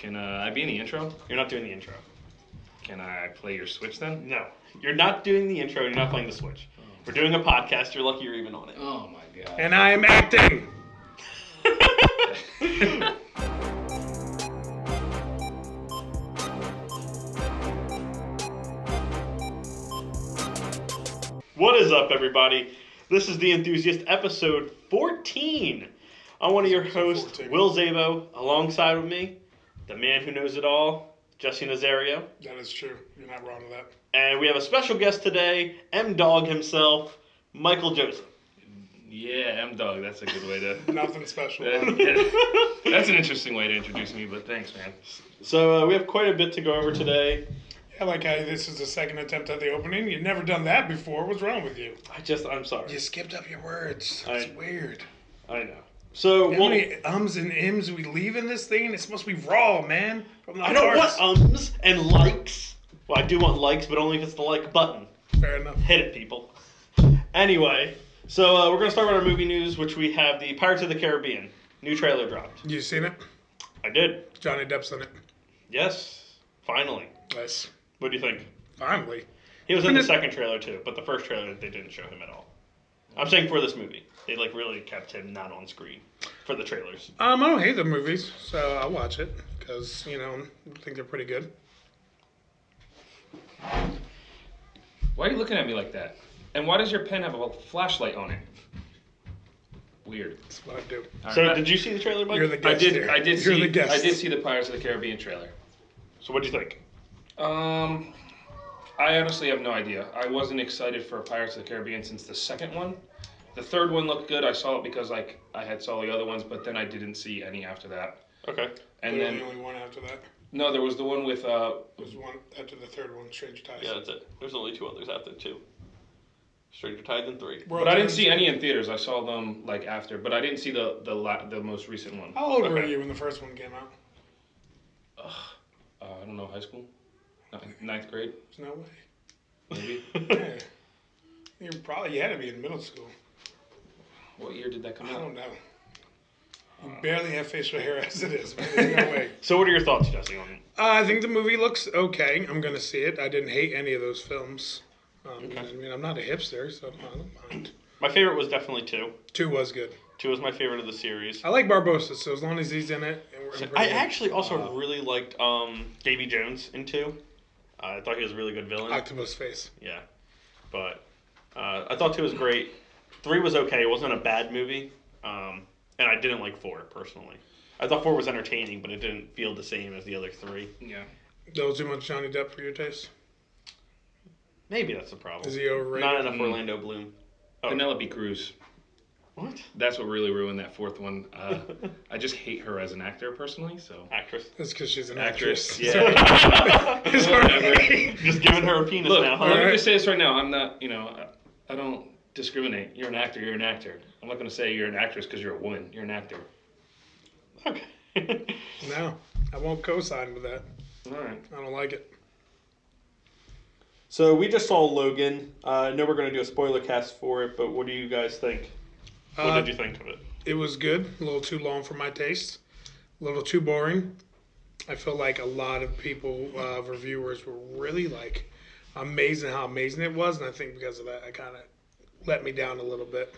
Can I be in the intro? You're not doing the intro. Can I play your Switch then? No. You're not doing the intro. You're not playing the Switch. We're doing a podcast. You're lucky you're even on it. Oh my god. And I am acting. What is up, everybody? This is The Enthusiast, episode 14. I'm one of your hosts, 14. Will Zabo. Alongside with me, the man who knows it all, Jesse Nazario. That is true. You're not wrong with that. And we have a special guest today, M-Dog himself, Michael Joseph. Yeah, M-Dog. That's a good way to... Nothing special. That's an interesting way to introduce me, but thanks, man. So we have quite a bit to go over today. Yeah, like how this is the second attempt at the opening. You've never done that before. What's wrong with you? I'm sorry. You skipped up your words. It's weird. I know. So, How many ums and ims we leave in this thing? It's supposed to be raw, man. From the I don't hearts. want ums and likes. Well, I do want likes, but only if it's the like button. Fair enough. Hit it, people. Anyway, so we're going to start with our movie news, which we have the Pirates of the Caribbean. New trailer dropped. You seen it? I did. Johnny Depp's in it. Yes. Finally. Yes. What do you think? Finally. He was in the second trailer, too, but the first trailer, they didn't show him at all. I'm saying for this movie. They, really kept him not on screen for the trailers. I don't hate the movies, so I'll watch it because, I think they're pretty good. Why are you looking at me like that? And why does your pen have a flashlight on it? Weird. That's what I do. So, did you see the trailer, Mike? You're the guest here. I did You're see the guest. I did see the Pirates of the Caribbean trailer. So, what do you think? I honestly have no idea. I wasn't excited for Pirates of the Caribbean since the second one. The third one looked good. I saw it because I had saw the other ones, but then I didn't see any after that. Okay. And There then was the only one after that. no, there was the one with There was one after the third one, Stranger Tides. Yeah, that's it. There's only two others after two. Stranger Tides and 3. But I didn't see any in theaters. I saw them after, but I didn't see the most recent one. How old were you when the first one came out? I don't know, high school, ninth grade, There's no way. maybe. Yeah. You had to be in middle school. What year did that come I out? don't know. You barely have facial hair as it is, man. There's no way. So, what are your thoughts, Jesse, on it? I think the movie looks okay. I'm going to see it. I didn't hate any of those films. Okay. I mean, I'm not a hipster, so I don't mind. My favorite was definitely 2. 2 was good. 2 was my favorite of the series. I like Barbossa, so as long as he's in it. I actually also really liked Davy Jones in 2. I thought he was a really good villain. Octopus face. Yeah. But I thought 2 was great. 3 was okay. It wasn't a bad movie. And I didn't like 4, personally. I thought 4 was entertaining, but it didn't feel the same as the other 3. Yeah. That was too much Johnny Depp for your taste? Maybe that's the problem. Is he overrated? Not enough Orlando Bloom. Oh. Penelope Cruz. What? That's what really ruined that fourth one. I just hate her as an actor, personally. So Actress. That's because she's an actress. actress. Yeah. Sorry. Just giving her a penis Look, now, huh? let me just say this right now. I'm not, I don't discriminate. You're an actor. You're an actor. I'm not going to say you're an actress because you're a woman. You're an actor. Okay. No, I won't co-sign with that. All right. I don't like it. So we just saw Logan. I know we're going to do a spoiler cast for it, but what do you guys think? What did you think of it? It was good. A little too long for my taste. A little too boring. I feel like a lot of people, reviewers, were really amazing how amazing it was, and I think because of that, it kind of let me down a little bit.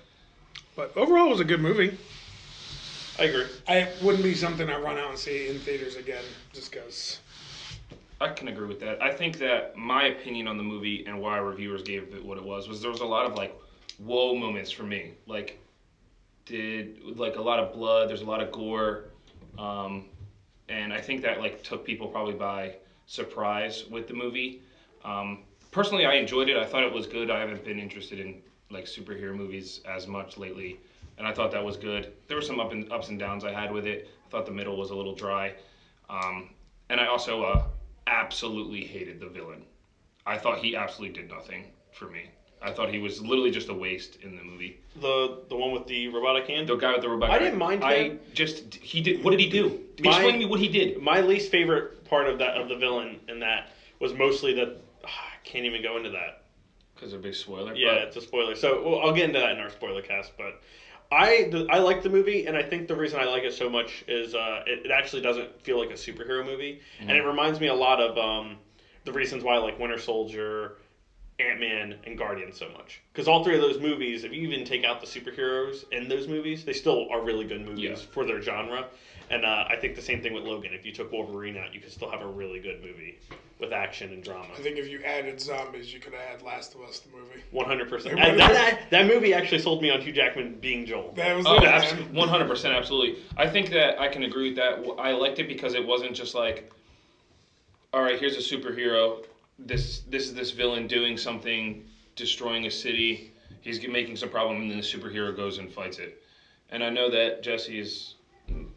But overall, it was a good movie. I agree. It wouldn't be something I run out and see in theaters again, just because. I can agree with that. I think that my opinion on the movie and why reviewers gave it what it was there was a lot of whoa moments for me. A lot of blood. There's a lot of gore, and I think that took people probably by surprise with the movie. Personally, I enjoyed it. I thought it was good. I haven't been interested in superhero movies as much lately, and I thought that was good. There were some ups and downs I had with it. I thought the middle was a little dry, and I also absolutely hated the villain. I thought he absolutely did nothing for me. I thought he was literally just a waste in the movie. The one with the robotic hand? The guy with the robotic hand. I didn't mind him. What did he do? Explain to me what he did. My least favorite part of the villain in that was mostly that I can't even go into that. Because of a big spoiler? Yeah, it's a spoiler. So I'll get into that in our spoiler cast, but I like the movie, and I think the reason I like it so much is it actually doesn't feel like a superhero movie, and it reminds me a lot of the reasons why I like Winter Soldier, Ant-Man, and Guardians so much. Because all three of those movies, if you even take out the superheroes in those movies, they still are really good movies for their genre. And I think the same thing with Logan. If you took Wolverine out, you could still have a really good movie with action and drama. I think if you added zombies, you could have had Last of Us, the movie. 100%. And that movie actually sold me on Hugh Jackman being Joel. That was 100%, absolutely. I think that I can agree with that. I liked it because it wasn't just like, all right, here's a superhero. This is this villain doing something, destroying a city. He's making some problem, and then the superhero goes and fights it. And I know that Jesse is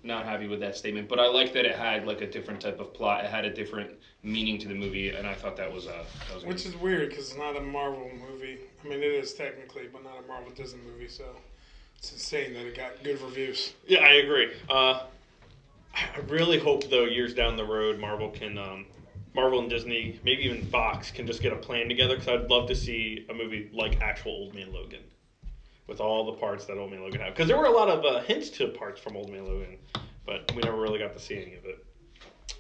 not happy with that statement, but I like that it had like a different type of plot. It had a different meaning to the movie, and I thought that was which good. is weird because it's not a Marvel movie. I mean, it is technically, but not a Marvel Disney movie. So it's insane that it got good reviews. Yeah, I agree. I really hope though, years down the road, Marvel and Disney, maybe even Fox, can just get a plan together. Because I'd love to see a movie like actual Old Man Logan, with all the parts that Old Man Logan had. Because there were a lot of hints to parts from Old Man Logan, but we never really got to see any of it.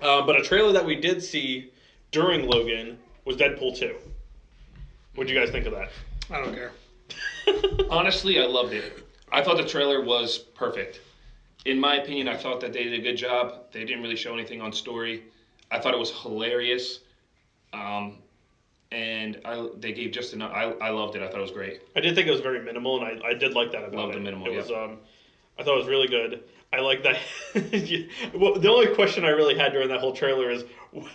But a trailer that we did see during Logan was Deadpool 2. What'd you guys think of that? I don't care. Honestly, I loved it. I thought the trailer was perfect. In my opinion, I thought that they did a good job. They didn't really show anything on story. I thought it was hilarious. And they gave just enough. I loved it. I thought it was great. I did think it was very minimal, and I did like that about Loved it. the minimal, It was, I thought it was really good. I like that. Well, the only question I really had during that whole trailer is,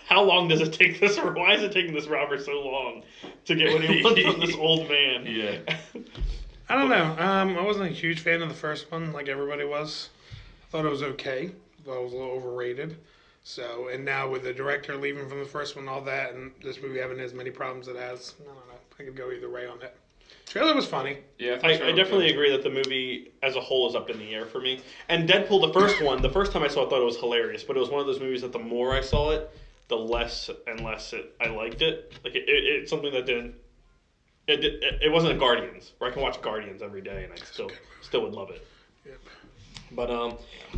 how long does it take this, or why is it taking this Robert so long to get what he wants from this old man? Yeah. I don't know. I wasn't a huge fan of the first one, like everybody was. I thought it was okay. I thought it was a little overrated. So, and now with the director leaving from the first one, all that, and this movie having as many problems it has, I don't know. I could go either way on that. Trailer was funny. Yeah, I definitely agree that the movie as a whole is up in the air for me. And Deadpool, the first one, the first time I saw it, I thought it was hilarious. But it was one of those movies that the more I saw it, the less and less I liked it. Like it's something that didn't. It wasn't a Guardians, where I can watch Guardians every day and I still would love it. Yep. But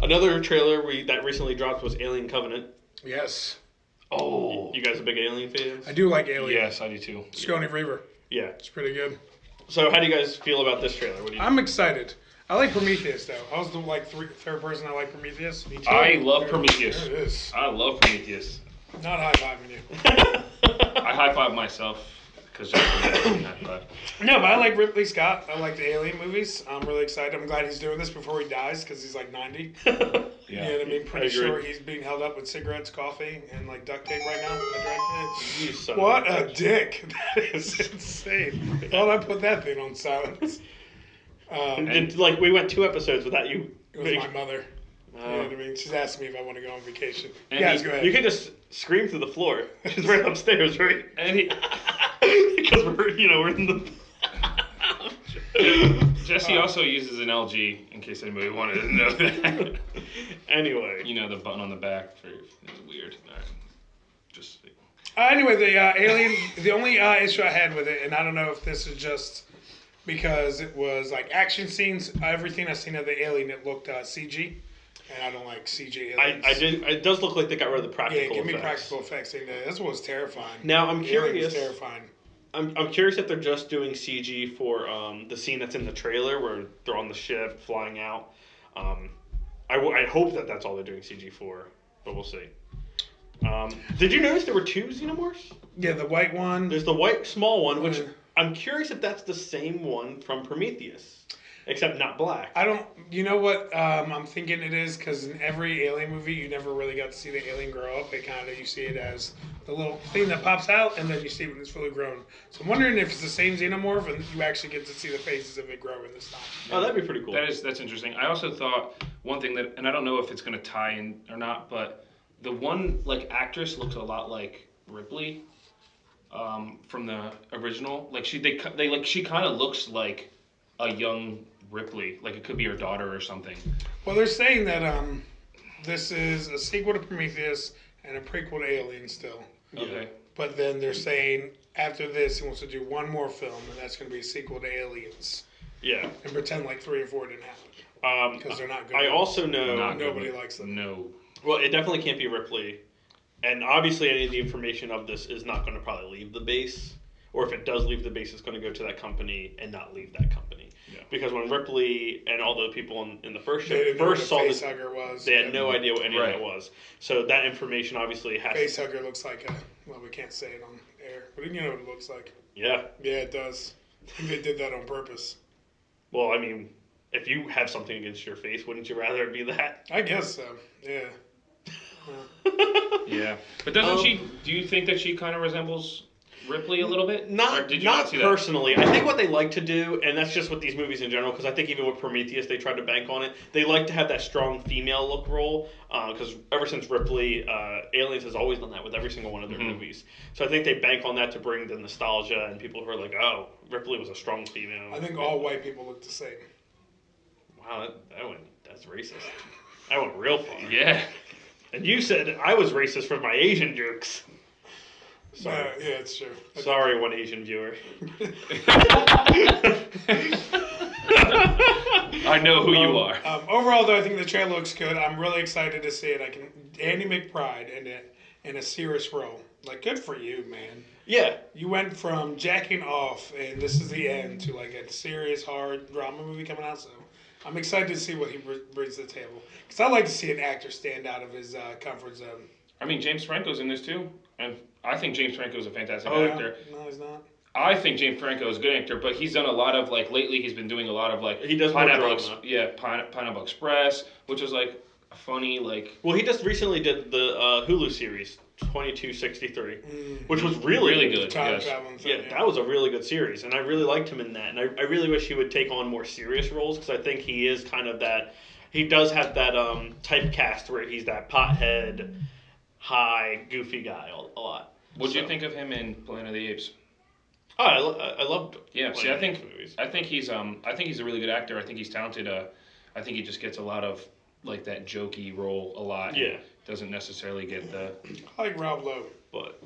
another trailer that recently dropped was Alien Covenant. Yes. Oh. You guys are big Alien fans? I do like Alien. Yes, I do too. Sigourney Weaver. Yeah. It's pretty good. So how do you guys feel about this trailer? What do you I'm excited. I like Prometheus, though. I was the third person I like Prometheus. Me too. I love Prometheus. There it is. I love Prometheus. Not high-fiving you. I high five myself because high five. No, but I like Ripley Scott. I like the Alien movies. I'm really excited. I'm glad he's doing this before he dies because he's like 90. Yeah. You know what I mean? Pretty I agree. sure he's being held up with cigarettes, coffee, and like duct tape right now. You son What of a dick. That is insane. Thought I put that thing on silence. And like we went 2 episodes without you. It was my mother. You know what I mean? She's asked me if I want to go on vacation. And Guys, he- go ahead. You can just scream through the floor. She's right upstairs, right? And he, Because we're in the. Jesse also uses an LG in case anybody wanted to know that. Anyway, You know the button on the back for it's weird. All right. Just Anyway, the Alien, the only issue I had with it, and I don't know if this is just because it was like action scenes, everything I've seen of the Alien, it looked CG, and I don't like CG aliens. I did. It does look like they got rid of the practical Yeah, give me effects. practical effects. That's what was terrifying. Now I'm The Alien was curious. terrifying. I'm curious if they're just doing CG for the scene that's in the trailer where they're on the ship flying out. I hope that that's all they're doing CG for, but we'll see. Did you notice there were 2 xenomorphs? Yeah, the white one. There's the white small one, which Yeah. I'm curious if that's the same one from Prometheus, except not black. I don't. You know what? I'm thinking it is because in every Alien movie, you never really got to see the alien grow up. It kind of you see it as the little thing that pops out, and then you see it when it's fully grown. So I'm wondering if it's the same xenomorph, and you actually get to see the faces of it growing this time. Oh, that'd be pretty cool. that's interesting. I also thought one thing that, and I don't know if it's going to tie in or not, but the one like actress looks a lot like Ripley from the original. Like she kind of looks like a young Ripley. Like it could be her daughter or something. Well, they're saying that this is a sequel to Prometheus and a prequel to Alien still. Okay. But then they're saying after this, he wants to do one more film, and that's going to be a sequel to Aliens. Yeah. And pretend like 3 and 4 didn't happen. because they're not good. I also know Not good nobody with- likes them. No. well, it definitely can't be Ripley, and obviously any of the information of this is not going to probably leave the base, or if it does leave the base, it's going to go to that company and not leave that company. Yeah. Because when Ripley and all the people in the first show They didn't know first saw what a this, facehugger was. they had no idea what any of Right. that was. So that information obviously has. Facehugger looks like a. Well, we can't say it on air, but you know what it looks like. Yeah. Yeah, it does. I think they did that on purpose. Well, I mean, if you have something against your face, wouldn't you rather it be that? I guess so. Yeah. Yeah. But doesn't she? Do you think that she kind of resembles Ripley a little bit? Or Not, did you not see that? personally. I think what they like to do, and that's just with these movies in general, because I think even with Prometheus, they tried to bank on it. They like to have that strong female look role, because ever since Ripley, Aliens has always done that with every single one of their movies. So I think they bank on that to bring the nostalgia and people who are like, oh, Ripley was a strong female. I think all white people look the same. Wow, that's racist. That went real far. Yeah. And you said I was racist for my Asian jokes. Sorry. Yeah, it's true. Sorry, one Asian viewer. I know who you are. Overall, though, I think the trailer looks good. I'm really excited to see it. Andy McBride in a serious role. Like, good for you, man. Yeah. You went from jacking off and this is the end to like a serious, hard drama movie coming out. So I'm excited to see what he brings to the table. Because I like to see an actor stand out of his comfort zone. I mean, James Franco's in this too, and I think James Franco is a fantastic Oh, actor. no, he's not. I think James Franco is a good actor, but he's done a lot of lately. He's been doing a lot of He does more Pineapple, drama. Pineapple Express, which was a funny Well, he just recently did the Hulu series 2263, which was really good. Time Yes. traveling thing, Yeah, that was a really good series, and I really liked him in that. And I really wish he would take on more serious roles because I think he is kind of that. He does have that typecast where he's that pothead, high, goofy guy a lot. What'd you think of him in Planet of the Apes? Oh, I loved. Yeah, see, I think movies. he's a really good actor. I think he's talented. I think he just gets a lot of that jokey role a lot. Yeah. Doesn't necessarily get the. I like Rob Lowe. But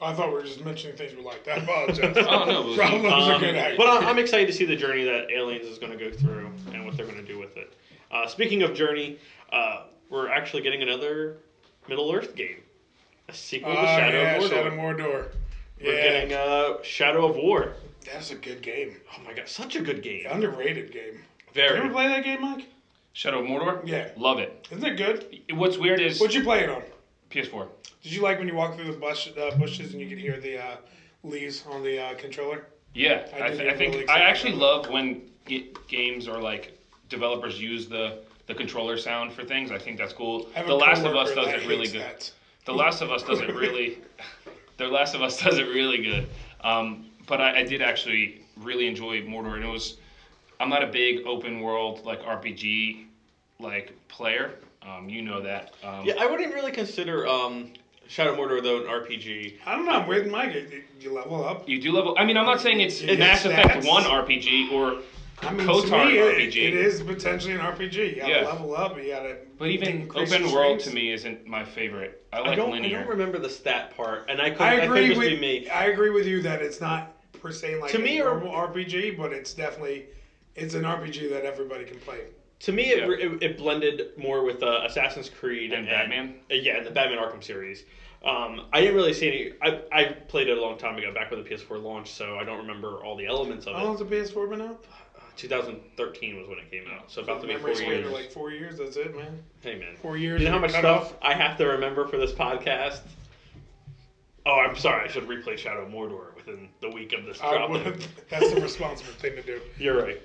I thought we were just mentioning things we liked. I apologize. Oh no. Rob Lowe's a good actor. but I'm excited to see the journey that Aliens is going to go through and what they're going to do with it. Speaking of journey, we're actually getting another Middle Earth game, a sequel to Shadow of Mordor. Shadow of Mordor. We're getting Shadow of War. That's a good game. Oh my god, such a good game. Underrated game. Very. You ever play that game, Mike? Shadow of Mordor? Yeah. Love it. Isn't it good? What's weird is What'd you play it on? PS4. Did you like when you walk through the bushes and you could hear the leaves on the controller? Yeah, I I did think get really I excited actually about love when games are developers use the controller sound for things. I think that's cool. I have The a Last of Us coworker does that it really hates good. that. The Last of Us does it really. The Last of Us does it really good. But I did actually really enjoy Mordor, and it was. I'm not a big open world RPG player. You know that. Yeah, I wouldn't really consider Shadow of Mordor though an RPG. I don't know. I'm with Mike. You level up. You do level. I mean, I'm not saying it's It Mass gets Effect stats. 1 RPG or I mean, KOTOR to me, RPG. it is potentially an RPG. You gotta Yeah. level up. You gotta. But even increase open your world strengths. to me isn't my favorite. I I like don't linear. remember the stat part, and I could I that agree could just with. be me. I agree with you that it's not per se To a me, normal RPG, but it's definitely an RPG that everybody can play. To me, it blended more with Assassin's Creed And Batman? Yeah, and the Batman Arkham series. I didn't really see any. I played it a long time ago, back when the PS4 launched, so I don't remember all the elements of How it. long's the PS4 been out? 2013 was when it came out, so about to be 4 Memory span years. are like 4 years. That's it, man. Hey man, 4 years. you know how much cut stuff off. I have to remember for this podcast? Oh, I'm sorry. I should replay Shadow of Mordor within the week of this I drop. would- That's the responsible thing to do. You're right.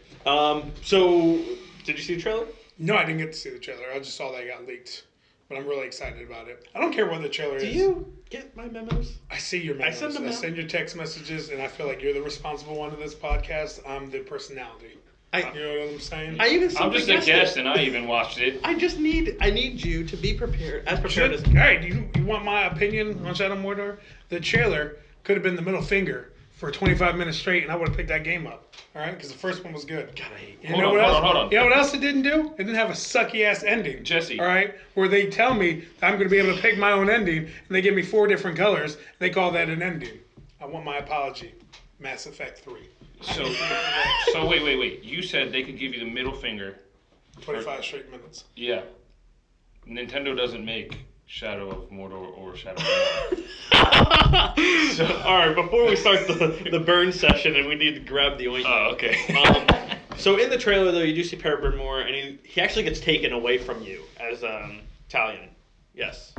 So, did you see the trailer? No, I didn't get to see the trailer. I just saw that it got leaked. But I'm really excited about it. I don't care what the trailer Do is. you get my memos? I see your memos. I send them out. send your text messages, and I feel like you're the responsible one of this podcast. I'm the personality. You know what I'm saying? I even I'm just a guessed guest, it. and I even watched it. I need you to be prepared, as prepared as. All right, you want my opinion on Shadow Mordor? The trailer could have been the middle finger for 25 minutes straight, and I would have picked that game up. All right, because the first one was good. God, I hate. You Hold know on, what hold else? on, hold on. You know what else it didn't do? It didn't have a sucky ass ending. Jesse. All right, where they tell me I'm going to be able to pick my own ending, and they give me 4 different colors. And they call that an ending. I want my apology. Mass Effect 3. So wait. You said they could give you the middle finger. 25 straight minutes. Yeah. Nintendo doesn't make Shadow of Mordor or Shadow of Mordor. So, all right, before we start the burn session, and we need to grab the ointment. Oh, okay. So in the trailer, though, you do see Peregrine Moore, and he actually gets taken away from you as Talion. Yes.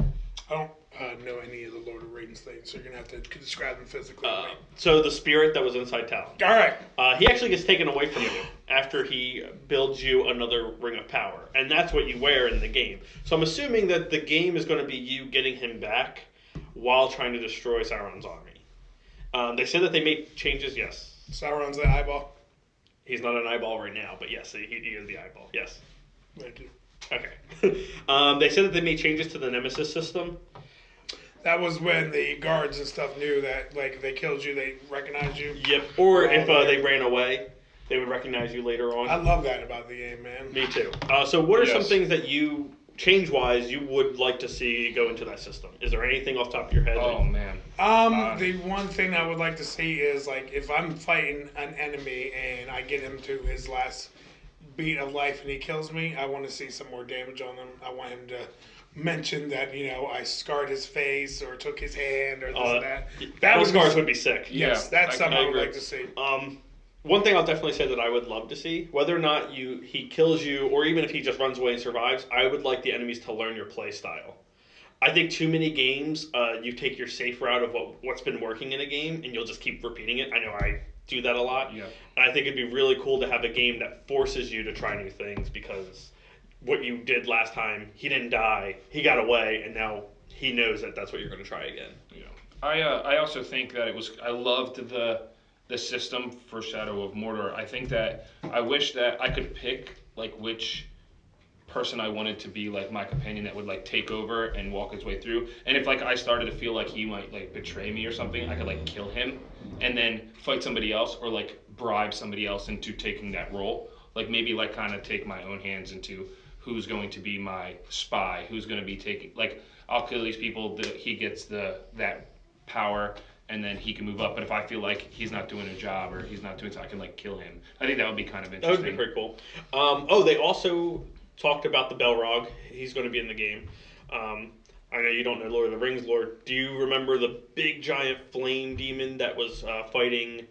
I don't know any of the Lord of the Rings things, so you're going to have to describe them physically. So the spirit that was inside Talion. All right. He actually gets taken away from you after he builds you another Ring of Power. And that's what you wear in the game. So I'm assuming that the game is going to be you getting him back while trying to destroy Sauron's army. They said that they made changes, yes. Sauron's the eyeball. He's not an eyeball right now, but yes, he is the eyeball, yes. Thank you. Okay. They said that they made changes to the Nemesis system. That was when the guards and stuff knew that, like, if they killed you, they recognized you. Yep. Or if they ran away, they would recognize you later on. I love that about the game, man. Me too. So what are some things that you, change-wise, you would like to see go into that system? Is there anything off the top of your head? Oh, man. The one thing I would like to see is, like, if I'm fighting an enemy and I get him to his last beat of life and he kills me, I want to see some more damage on him. I want him to mention that, I scarred his face or took his hand or this and that. Those scars would be sick. Yes, that's something I would like to see. One thing I'll definitely say that I would love to see, whether or not he kills you, or even if he just runs away and survives, I would like the enemies to learn your play style. I think too many games, you take your safe route of what's been working in a game, and you'll just keep repeating it. I know I do that a lot. Yeah. And I think it'd be really cool to have a game that forces you to try new things, because what you did last time, he didn't die, he got away, and now he knows that that's what you're going to try again. Yeah. I also think that I loved the system for Shadow of Mordor. I think that I wish that I could pick like which person I wanted to be like my companion that would like take over and walk his way through. And if like I started to feel like he might like betray me or something, I could like kill him and then fight somebody else or like bribe somebody else into taking that role. Like maybe like kind of take my own hands into who's going to be my spy, who's going to be taking, like, I'll kill these people, he gets that power, and then he can move up. But if I feel like he's not doing a job or he's not doing something, I can, like, kill him. I think that would be kind of interesting. That would be pretty cool. They also talked about the Balrog. He's going to be in the game. I know you don't know Lord of the Rings lore. Do you remember the big, giant flame demon that was fighting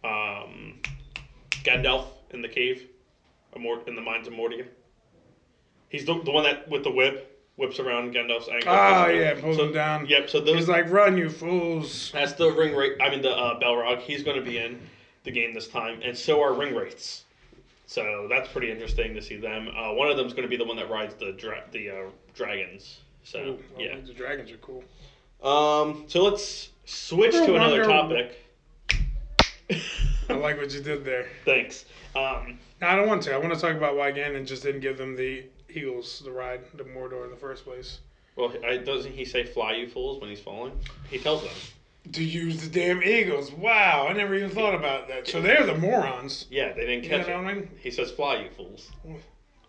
Gandalf in the cave? In the Mines of Moria? He's the one that, with the whips around Gandalf's ankle. Oh, yeah, pulls him down. Yep, so those... He's like, run, you fools. That's the Balrog. He's going to be in the game this time, and so are ring wraiths. So that's pretty interesting to see them. One of them is going to be the one that rides the dragons. So, yeah. The dragons are cool. So let's switch to another topic. I like what you did there. Thanks. No, I don't want to. I want to talk about why Ganon just didn't give them the Eagles the ride to Mordor in the first place. Well, doesn't he say "Fly, you fools" when he's falling? He tells them to use the damn eagles. Wow, I never even thought about that. So they're the morons. Yeah, they didn't catch it. What I mean? He says "Fly, you fools."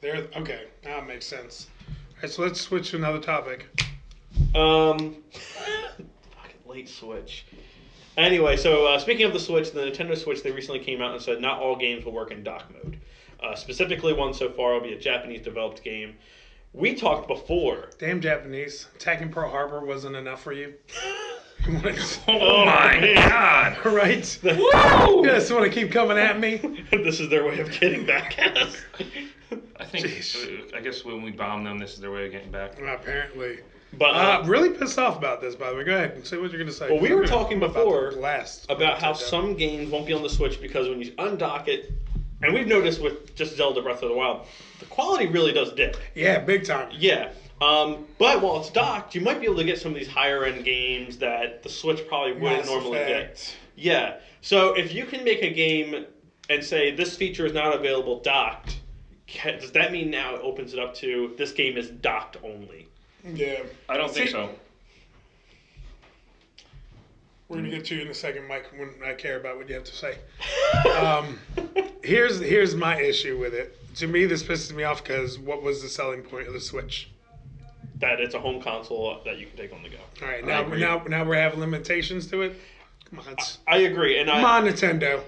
They're okay. Now it makes sense. All right, so let's switch to another topic. Fucking late switch. Anyway, so speaking of the Switch, the Nintendo Switch, they recently came out and said not all games will work in dock mode. Specifically, one so far will be a Japanese-developed game. We talked before. Damn Japanese. Attacking Pearl Harbor wasn't enough for you? Oh my God! Right? Woo! You just want to keep coming at me? This is their way of getting back at us. I guess when we bomb them, this is their way of getting back. Apparently. But really pissed off about this, by the way. Go ahead and say what you're going to say. Well, we were talking before about how some games won't be on the Switch because when you undock it, and we've noticed with just Zelda Breath of the Wild, the quality really does dip. Yeah, big time. Yeah. But while it's docked, you might be able to get some of these higher end games that the Switch probably wouldn't normally get. Yeah. So if you can make a game and say this feature is not available docked, does that mean now it opens it up to this game is docked only? Yeah. I don't think so. We're going to get to you in a second, Mike, when I care about what you have to say. Here's my issue with it. To me, this pisses me off because what was the selling point of the Switch? That it's a home console that you can take on the go. All right, now we have limitations to it. Come on, I agree, and come on, Nintendo.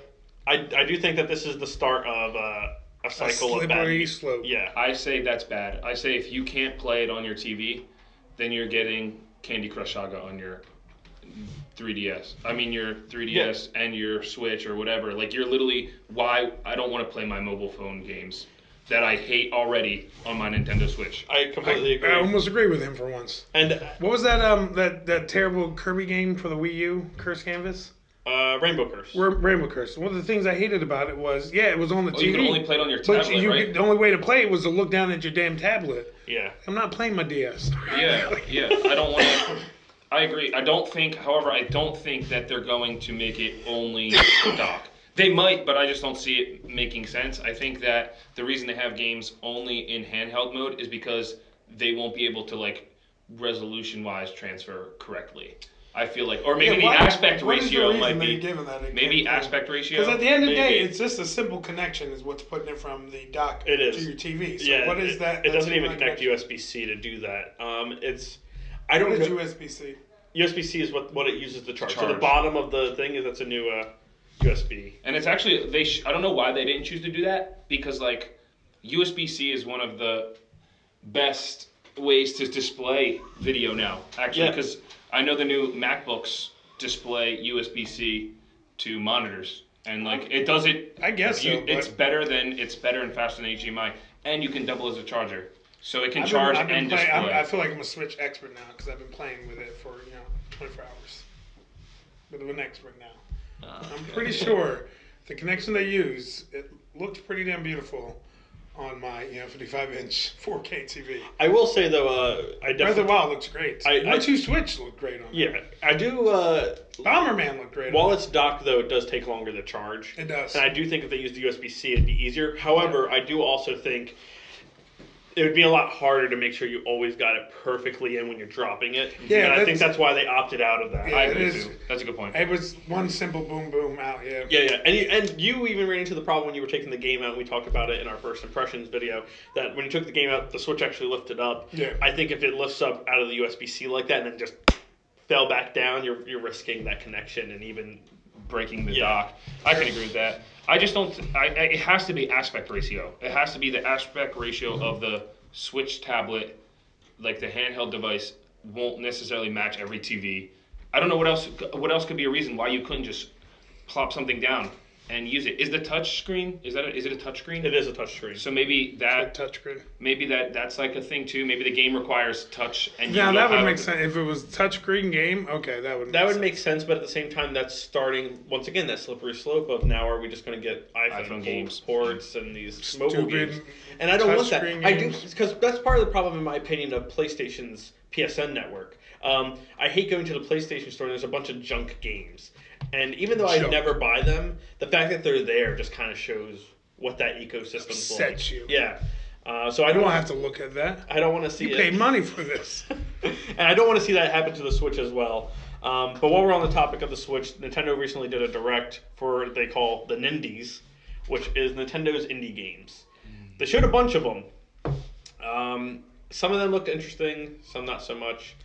I do think that this is the start of a cycle of bad Slippery news. slope. Yeah, I say that's bad. I say if you can't play it on your TV, then you're getting Candy Crush Saga on your 3DS. I mean your 3DS and your Switch or whatever. Like you're literally why I don't want to play my mobile phone games that I hate already on my Nintendo Switch. I completely agree. I almost agree with him for once. And What was that that terrible Kirby game for the Wii U, Curse Canvas? Rainbow Curse. Rainbow Curse. One of the things I hated about it was, it was on the TV. You can only play it on your but tablet, right? the only way to play it was to look down at your damn tablet. Yeah. I'm not playing my DS. Yeah. I don't want to. I agree. I don't think that they're going to make it only dock. They might, but I just don't see it making sense. I think that the reason they have games only in handheld mode is because they won't be able to resolution-wise transfer correctly. I feel like, or maybe the aspect ratio might be. Maybe aspect ratio. Because at the end of the day, it's just a simple connection is what's putting it from the dock to your TV. So what is that? It doesn't even connect USB-C to do that. I don't know. USB-C? USB-C is what it uses to charge. So the bottom of the thing that's a new USB. And it's actually I don't know why they didn't choose to do that because USB-C is one of the best ways to display video now. Actually, because I know the new MacBooks display USB-C to monitors, and it does it. I guess so. It's better and faster than HDMI, and you can double as a charger, so it can charge and display. I feel like I'm a Switch expert now because I've been playing with it for 24 hours. But I'm an expert now. I'm pretty sure the connection they use it looks pretty damn beautiful on my 55-inch 4K TV. I will say though, I definitely Breath of the Wild looks great. My two Switch look great on. Yeah, I do. Bomberman looked great. While it's docked though, it does take longer to charge. It does. And I do think if they used the USB-C, it'd be easier. However, I do also think it would be a lot harder to make sure you always got it perfectly in when you're dropping it. Yeah, and I think that's why they opted out of that. Yeah, I agree too. That's a good point. It was one simple boom boom out. Yeah. Yeah. And you even ran into the problem when you were taking the game out, and we talked about it in our first impressions video, that when you took the game out, the Switch actually lifted up. Yeah. I think if it lifts up out of the USB-C like that and then just fell back down, you're risking that connection and even breaking the dock. I can agree with that. I just don't. It has to be aspect ratio. It has to be the aspect ratio of the Switch tablet, like the handheld device, won't necessarily match every TV. I don't know what else could be a reason why you couldn't just plop something down and use it. Is the touch screen? Is it a touch screen? It is a touch screen. So maybe that touch screen. Maybe that's like a thing too. Maybe the game requires touch and yeah, that would make sense if it was touch screen game. Okay, that would make sense. But at the same time, that's starting once again that slippery slope of now are we just going to get iPhone games ports and these mobile games? And I don't want that. I do because that's part of the problem in my opinion of PlayStation's PSN network. I hate going to the PlayStation store and there's a bunch of junk games. And even though I never buy them, the fact that they're there just kind of shows what that ecosystem's like. Upsets you. Yeah. So I don't have to look at that. I don't want to see it. You paid money for this. And I don't want to see that happen to the Switch as well. But while we're on the topic of the Switch, Nintendo recently did a direct for what they call the Nindies, which is Nintendo's indie games. They showed a bunch of them. Some of them looked interesting, some not so much.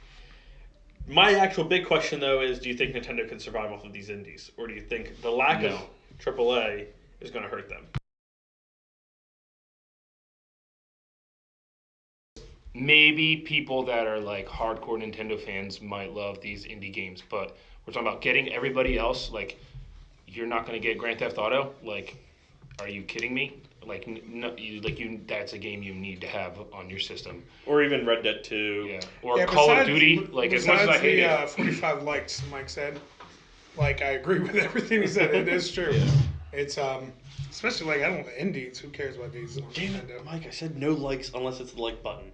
My actual big question, though, is do you think Nintendo can survive off of these indies? Or do you think the lack of AAA is going to hurt them? Maybe people that are hardcore Nintendo fans might love these indie games, but we're talking about getting everybody else. You're not going to get Grand Theft Auto? Are you kidding me? That's a game you need to have on your system. Or even Red Dead 2. Yeah. Or Call of Duty. As much as I hate it. 45 likes, Mike said. I agree with everything he said. It is true. Yeah. It's especially I don't know indies. Who cares about these? Damn it, Mike! I said no likes unless it's the like button.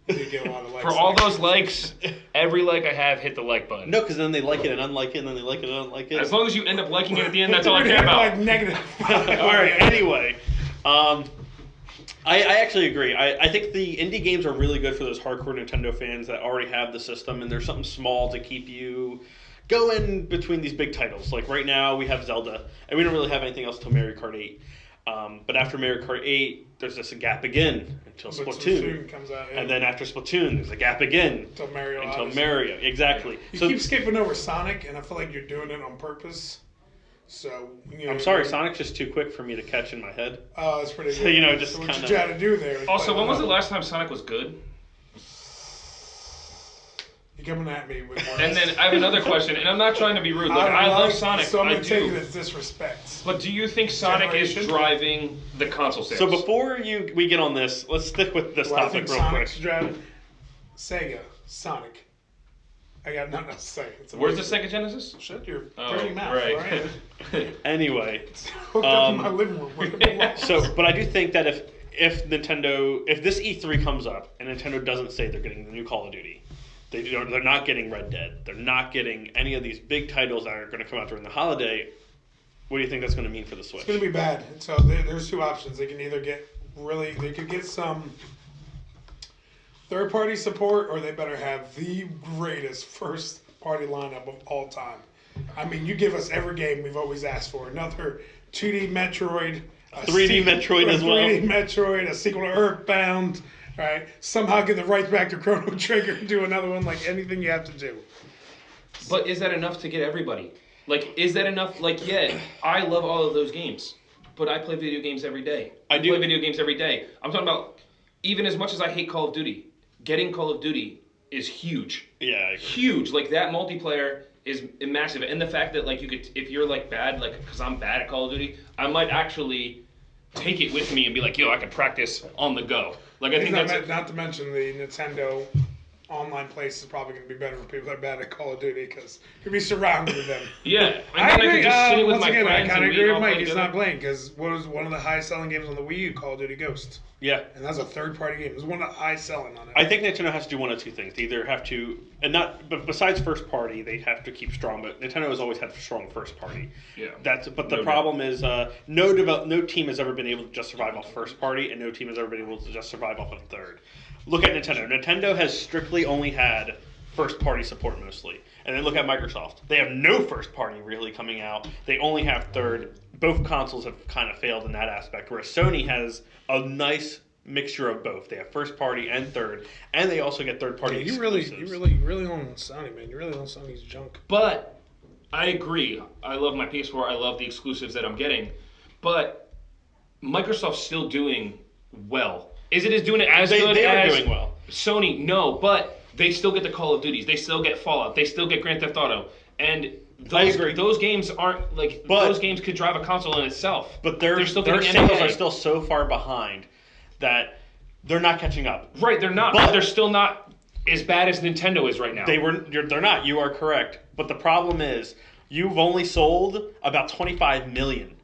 You get a lot of likes. For all those likes, every like I have hit the like button. No, because then they like it and unlike it, and then they like it and unlike it. As long as you end up liking it at the end, that's all I care about. Negative. All right. Anyway, I actually agree. I think the indie games are really good for those hardcore Nintendo fans that already have the system, and there's something small to keep you going between these big titles. Like right now, we have Zelda, and we don't really have anything else till Mario Kart 8. But after Mario Kart 8, there's this gap again until But Splatoon. comes out. And then after Splatoon, there's a gap again. Until Mario. Until Odyssey. Mario. Exactly. You So keep skipping over Sonic, and I feel like you're doing it on purpose. So, I'm sorry, Sonic's just too quick for me to catch in my head. Oh, that's pretty good. So, you know, just so kind what of. you try to do there? is Also, play when was the it up. last time Sonic was good? You're coming at me with words. And then I have another question, and I'm not trying to be rude. Look, I love Sonic. So I'm I going to take it do. as disrespect. But do you think Sonic is Generation? driving the console sales? So before we get on this, let's stick with this Do I topic think real Sonic's quick. driving? Sega, Sonic. I got nothing else to say. It's Where's the amazing. Sega Genesis? Shut your Oh, dirty mouth. right. All right. Anyway, Hooked up in my living room. Where it belongs. but I do think that if this E3 comes up and Nintendo doesn't say they're getting the new Call of Duty, they're not getting Red Dead, they're not getting any of these big titles that are going to come out during the holiday. What do you think that's going to mean for the Switch? It's going to be bad. So there's two options. They can either they could get some third-party support, or they better have the greatest first-party lineup of all time. I mean, you give us every game we've always asked for. Another 2D Metroid. 3D Metroid as well. 3D Metroid, a sequel to Earthbound. Right? Somehow get the rights back to Chrono Trigger and do another one, like anything you have to do. But is that enough to get everybody? Like, is that enough? Like, yeah, I love all of those games, but I play video games every day. I do. Play video games every day. I'm talking about, even as much as I hate Call of Duty, getting Call of Duty is huge. Yeah, I agree. Huge. Like, that multiplayer is massive. And the fact that, like, you could, if you're, like, bad, like, because I'm bad at Call of Duty, I might actually take it with me and be like, yo, I could practice on the go. Like, I think that's... Not to mention the Nintendo online place is probably going to be better for people that are bad at Call of Duty because you'll be surrounded with them. Yeah. And I then agree. I could just sit with Once my again, I friends kind and of we agree all with play Mike. He's together. not playing because what was one of the highest selling games on the Wii U? Call of Duty Ghost. Yeah. And that's a third-party game. It was one of the highest selling on it. I think Nintendo has to do one of two things. They either have to, but besides first party, they have to keep strong. But Nintendo has always had strong first party. Yeah. But the problem is, no team has ever been able to just survive off first party, and no team has ever been able to just survive off of third. Look at Nintendo. Nintendo has strictly only had first party support mostly, and then look at Microsoft. They have no first party really coming out. They only have third. Both consoles have kind of failed in that aspect, whereas Sony has a nice mixture of both. They have first party and third, and they also get third party exclusives. You really own Sony, man. You really own Sony's junk. But I agree. I love my PS4. I love the exclusives that I'm getting. But Microsoft's still doing well. Is it doing it as good They are as doing well. Sony? No, but they still get the Call of Duties. They still get Fallout. They still get Grand Theft Auto. And those games aren't like those games could drive a console in itself. But their still sales getting NBA. are still so far behind that they're not catching up. Right, they're not. But they're still not as bad as Nintendo is right now. They're not. You are correct. But the problem is, you've only sold about 25 million,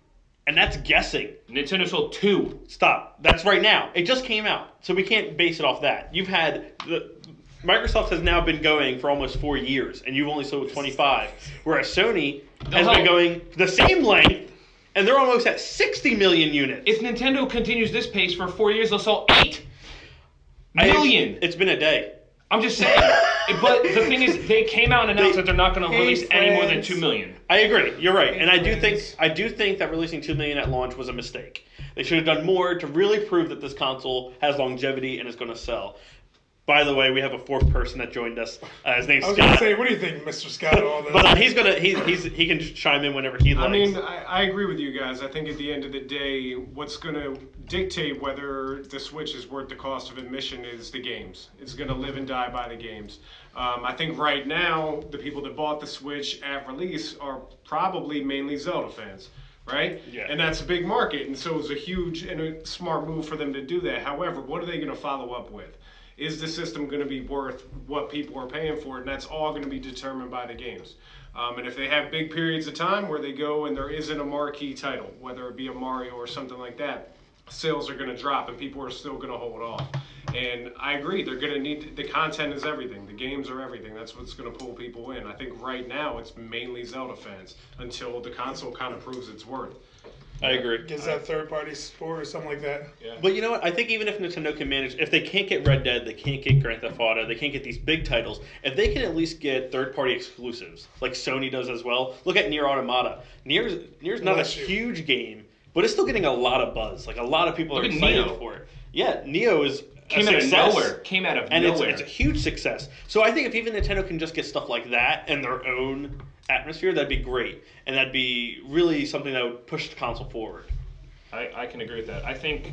and that's guessing. Nintendo sold 2. Stop. That's right now. It just came out, so we can't base it off that. Microsoft has now been going for almost 4 years, and you've only sold 25, whereas Sony has been going the same length, and they're almost at 60 million units. If Nintendo continues this pace for 4 years, they'll sell 8 million. It's been a day. I'm just saying. But the thing is, they came out and announced that they're not going to release any more than 2 million. I agree. You're right, and I do think that releasing 2 million at launch was a mistake. They should have done more to really prove that this console has longevity and is going to sell. By the way, we have a fourth person that joined us. His name's I was Scott. going to say, what do you think, Mr. Scott? All this? But he can chime in whenever he likes. I mean, I agree with you guys. I think at the end of the day, what's going to dictate whether the Switch is worth the cost of admission is the games. It's going to live and die by the games. I think right now, the people that bought the Switch at release are probably mainly Zelda fans. Right? Yeah. And that's a big market, and so it was a huge and a smart move for them to do that. However, what are they going to follow up with? Is the system going to be worth what people are paying for it? And that's all going to be determined by the games. And if they have big periods of time where they go and there isn't a marquee title, whether it be a Mario or something like that, sales are going to drop and people are still going to hold off. And I agree, they're going to need, the content is everything. The games are everything. That's what's going to pull people in. I think right now it's mainly Zelda fans until the console kind of proves its worth. I agree. Gets that third-party support or something like that. Yeah. But you know what? I think even if Nintendo can manage, if they can't get Red Dead, they can't get Grand Theft Auto, they can't get these big titles, if they can at least get third-party exclusives, like Sony does as well. Look at Nier Automata. Nier's not a huge game, but it's still getting a lot of buzz. Like a lot of people are Look at excited Neo. for it. Yeah, Neo is Came a out of success. nowhere. Came out of And nowhere. it's a huge success. So I think if even Nintendo can just get stuff like that and their own atmosphere, that'd be great. And that'd be really something that would push the console forward. I can agree with that. I think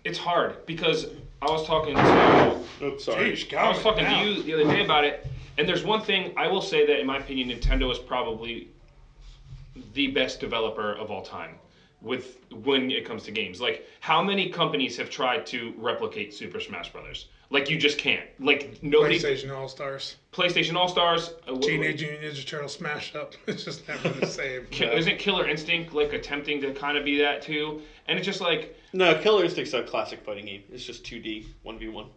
it's hard because I was talking to Oops, sorry. Jeez, I was calm talking it to down. you the other day about it, and there's one thing I will say that in my opinion, Nintendo is probably the best developer of all time with when it comes to games. Like, how many companies have tried to replicate Super Smash Brothers? Like, you just can't. Like, nobody. PlayStation All Stars, PlayStation All Stars. Teenage Mutant Ninja Turtle smash up. It's just never the same. Isn't Killer Instinct like attempting to kind of be that too? And it's just like, No, Killer Instinct's a classic fighting game. It's just 2D, 1v1.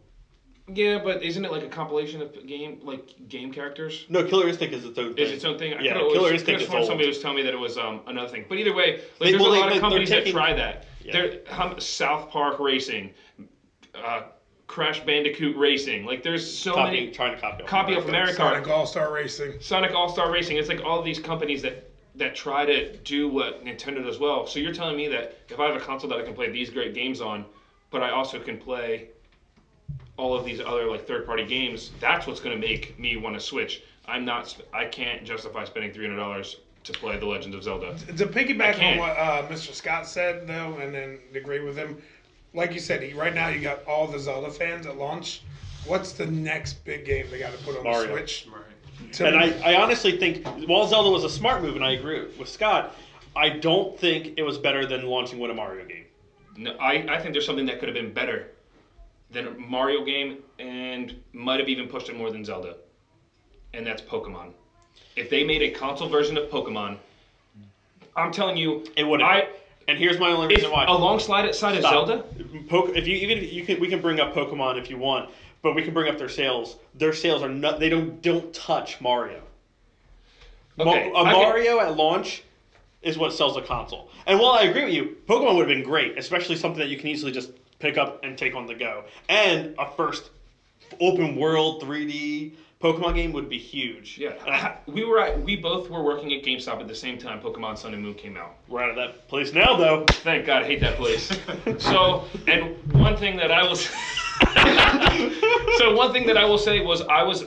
yeah, but isn't it like a compilation of game characters? No, Killer Instinct is its own thing. Is its own thing? I Yeah, could've Killer always- Instinct could've is sworn old. somebody was telling me that it was another thing. But either way, like, They- there's well, a they- lot of they're companies taking- that try that. Yeah. South Park Racing, Crash Bandicoot Racing. Like, there's so many. Trying to copy. Copy of America. Sonic All Star Racing. Sonic All-Star Racing. It's like all these companies that try to do what Nintendo does well. So you're telling me that if I have a console that I can play these great games on, but I also can play all of these other like third-party games, that's what's going to make me want to switch. I can't justify spending $300 to play The Legend of Zelda. To I piggyback on can't. what Mr. Scott said, though, and then agree with him, like you said, right now you got all the Zelda fans at launch. What's the next big game they got to put on Mario. the Switch? Right. To And me- I honestly think, while Zelda was a smart move, and I agree with Scott, I don't think it was better than launching with a Mario game. No, I think there's something that could have been better than a Mario game and might have even pushed it more than Zelda. And that's Pokemon. If they made a console version of Pokemon, I'm telling you, It would have. And here's my only if reason why. alongside of Stop. Zelda, We can bring up Pokemon if you want, but we can bring up their sales. Their sales are not. They don't touch Mario. Okay, A Mario at launch is what sells a console. And while I agree with you, Pokemon would have been great, especially something that you can easily just pick up and take on the go. And a first open world 3D Pokemon game would be huge. yeah, And we both were working at GameStop at the same time Pokemon Sun and Moon came out. we're out of that place now, though. Thank God, I hate that place. So, and one thing that I was, so one thing that I will say was I was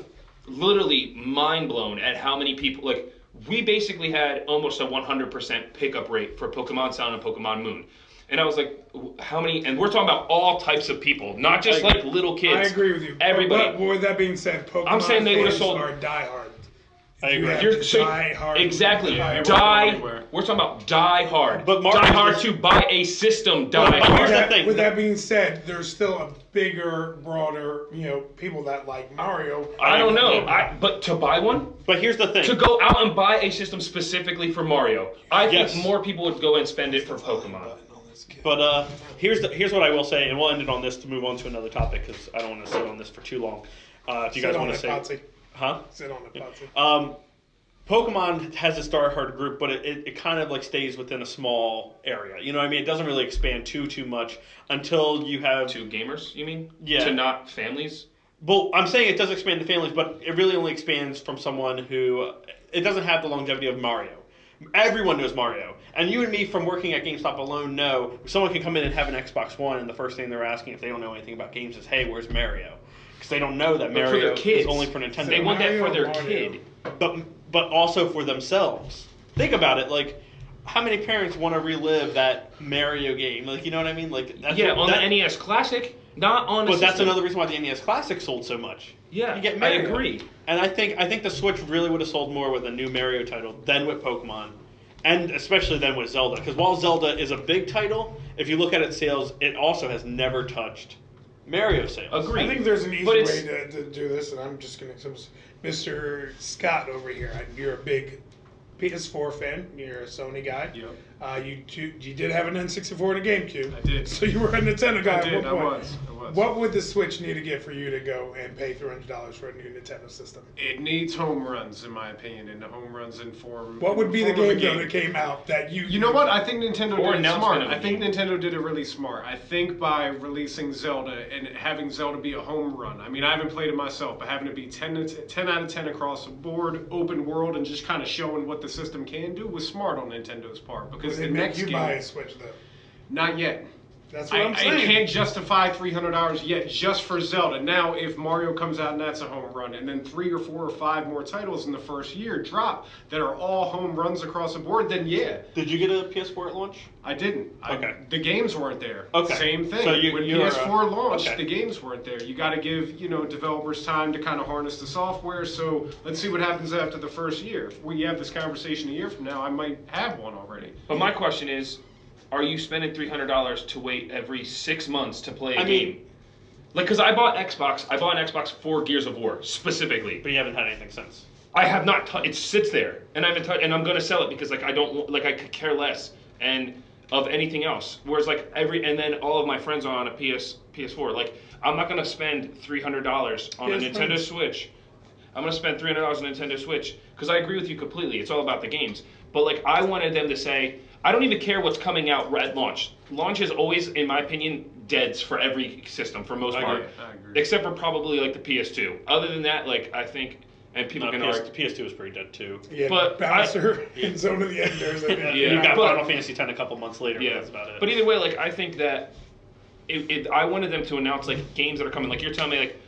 literally mind blown at how many people like. We basically had almost a 100% pickup rate for Pokemon Sun and Pokemon Moon. And I was like, how many? And we're talking about all types of people, not just like little kids. I agree with you. Everybody. But with that being said, Pokemon I'm saying they would've fans sold- are diehard. I agree. have You're so- die hard. Exactly. Die won't hard. go anywhere. We're talking about die hard. But Mario die hard is- to buy a system. Die But hard. here's the That- thing. With that being said, there's still a bigger, broader, people that like Mario. I don't know. But to buy one, But here's the thing. to go out and buy a system specifically for Mario, I Yes. think more people would go and spend it for Pokemon. But here's what I will say, and we'll end it on this to move on to another topic because I don't want to sit on this for too long. If you guys want to say, huh? Sit on the Potsy. Pokemon has its die hard group, but it kind of like stays within a small area. You know what I mean? It doesn't really expand too much until you have. To gamers, you mean? Yeah. To not families? Well, I'm saying it does expand to families, but it really only expands from someone who it doesn't have the longevity of Mario. Everyone knows Mario, and you and me from working at GameStop alone know someone can come in and have an Xbox One, and the first thing they're asking if they don't know anything about games is, "Hey, where's Mario?" Because they don't know that But for Mario their kids. is only for Nintendo. They want that for their Mario. kid. but also for themselves. Think about it, like how many parents want to relive that Mario game? Like, you know what I mean? Like that's Yeah, what- on the NES Classic, not on. But a that's system. another reason why the NES Classic sold so much. Yeah, You get I Mario. agree. And I think the Switch really would have sold more with a new Mario title than with Pokemon, and especially than with Zelda. Because while Zelda is a big title, if you look at its sales, it also has never touched Mario sales. Agreed. I think there's an easy But way it's- to do this, and I'm just going to. Mr. Scott over here, you're a big PS4 fan. You're a Sony guy. Yep. You did have an N64 and a GameCube. I did. So you were a Nintendo guy I at did. one I point. was. Plus. What would the Switch need to get for you to go and pay $300 for a new Nintendo system? It needs home runs, in my opinion, and the home runs inform. What would be the form of a game though that came out that you? You know what? I think Nintendo Or did it announcement smart. of a I think game. Nintendo did it really smart. I think by releasing Zelda and having Zelda be a home run. I mean, I haven't played it myself, but having it be 10 out of 10 across the board, open world, and just kind of showing what the system can do was smart on Nintendo's part. Because Would the it make next you game, buy a Switch though? not yet. That's what I'm I saying. can't justify $300 yet just for Zelda. Now, if Mario comes out and that's a home run, and then 3 or 4 or 5 more titles in the first year drop that are all home runs across the board, then yeah. Did you get a PS4 at launch? I didn't. Okay. The games weren't there. Okay. Same thing. So when you're, PS4 launched, okay. the games weren't there. You got to give developers time to kind of harness the software. So let's see what happens after the first year. If we have this conversation a year from now, I might have one already. But my question is, are you spending $300 to wait every 6 months to play a game? Like, because I bought an Xbox for Gears of War specifically. But you haven't had anything since. I have not. It sits there, and I haven't touched. And I'm gonna sell it because I don't I could care less and of anything else. Whereas and then all of my friends are on a PS4. Like, I'm not gonna spend $300 on a Nintendo Switch. I'm gonna spend $300 on a Nintendo Switch because I agree with you completely. It's all about the games. But like, I wanted them to say, I don't even care what's coming out at launch. Launch is always, in my opinion, deads for every system for most part, I agree. except for probably like the PS2. Other than that, like I think, and people can argue. PS2 was pretty dead too. Yeah, But Bowser and Zone of the Enders. Yeah. You got but- Final Fantasy X a couple months later. Yeah, But that's about it. but either way, like I think that I wanted them to announce like games that are coming. Like you're telling me, like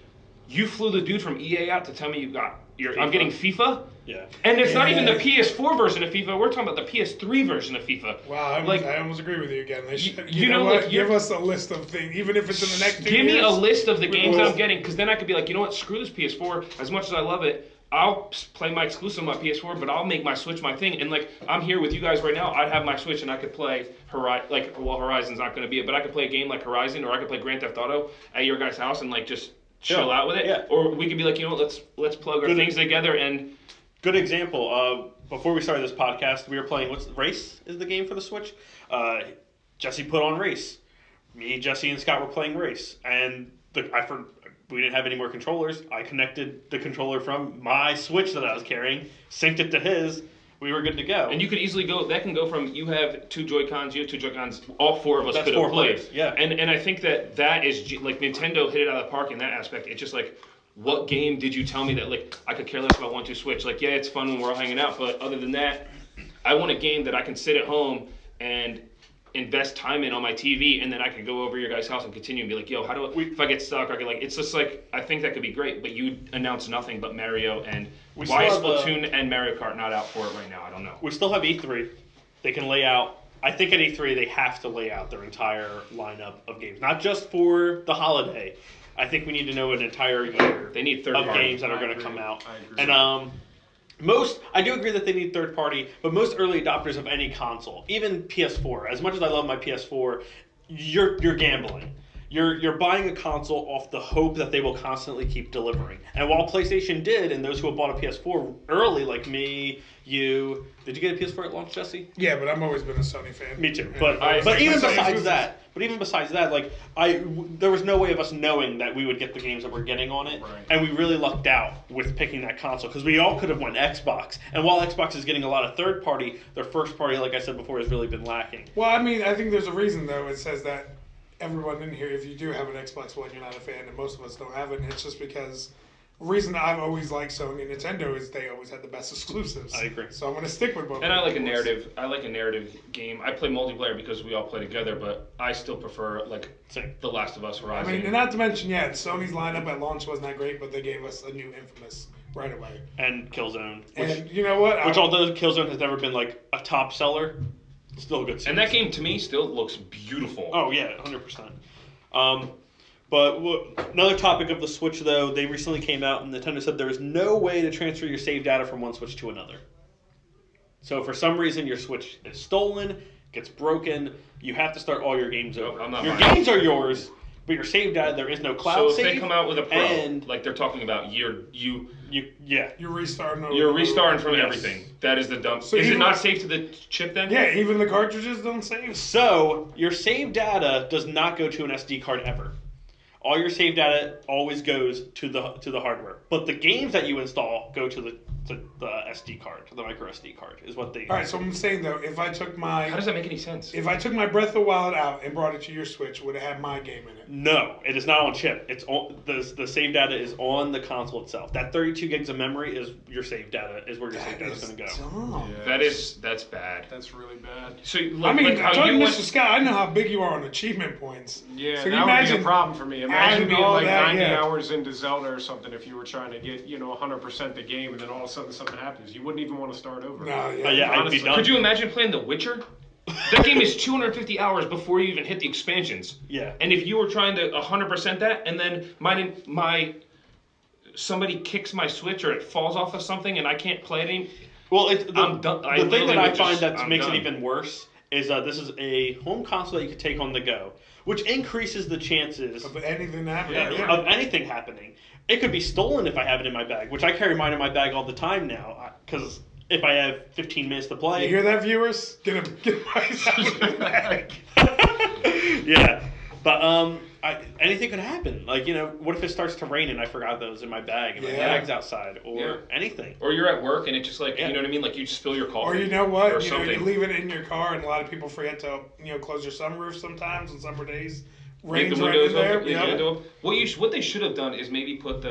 you flew the dude from EA out to tell me I'm getting FIFA. Yeah. And it's not even the Yeah. PS4 version of FIFA. We're talking about the PS3 version of FIFA. Wow, I almost agree with you again. They should, you you know know, what? like, Give us a list of things, even if it's in the next 2 Give years. me a list of the games will- I'm getting, because then I could be like, you know what? Screw this PS4. As much as I love it, I'll play my exclusive on my PS4, but I'll make my Switch my thing. And like, I'm here with you guys right now. I'd have my Switch and I could play Horizon's not going to be it, but I could play a game like Horizon, or I could play Grand Theft Auto at your guys' house and like just chill out with it. Yeah. Or we could be like, you know what? Let's plug our things together and. Good example. Before we started this podcast, we were playing Race is the game for the Switch. Jesse put on Race. Me, Jesse, and Scott were playing Race, and we didn't have any more controllers. I connected the controller from my Switch that I was carrying, synced it to his. We were good to go. And you could easily go. That can go from you have two Joy-Cons, you have two Joy-Cons. All 4 of us That's could have 4 played. players, yeah. And I think that is like Nintendo hit it out of the park in that aspect. It's just like, what game did you tell me that like I could care less about 1-2 Switch? Like, yeah, it's fun when we're all hanging out, but other than that, I want a game that I can sit at home and invest time in on my TV, and then I could go over your guys' house and continue and be like, yo, how do I, if I get stuck, I could like, it's just like, I think that could be great, but you announce nothing but Mario, and why is still have, Splatoon and Mario Kart not out for it right now? I don't know. We still have E3. They can lay out. I think at E3 they have to lay out their entire lineup of games, not just for the holiday. I think we need to know an entire year They need third of party. games that are I going to agree. come out. I agree. And I do agree that they need third party, but most early adopters of any console, even PS4, as much as I love my PS4, you're gambling. You're buying a console off the hope that they will constantly keep delivering. And while PlayStation did, and those who have bought a PS4 early, like me, you, did you get a PS4 at launch, Jesse? Yeah, but I've always been a Sony fan. Me too. And But I was but like, even Sony besides exclusives. that, like there was no way of us knowing that we would get the games that we're getting on it, Right. and we really lucked out with picking that console because we all could have went Xbox. And while Xbox is getting a lot of third party, their first party, like I said before, has really been lacking. Well, I mean, I think there's a reason though. It says that everyone in here, if you do have an Xbox One, you're not a fan, and most of us don't have it. And it's just because the reason I've always liked Sony and Nintendo is they always had the best exclusives. I agree. So I'm going to stick with both. And I like a of them. narrative. I like a narrative game. I play multiplayer because we all play together, but I still prefer like Same. The Last of Us, I Horizon. mean, and not to mention, yeah, Sony's lineup at launch wasn't that great, but they gave us a new Infamous right away. And Killzone, which And you know what? which although Killzone has never been like a top seller, still a good. And that game to me still looks beautiful. Oh yeah, 100%. Another topic of the Switch, though, they recently came out and Nintendo said there is no way to transfer your save data from one Switch to another. So if for some reason your Switch is stolen, gets broken, you have to start all your games Nope, over. I'm not Your buying games are yours, but your save data, there is no cloud So if save. they come out with a Pro, and like they're talking about, you're You're restarting over. restarting from Yes. everything. That is the dump. So is it even- not safe to the chip then? Yeah, even the cartridges don't save. So your save data does not go to an SD card ever. All your save data always goes to the hardware, but the games that you install go to the SD card, to the micro SD card, is what they. All right, so I'm saying though, if I took my How does that make any sense? if I took my Breath of the Wild out and brought it to your Switch, would it have my game in it? No, it is not on chip. It's on the save data is on the console itself. That 32 gigs of memory is your save data. Is where your save data is going to go. Dumb. Yeah. That's bad. That's really bad. So I mean, how talking you to went, Mr. Scott, I know how big you are on achievement points. Yeah, So that you would be imagine a problem for me. Imagine adding being all like that, 90 yeah. hours into Zelda or something if you were trying to get 100% the game, and then all of a sudden something happens. You wouldn't even want to start over. No, yeah. But yeah, I'd be Honestly. done. could you imagine playing The Witcher? That game is 250 hours before you even hit the expansions. Yeah. And if you were trying to 100% that, and then my somebody kicks my Switch or it falls off of something and I can't play it anymore. Well, I'm done. I The thing that literally I would find just- that I'm makes done. it even worse is this is a home console that you can take on the go, which increases the chances Of anything happening. Yeah, of anything happening. It could be stolen if I have it in my bag, which I carry mine in my bag all the time now, because if I have 15 minutes to play. You hear that, viewers? Get him out of the bag. Yeah, but anything could happen. Like, what if it starts to rain and I forgot those in my bag and my Yeah. bag's outside, or Yeah. anything. Or you're at work and it just Yeah. you know what I mean? Like you spill your coffee. Or you know what? Or You something. leave it in your car, and a lot of people forget to close your sunroof sometimes on summer days. Make Rain's the right windows in there. open. Yeah. Yeah. What they should have done is maybe put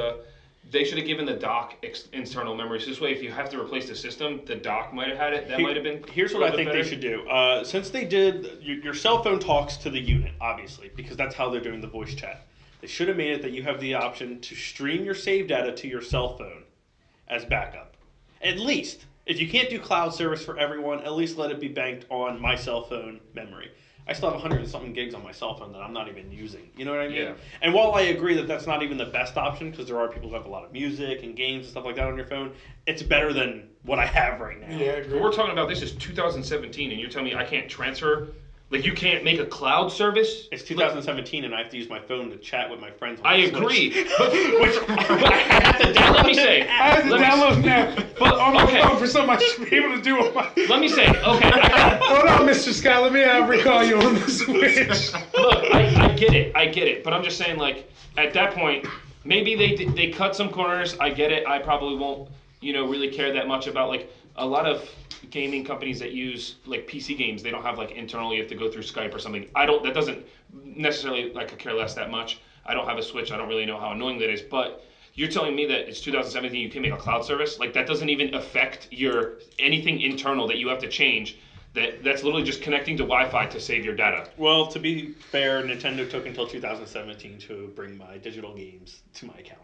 they should have given the dock internal memory. So this way, if you have to replace the system, the dock might have had it. That might have been. Here's what I think they should do. Since they did, your cell phone talks to the unit, obviously, because that's how they're doing the voice chat. They should have made it that you have the option to stream your save data to your cell phone as backup. At least, if you can't do cloud service for everyone, at least let it be banked on my cell phone memory. I still have 100 and something gigs on my cell phone that I'm not even using. You know what I mean? Yeah. And while I agree that that's not even the best option, because there are people who have a lot of music and games and stuff like that on your phone, it's better than what I have right now. Yeah, But agree. we're talking about this is 2017, and you're telling me I can't transfer. Like you can't make a cloud service. It's 2017, and I have to use my phone to chat with my friends. On I the Switch. agree, but I have to let me say. I have to let me- download now But, on my okay. phone for something I should be able to do on my. Let me say, okay. Hold on, Mr. Scott. Let me recall you on the Switch. Look, I get it, but I'm just saying, like, at that point, maybe they cut some corners. I get it. I probably won't, really care that much about like a lot of gaming companies that use like PC games. They don't have like internal. You have to go through Skype or something. That doesn't necessarily like I care less that much. I don't have a Switch. I don't really know how annoying that is, but. You're telling me that it's 2017, you can make a cloud service? Like that doesn't even affect your anything internal that you have to change. That's literally just connecting to Wi-Fi to save your data. Well, to be fair, Nintendo took until 2017 to bring my digital games to my account.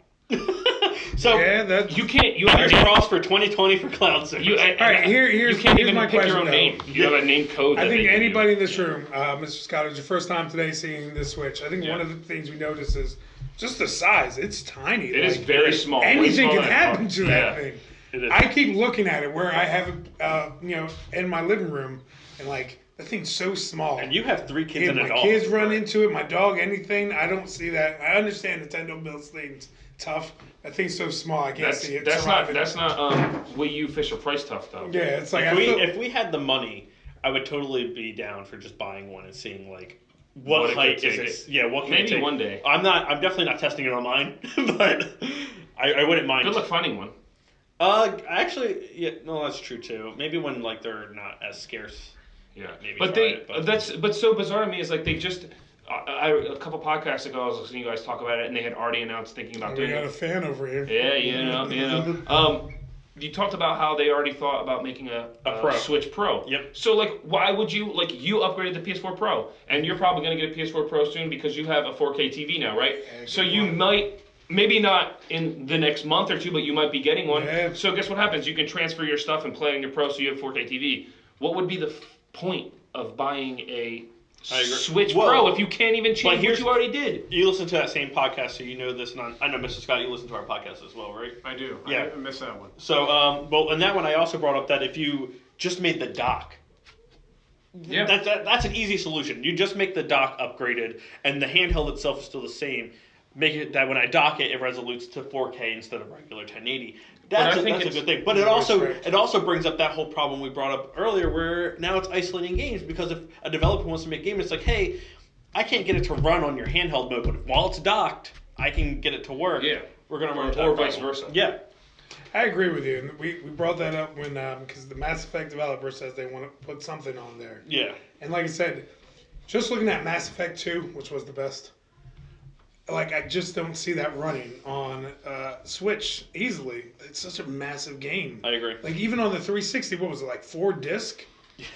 So Yeah, that's. You can't. You fingers have crossed for 2020 for cloud service. You, All right, here's you can't even my pick question, your own though. name. You have a name code. I that think they give you. anybody in this room, Mr. Scott, it's your first time today seeing this Switch. I think Yeah. one of the things we notice is just the size. It's tiny. It is very small. Way Anything smaller can than a happen car. to that Yeah. thing. It is. I keep looking at it where I have it, in my living room, and like that thing's so small. And you have 3 kids If and a my dog. kids run into it, my dog, anything, I don't see that. I understand Nintendo builds things tough. That thing's so small, I can't see it. That's not surviving. Wii U Fisher Price tough though. Yeah, it's like If we had the money, I would totally be down for just buying one and seeing like what What it height could is take it? Yeah, what can Maybe it take? one day. I'm definitely not testing it on mine, but I wouldn't mind. Good luck finding one. Actually, yeah, no, that's true too. Maybe when like they're not as scarce. Yeah, Maybe but try they it, but so bizarre to me is like they just. A couple podcasts ago, I was listening to you guys talk about it, and they had already announced thinking about we doing got it. a fan over here. Yeah, you talked about how they already thought about making a Pro. Switch Pro. Yep. So like, why would you you upgraded the PS4 Pro, and you're probably gonna get a PS4 Pro soon because you have a 4K TV now, right? Yeah, So good you one. might. Maybe not in the next month or two, but you might be getting one. Yeah. So guess what happens? You can transfer your stuff and play on your Pro, so you have 4K TV. What would be the point of buying a I agree. Switch Well, Pro if you can't even but change what here's- you already did? You listen to that same podcast, so you know this. And I know, Mr. Scott, you listen to our podcast as well, right? I do. Yeah. I missed that one. So, well, and that one I also brought up that if you just made the dock, Yeah. that's an easy solution. You just make the dock upgraded, and the handheld itself is still the same. Make it that when I dock it, it resolutes to 4K instead of regular 1080. That's I think a it's- good thing. But Yeah, that's it correct. also brings up that whole problem we brought up earlier, where now it's isolating games because if a developer wants to make a game, it's like, hey, I can't get it to run on your handheld mode, but while it's docked, I can get it to work. Yeah. We're gonna run Or vice versa. Yeah. I agree with you. And we brought that up when because the Mass Effect developer says they want to put something on there. Yeah. And like I said, just looking at Mass Effect 2, which was the best, like I just don't see that running on Switch easily. It's such a massive game. I agree. Like even on the 360, what was it, like 4 disc? Yeah.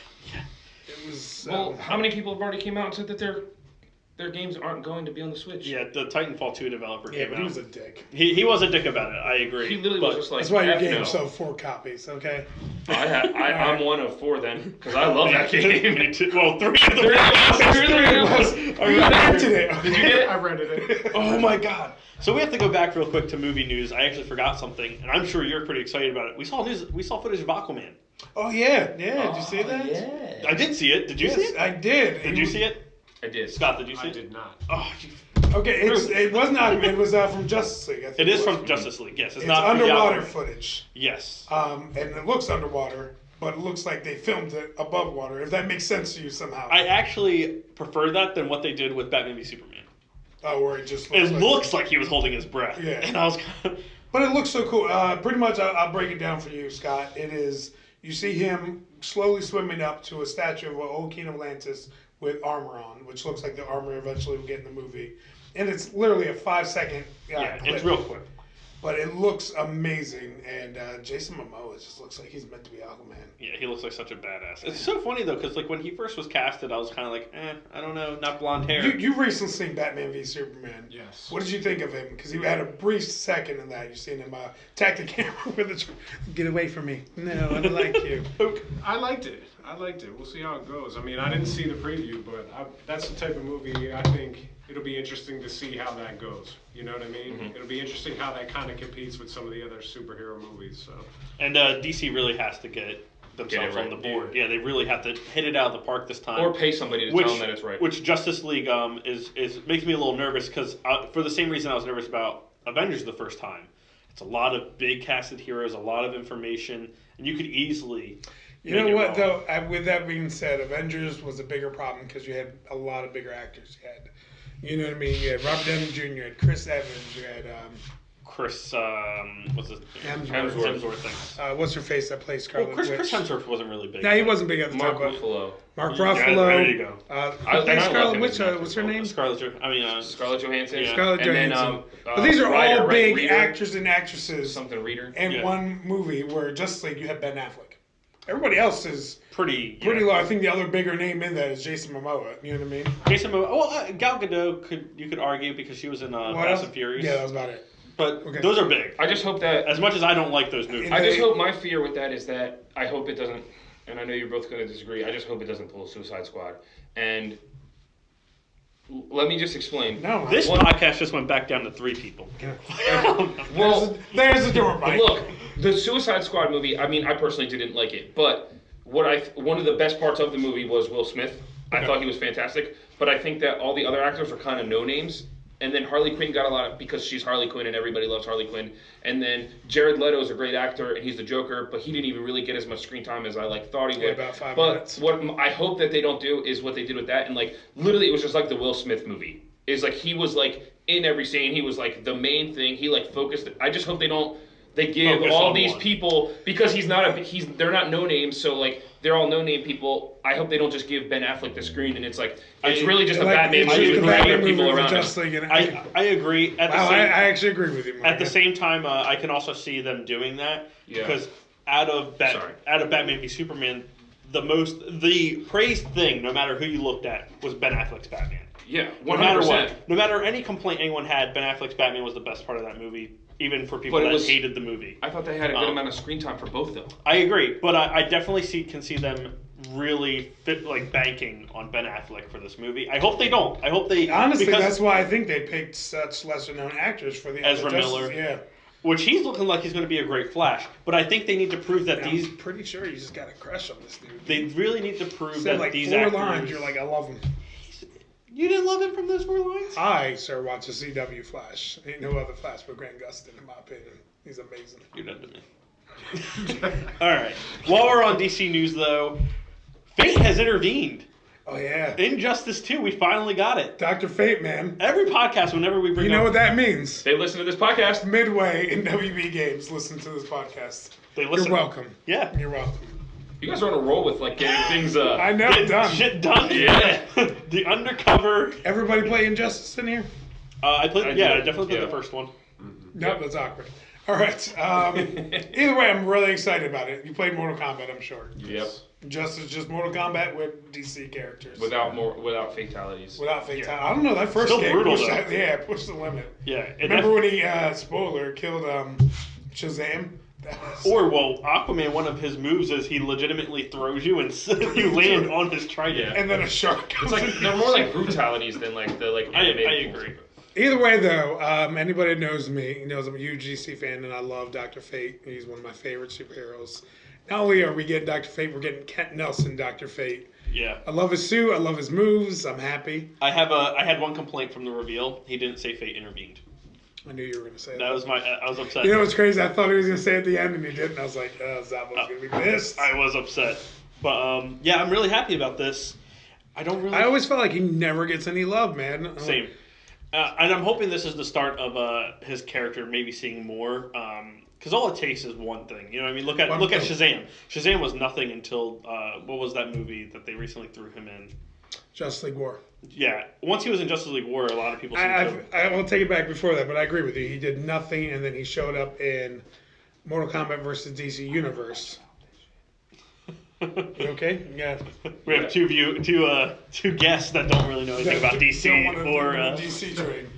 It was. Well, how many people have already came out and said that their games aren't going to be on the Switch? Yeah, the Titanfall 2 developer Yeah, came but out. he was a dick. He was a dick about it. I agree. He literally was just like, That's why your F game no. sold 4 copies. Okay. I'm one of 4 then, because I love that game. Me too. Well, 3 of them. Three of us. We rented it. Did you get it? I rented it. Oh my god. So we have to go back real quick to movie news. I actually forgot something, and I'm sure you're pretty excited about it. We saw footage of Aquaman. Oh yeah. Did you see that? Yeah. I did see it. Did you see it? I did. Did you see it? I did. Scott, did you see I it? did not. Oh, Okay, it was not. It was from Justice League. I think it is was. from Justice League. Yes, It's not underwater the footage. Yes. And it looks underwater, but it looks like they filmed it above water. If that makes sense to you somehow. I actually prefer that than what they did with Batman v Superman. Where it just It looks looks like he was holding his breath. Yeah. And I was kind of... But it looks so cool. Pretty much, I'll break it down for you, Scott. It is, you see him slowly swimming up to a statue of an old King of Atlantis with armor on, which looks like the armor eventually will get in the movie. And it's literally a 5-second Yeah, clip. it's real quick. But it looks amazing. And Jason Momoa just looks like he's meant to be Aquaman. Yeah, he looks like such a badass. It's so funny, though, because like when he first was casted, I was kind of like, I don't know, not blonde hair. You've recently seen Batman v Superman. Yes. What did you think of him? Because he had a brief second in that. You've seen him attack the camera with a... Get away from me. No, I don't like you. I liked it. We'll see how it goes. I mean, I didn't see the preview, but that's the type of movie I think it'll be interesting to see how that goes. You know what I mean? Mm-hmm. It'll be interesting how that kind of competes with some of the other superhero movies. So. And DC really has to get themselves right. on the board. Yeah, they really have to hit it out of the park this time. Or pay somebody to tell them that it's right. Which Justice League is makes me a little nervous because for the same reason I was nervous about Avengers the first time. It's a lot of big casted heroes, a lot of information, and you could easily. You know what, though? With that being said, Avengers was a bigger problem because you had a lot of bigger actors. You know what I mean? You had Robert Downey Jr., you had Chris Evans, you had Chris, what's his name? Hemsworth. Thanks. What's her face that plays Scarlet Chris Witch? Hemsworth wasn't really big. No, he wasn't big at the Mark time. Ruffalo. Mark Yeah, Ruffalo. there you go. Who plays I love Scarlet him Witch? as an actor. What's her name? Scarlett Johansson. Yeah. Scarlett And Johansson. then, But these are Ryder, all right? big Reader. actors and actresses Something Reader. in Yeah. one movie where Justice League you have Ben Affleck. Everybody else is pretty low. I think the other bigger name in that is Jason Momoa. You know what I mean? Jason Momoa. Well, Gal Gadot you could argue because she was in Fast and Furious. Yeah, that was about it. But Okay. those are big. I just hope that. As much as I don't like those movies. I just hope my fear with that is that I hope it doesn't, and I know you're both going to disagree. I just hope it doesn't pull Suicide Squad. And let me just explain. No. This podcast just went back down to 3 people. Well, there's the door, but Mike. look, the Suicide Squad movie. I mean, I personally didn't like it, but one of the best parts of the movie was Will Smith. I thought he was fantastic, but I think that all the other actors were kind of no names. And then Harley Quinn got a lot of, because she's Harley Quinn and everybody loves Harley Quinn. And then Jared Leto is a great actor and he's the Joker, but he didn't even really get as much screen time as I thought he would. About 5 but minutes. what I hope that they don't do is what they did with that, and literally it was just like the Will Smith movie. Is he was in every scene, he was the main thing. He focused. I just hope they give Focus all on these one. people, because they're not no names, so they're all no name people. I hope they don't just give Ben Affleck the screen and it's really just a Batman it's movie just with a Batman regular movie people with around Justice him. League and I agree. I actually agree with you, Mike. At the same time, I can also see them doing that because out of Batman v Superman, the praised thing, no matter who you looked at, was Ben Affleck's Batman. Yeah, 100%. No matter what, no matter any complaint anyone had, Ben Affleck's Batman was the best part of that movie, even for people that hated the movie. I thought they had a good amount of screen time for both, though. I agree, but I definitely can see them really banking on Ben Affleck for this movie. I hope they don't. I hope they Honestly, because, that's why I think they picked such lesser-known actors for the Ezra other Miller. Justice. Yeah. which he's looking like he's going to be a great Flash. But I think they need to prove that Yeah, these. I'm pretty sure you just got a crush on this dude. They really need to prove Said that these 4 actors. lines, you're I love him. You didn't love him from those 4 lines? I, sir, watch a CW Flash. Ain't no other Flash but Grant Gustin, in my opinion. He's amazing. You're dead to me. All right. While we're on DC news, though, Fate has intervened. Oh yeah, Injustice 2, we finally got it. Dr. Fate, man. Every podcast, whenever we bring You know up, what that means? They listen to this podcast. Midway in WB Games, listen to this podcast. they listen. You're welcome. Yeah. You're welcome. You guys are on a roll with like getting things. I know, Get done. shit done. Yeah. The Undercover. Everybody play Injustice in here? I played. I I did, definitely played yeah. the first one. Nope, that's awkward. All right. Either way, I'm really excited about it. You played Mortal Kombat, I'm sure. Yep. Just Mortal Kombat with DC characters. Without fatalities. Without fatality. I don't know. That first Still game brutal, pushed though. pushed the limit. Yeah. And Remember when he, spoiler, killed Shazam? That was- Aquaman, one of his moves is he legitimately throws you and you land on his trident. Yeah. and then a shark It's comes like in. they're more like brutalities than like the like I animated. agree. Either way, though, anybody that knows me knows I'm a huge DC fan, and I love Dr. Fate. He's one of my favorite superheroes. Not only are we getting Dr. Fate, we're getting Kent Nelson Dr. Fate. Yeah. I love his suit. I love his moves. I'm happy. I had one complaint from the reveal. He didn't say Fate intervened. I knew you were going to say that. That was I was upset. You know what's crazy? I thought he was going to say it at the end, and he didn't. I was like, Zabo's going to be pissed. I was upset. But yeah, I'm really happy about this. I always felt like he never gets any love, man. Same. And I'm hoping this is the start of his character maybe seeing more. Because all it takes is one thing. You know what I mean? Look at Shazam. Shazam was nothing until, what was that movie that they recently threw him in? Justice League War. Yeah. Once he was in Justice League War, a lot of people seemed I won't take it back before that, but I agree with you. He did nothing, and then he showed up in Mortal Kombat versus DC Universe. You okay? Yeah. We have two guests that don't really know anything about DC Don't wanna or do the DC trade.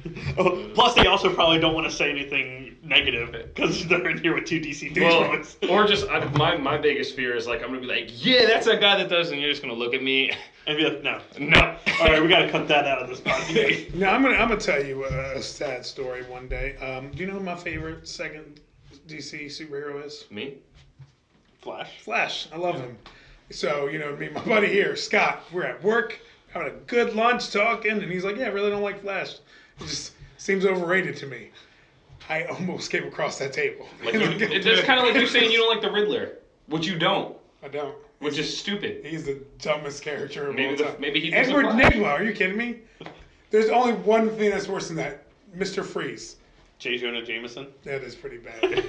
plus they also probably don't want to say anything negative because they're in here with two DC Well, fans. or just my biggest fear is like I'm gonna be like, yeah, that's that guy that does, and you're just gonna look at me. And be like, no. No. All right, we got to cut that out of this podcast. Now I'm gonna tell you a sad story one day. Do you know who my favorite second DC superhero is? Me? Flash. I love him. So, me and my buddy here, Scott, we're at work, having a good lunch talking, and he's like, yeah, I really don't like Flash. It just seems overrated to me. I almost came across that table. Like it's kind of like you saying you don't like the Riddler, which you don't, I don't. which is stupid. He's the dumbest character of all Maybe time. maybe he thinks Edward of Flash. Nigma, are you kidding me? There's only one thing that's worse than that. Mr. Freeze. J. Jonah Jameson. That is pretty bad. Are you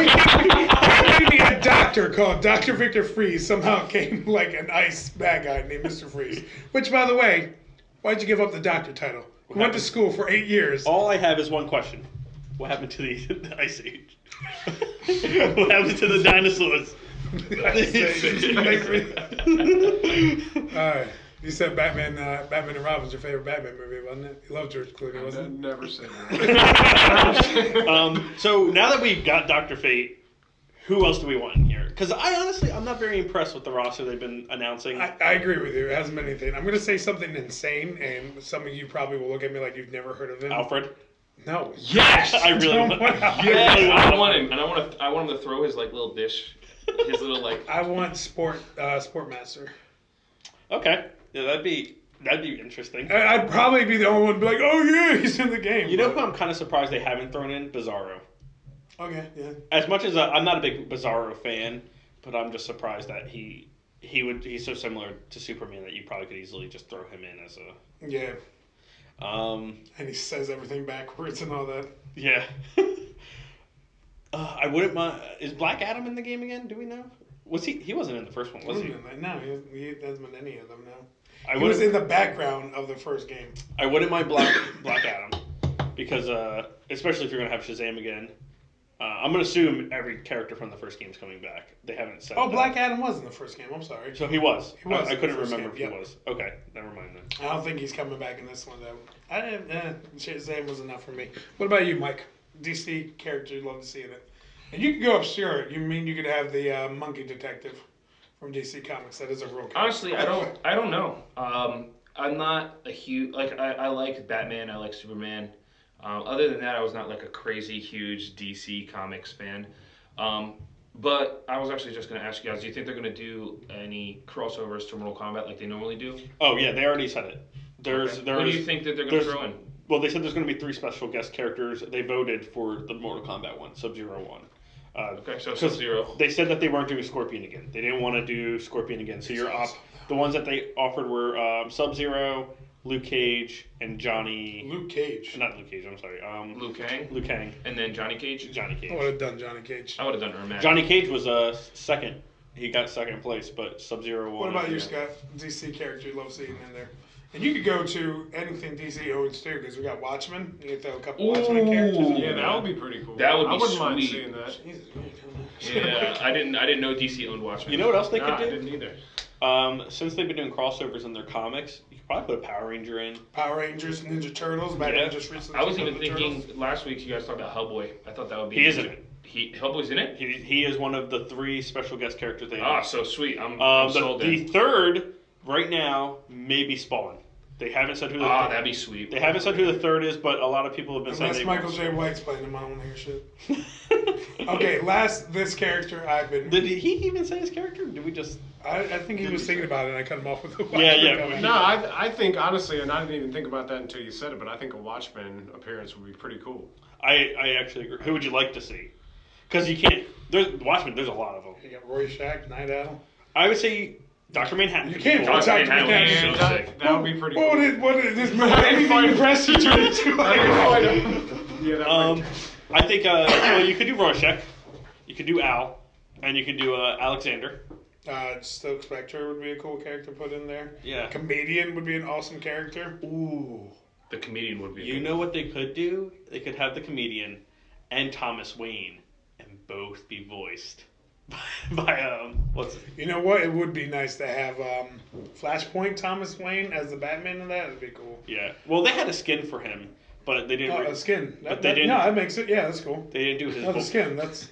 kidding me? A doctor called Dr. Victor Freeze somehow came like an ice bad guy named Mr. Freeze. Which, by the way, why'd you give up the doctor title? You went to school for 8 years. All I have is one question. What happened to the Ice Age? What happened to the dinosaurs? Alright. You said Batman and Robin was your favorite Batman movie, wasn't it? You loved George Clooney, I wasn't it? never said that. So now that we've got Dr. Fate, who else do we want in here? Because I'm not very impressed with the roster they've been announcing. I agree with you. It hasn't been anything. I'm going to say something insane, and some of you probably will look at me like you've never heard of him. Alfred. No. Yes. I really Don't want. want Alfred. Yes, I want him, and I want him to throw his like little dish, his little like. I want Sportmaster. Okay, yeah, that'd be interesting. I'd probably be the only one to be like, oh yeah, he's in the game. You know who I'm kind of surprised they haven't thrown in? Bizarro. Okay, yeah. As much as I'm not a big Bizarro fan, but I'm just surprised that he's so similar to Superman that you probably could easily just throw him in as a. Yeah. Um. And he says everything backwards and all that. Yeah. I wouldn't mind. Is Black Adam in the game again? Do we know? Was he? He wasn't in the first one, was he? No, he hasn't been any of them now. I He was wouldn't. in the background of the first game. I wouldn't mind Black Adam because especially if you're gonna have Shazam again. I'm gonna assume every character from the first game's coming back. They haven't said. Oh, that. Black Adam was in the first game. I'm sorry. So he was. He was I in couldn't the first remember game, if he yep. was. Okay, never mind then. I don't think he's coming back in this one though. Shazam was enough for me. What about you, Mike? DC character you'd love to see in it. And you could go obscure. You mean you could have the monkey detective from DC Comics? That is a real character. Honestly, I don't know. I'm not a huge I like Batman. I like Superman. Other than that, I was not like a crazy huge DC Comics fan. But I was actually just going to ask you guys: do you think they're going to do any crossovers to Mortal Kombat like they normally do? Oh yeah, they already said it. There's. What do you think that they're going to throw in? Well, they said there's going to be 3 special guest characters. They voted for the Mortal Kombat one, Sub-Zero one. Okay, so 'cause Sub-Zero. They said that they weren't doing Scorpion again. They didn't want to do Scorpion again. So you're up. The ones that they offered were Sub-Zero, Luke Cage, and Johnny. Luke Cage. Not Luke Cage. I'm sorry. Luke Kang. Luke Kang. And then Johnny Cage. Johnny I Cage. would have done Johnny Cage. I would have done Ermac. Johnny Cage was second. He got second place, but Sub-Zero won. What about you, Yeah. Scott? DC character you love seeing in there. And you could go to anything DC owns too, because we got Watchmen. You can throw a couple Watchmen characters in Yeah, there. that would be pretty cool. That would be I wouldn't mind sweet. seeing that. Jesus, really cool. Yeah, I didn't know DC owned Watchmen. You know what else they Nah, I could didn't do? either. Since they've been doing crossovers in their comics, you could probably put a Power Ranger in. Power Rangers, Ninja Turtles. Batman Yeah. just recently. I was took even over the thinking Turtles. last week you guys talked about Hellboy. I thought that would be. He is in it. Hellboy's in it. He is one of the 3 special guest characters they Ah, have. so sweet. I'm sold The in. third, right now, may be Spawn. They haven't said who the Ah, that'd be sweet. They haven't said who the third is, but a lot of people have been Unless saying Michael J. White's playing him, I don't want to hear shit. Okay, this character I've been. Did he even say his character? Did we just? I think he was thinking about it, and I cut him off with the Yeah. comment. No, I think honestly, and I didn't even think about that until you said it, but I think a Watchmen appearance would be pretty cool. I actually agree. Who would you like to see? Because you can't. There's Watchmen. There's a lot of them. You got Roy Shack, Night Owl. I would say Dr. Manhattan. You can't Cool. watch Dr. Manhattan. Manhattan. So that, sick. that would be pretty What cool. would this movie? Anything depressed you turn into like. Yeah, that would I think well, you could do Rorschach, you could do Al, and you could do Alexander. Stoke Spectre would be a cool character to put in there. Yeah. Comedian would be an awesome character. Ooh. The comedian would be. You know what they could do? They could have the comedian and Thomas Wayne, and both be voiced by what's his You know what? It would be nice to have Flashpoint Thomas Wayne as the Batman in that. That'd be cool. Yeah. Well, they had a skin for him, but they didn't. Oh, a skin. But they didn't- No, that makes it. Yeah, that's cool. They didn't do his. No, the vocal- skin. That's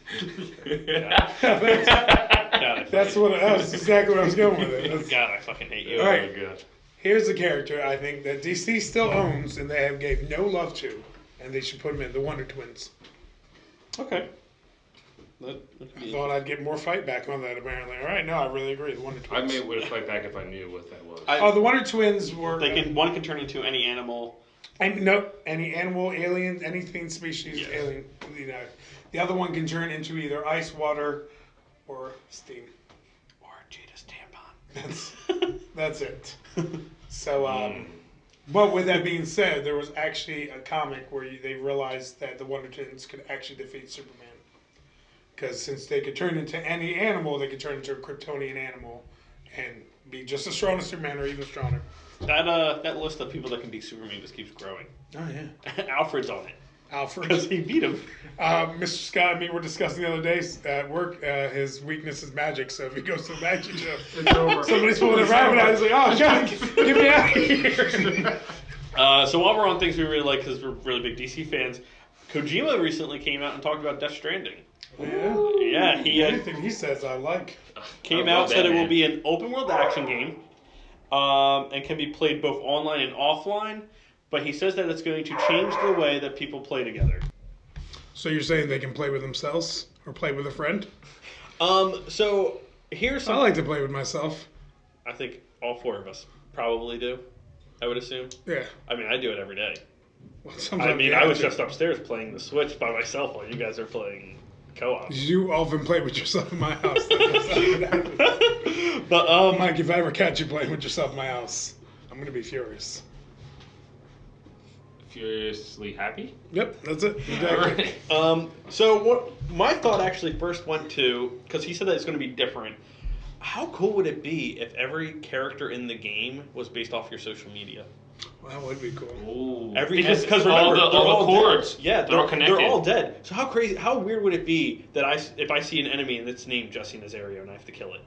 God, that's what. That's exactly what I was going with it. That's- God, I fucking hate you. All right. Oh, God. Here's a character I think that DC still owns and they have gave no love to, and they should put him in the Wonder Twins. Okay. I thought I'd get more fight back on that. Apparently, all right. No, I really agree. The Wonder I Twins. may would have fight back if I knew what that was. I- Oh, the Wonder Twins were. One can turn into any animal. And nope, any animal, alien, anything species, Yes. alien. You know, the other one can turn into either ice, water, or steam. Or Jada's tampon. That's it. So, but with that being said, there was actually a comic where they realized that the Wonder Twins could actually defeat Superman. Because since they could turn into any animal, they could turn into a Kryptonian animal and be just as strong as Superman or even stronger. That list of people that can beat Superman just keeps growing. Oh yeah, Alfred's on it Alfred. because he beat him. Mr. Scott and me were discussing the other day at work. His weakness is magic, so if he goes to the magic show, It's over. somebody's pulling a rabbit out. He's like, "Oh God, get me out of here!" So while we're on things we really like, because we're really big DC fans, Kojima recently came out and talked about Death Stranding. Yeah. Yeah, he Anything he says, I like. came I out, love said that, it will man. be an open world action game, and can be played both online and offline. But he says that it's going to change the way that people play together. So you're saying they can play with themselves or play with a friend? So here's I some. like to play with myself. I think all 4 of us probably do. I would assume. Yeah. I mean, I do it every day. Well, I sometimes mean, you I have was to. just upstairs playing the Switch by myself while you guys are playing co-op. You often play with yourself in my house. That's not what happens. But Mike, if I ever catch you playing with yourself in my house, I'm gonna be furious. Furiously happy. Yep, that's it. Exactly. so what my thought actually first went to, because he said that it's going to be different. How cool would it be if every character in the game was based off your social media? Well, that would be cool. Ooh. Because all remember, the, they're all the chords. dead. Yeah, they're all connected. They're all dead. So how crazy, how weird would it be that if I see an enemy and it's named Jesse Nazario and I have to kill it?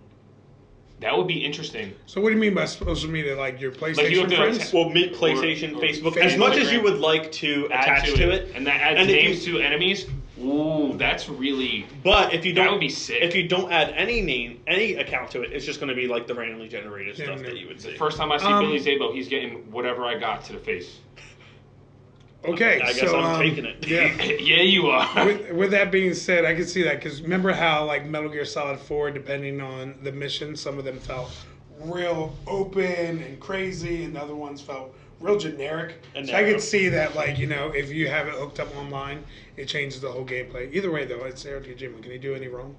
That would be interesting. So what do you mean by social media? Like your PlayStation you have to, friends? Well, PlayStation, or Facebook, Facebook. as much as you would like to attach to it, and that adds and if names you- to enemies. Ooh, that's really. But if you That don't, would be sick. If you don't add any account to it, it's just going to be like the randomly generated Yeah, stuff no. that you would see. First time I see Billy Zabo, he's getting whatever I got to the face. Okay, I guess so I'm taking it. Yeah. Yeah, you are. With that being said, I can see that because remember how like Metal Gear Solid 4, depending on the mission, some of them felt real open and crazy, and the other ones felt real generic. And So I narrow. could see that, like, if you have it hooked up online, it changes the whole gameplay. Either way, though, it's Eric Kojima. Can he do any wrong?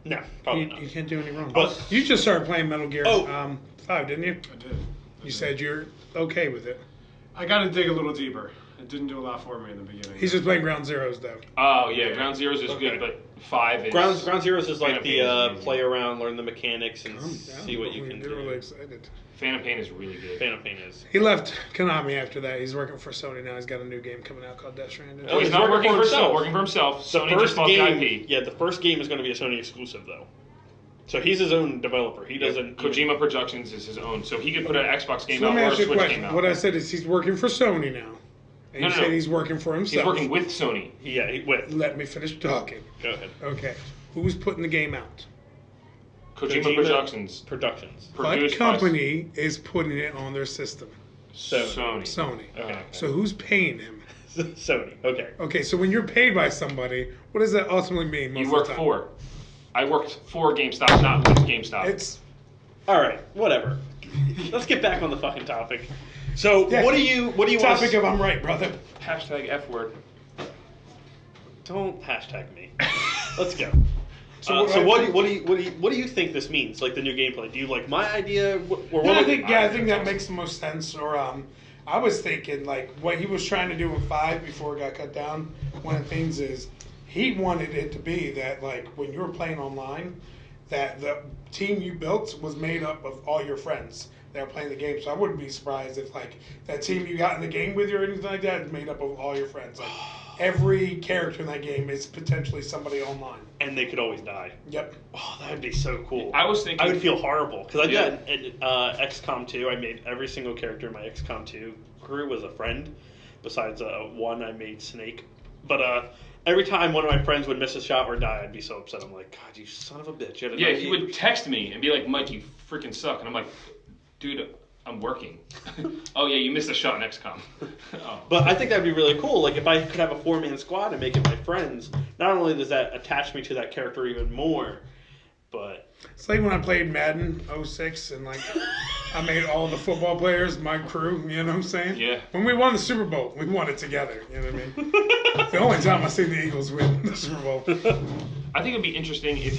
No, probably not. You can't do any wrong. But- You just started playing Metal Gear Oh. 5, didn't you? I did. You said you're okay with it. I got to dig a little deeper. It didn't do a lot for me in the beginning. He's just playing Ground Zeroes, though. Oh yeah, Ground Zeroes is Okay. good, but 5 is Ground Zeroes is like Phantom the Pain is amazing. play around, learn the mechanics, and Calm see down. what you can Get do. really excited. Phantom Pain is really good. Phantom Pain is. He left Konami after that. He's working for Sony now. He's got a new game coming out called Death Stranding. Oh, he's He's not working working for for himself. himself. Working for himself. The Sony first just bought game, the IP. yeah, the first game is going to be a Sony exclusive though. So he's his own developer. He doesn't. Kojima Productions is his own, so he could put an Xbox game So let out me or a ask you a Switch question. game out. What I said is he's working for Sony now. And No, you no, said no. he's working for himself. He's working with Sony. Yeah, with. Let me finish talking. Go ahead. Okay. Who's putting the game out? Kojima Productions. Productions. What Produced by company is putting it on their system? Sony. Sony. Okay. So who's paying him? Sony. Okay. Okay, so when you're paid by somebody, what does that ultimately mean? Most You of work the time? for. I worked for GameStop, not with GameStop. It's All right. Whatever. Let's get back on the fucking topic. So Yeah. what do you topic want? of I'm right, brother. Hashtag F word. Don't hashtag me. Let's go. So So, what- what do you think this means? Like the new gameplay? Do you like my idea? Or No, I what? think that makes the most sense. Or I was thinking like what he was trying to do with 5 before it got cut down. One of the things is he wanted it to be that like when you were playing online, that the team you built was made up of all your friends that are playing the game. So I wouldn't be surprised if like that team you got in the game with you or anything like that is made up of all your friends. Like every character in that game is potentially somebody online. And they could always die. Yep. Oh, that would be so cool. I was thinking. I would feel horrible because I Yeah. did XCOM 2. I made every single character in my XCOM 2 crew was a friend. Besides one, I made Snake. But every time one of my friends would miss a shot or die, I'd be so upset. I'm like, God, you son of a bitch! You had a Yeah, nice- he would text me and be like, Mike, you freaking suck. And I'm like, dude, I'm working. Oh, yeah, you missed a shot in XCOM. Oh. But I think that'd be really cool. Like if I could have a 4-man squad and make it my friends. Not only does that attach me to that character even more, but It's like when I played Madden 06 and like I made all the football players my crew, you know what I'm saying? Yeah. When we won the Super Bowl, we won it together, you know what I mean? It's the only time I seen the Eagles win the Super Bowl. I think it'd be interesting if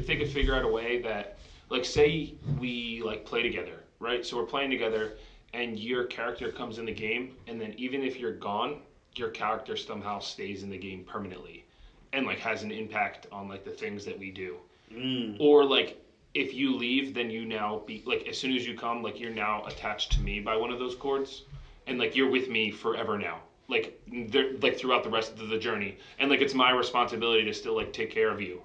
they could figure out a way that, like, say we like play together, right? So we're playing together, and your character comes in the game, and then even if you're gone, your character somehow stays in the game permanently, and like has an impact on like the things that we do. Or like if you leave, then you now be like as soon as you come, like you're now attached to me by one of those cords, and like you're with me forever now. Like they're like throughout the rest of the journey, and like it's my responsibility to still like take care of you,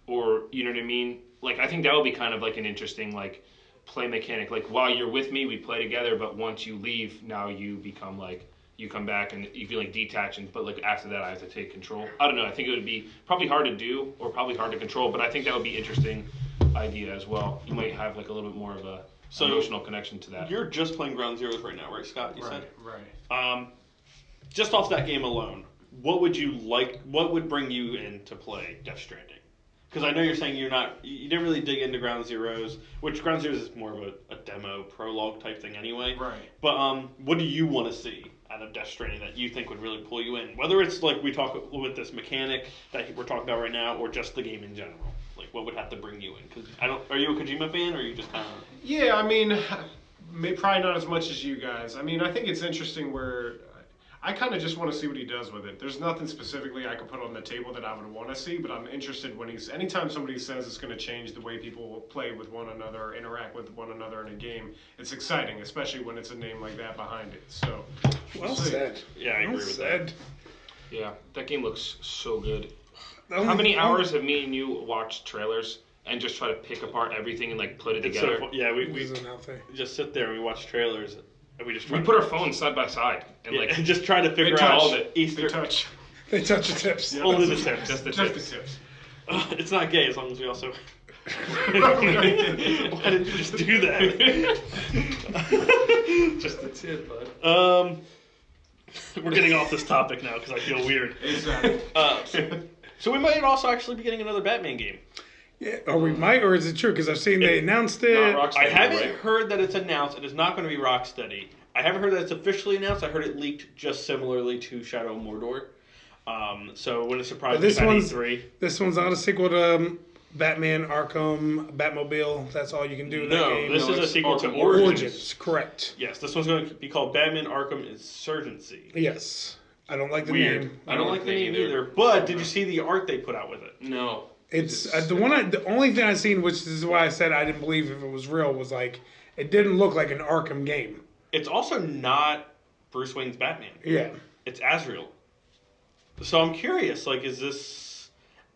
or you know what I mean. Like I think that would be kind of like an interesting like play mechanic. Like while you're with me, we play together, but once you leave, now you become like you come back and you can like detach, and but like after that, I have to take control. I don't know. I think it would be probably hard to do or probably hard to control, but I think that would be interesting idea as well. You might have like a little bit more of a emotional connection to that. you're just playing Ground Zeroes right now, right, Scott? You Right, said. right. Just off that game alone, what would you like? What would bring you in to play Death Stranding? Because I know you're saying you didn't really dig into Ground Zeroes, which Ground Zeroes is more of a demo prologue type thing anyway. Right. But what do you want to see out of Death Stranding that you think would really pull you in? Whether it's like we talk with this mechanic that we're talking about right now, or just the game in general. Like what would have to bring you in? Because are you a Kojima fan, or are you just kind of? Yeah, I mean, probably not as much as you guys. I mean, I think it's interesting where I kind of just want to see what he does with it. There's nothing specifically I could put on the table that I would want to see, but I'm interested when anytime somebody says it's going to change the way people play with one another, or interact with one another in a game, it's exciting, especially when it's a name like that behind it. So, Well see. said. Yeah, I agree Well with said. Yeah, that game looks so good. The only- How many hours have me and you watched trailers and just try to pick apart everything and like put it It's together? so yeah, we This is nothing. just sit there and we watch trailers and we just try We put our phones side by side and yeah, like and just try to figure touch. out all of it. Easter. They touch. They touch your tips. Yeah. Only the tips. Just the Just tips. the tips. It's not gay as long as we also. Why did you just do that? Just the tip, bud. We're getting off this topic now because I feel weird. Exactly. So we might also actually be getting another Batman game. Yeah, or we might, or is it true? Because I've seen they announced it. Not Rocksteady, I haven't right? heard that it's announced. It is not going to be Rocksteady. I haven't heard that it's officially announced. I heard it leaked just similarly to Shadow of Mordor. So it wouldn't surprise But me this if at one's E3. this one's not a sequel to Batman Arkham Batmobile. That's all you can do in that No, game. this is a it's sequel to Arkham Origins. Origins, correct. Yes, this one's going to be called Batman Arkham Insurgency. Yes, I don't like the Weird. name. I don't like the name either. But did you see the art they put out with it? No. It's the only thing I've seen, which is why I said I didn't believe if it was real, was like it didn't look like an Arkham game. It's also not Bruce Wayne's Batman. Yeah, It's Azrael. So I'm curious, like, is this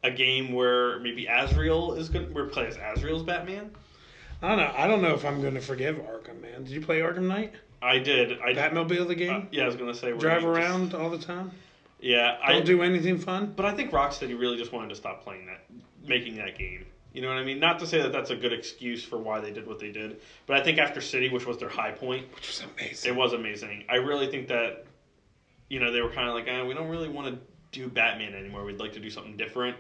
a game where maybe Azrael is going to play as Azrael's Batman? I don't know. I don't know if I'm going to forgive Arkham, man. Did you play Arkham Knight? I did. Batmobile the game? Yeah, I was going to say. Drive around all the time? Yeah. Don't do anything fun? But I think Rocksteady really just wanted to stop making that game. You know what I mean? Not to say that that's a good excuse for why they did what they did, but I think after City, which was their high point, Which was amazing. it was amazing. I really think that, they were kind of like, we don't really want to do Batman anymore. We'd like to do something different.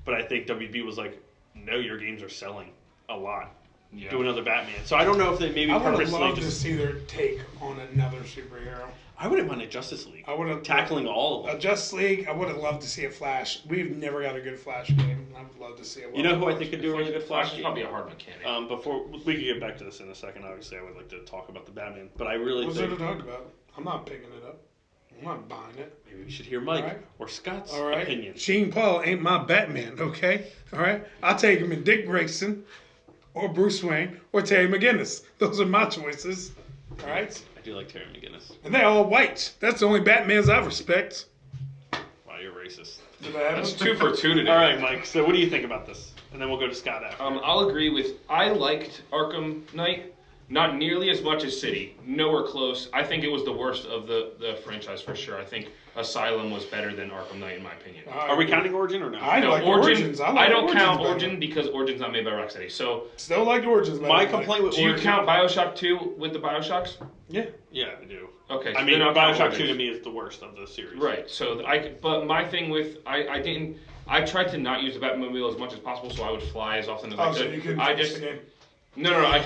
But I think WB was like, no, your games are selling a lot. Yeah. Do another Batman. So I don't know if they maybe I would have purposely loved to just. see their take on another superhero. I would have wanted Justice League. I would have Tackling all of them. Justice League. I would have loved to see a Flash. We've never got a good Flash game. I would love to see it. You know who I think could do a really good Flash Flash is game? probably a hard mechanic. Before we can get back to this in a second, obviously I would like to talk about the Batman, but I really What's there think to talk about? I'm not picking it up. I'm not buying it. maybe we should hear Mike All right. or Scott's All right. opinion. Gene Paul ain't my Batman. Okay. All right. I'll take him in Dick Grayson, or Bruce Wayne, or Terry McGinnis. Those are my choices. All right. I do like Terry McGinnis. And they're all white. That's the only Batmans I respect. Wow, you're racist. Did I have That's them? 2 for 2 today. All right, Mike. So what do you think about this? And then we'll go to Scott after. I'll agree with. I liked Arkham Knight, not nearly as much as City. Nowhere close. I think it was the worst of the franchise for sure. I think Asylum was better than Arkham Knight in my opinion. Are we counting Origin or no? I No, like Origin. Origins. I like don't Origins count better. Origin because Origin's not made by Rocksteady. So, Still like Origins. My better. complaint with do you Origin. count BioShock 2 with the BioShocks? Yeah. Yeah, I do. Okay. I so mean, then I'll count Bioshock 2 Origins. to me is the worst of the series. Right. So but my thing with I didn't. I tried to not use the Batmobile as much as possible, so I would fly as often as I Oh, could. so you couldn't I finish just the game. no. I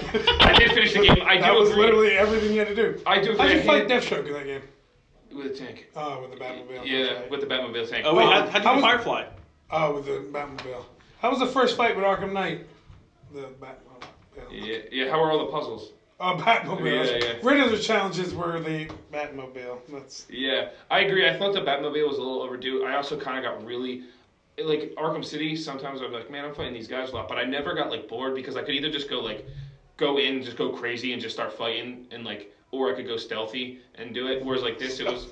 did finish the game. I That do was agree literally everything you had to do. I do agree. How'd you I fight hated- Deathstroke in that game? with a tank. Oh, with the Batmobile. Yeah, That's right. with the Batmobile tank. Oh, wait, how'd you How do was- Firefly? Oh, with the Batmobile. How was the first fight with Arkham Knight? The Batmobile. Yeah. How are all the puzzles? Oh, Batmobile. Yeah. Regular challenges were the Batmobile. That's Yeah, I agree. I thought the Batmobile was a little overdue. I also kind of got really, like Arkham City. Sometimes I'm like, man, I'm fighting these guys a lot, but I never got like bored because I could either just go in, just go crazy and just start fighting, and or I could go stealthy and do it. Whereas like this, it was,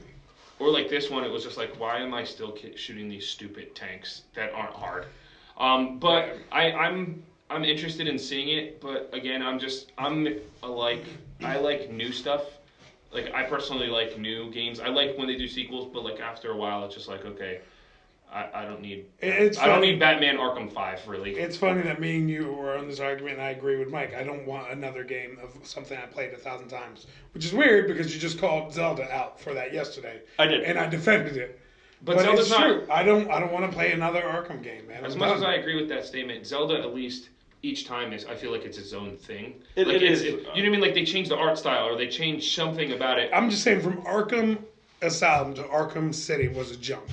or like this one, it was just like, why am I still shooting these stupid tanks that aren't hard? But I'm interested in seeing it, but again, I like new stuff. Like I personally like new games. I like when they do sequels, but like after a while, it's just like okay, I don't need It's I don't funny. need Batman Arkham 5 really. It's funny that me and you were on this argument, and I agree with Mike. I don't want another game of something I played 1,000 times, which is weird because you just called Zelda out for that yesterday. I did. and I defended it. But But Zelda's it's not. true. I don't want to play another Arkham game, man. As I'm much as done. I agree with that statement, Zelda at least each time I feel like it's its own thing. It is. You know what I mean? Like they change the art style or they change something about it. I'm just saying, from Arkham Asylum to Arkham City was a jump.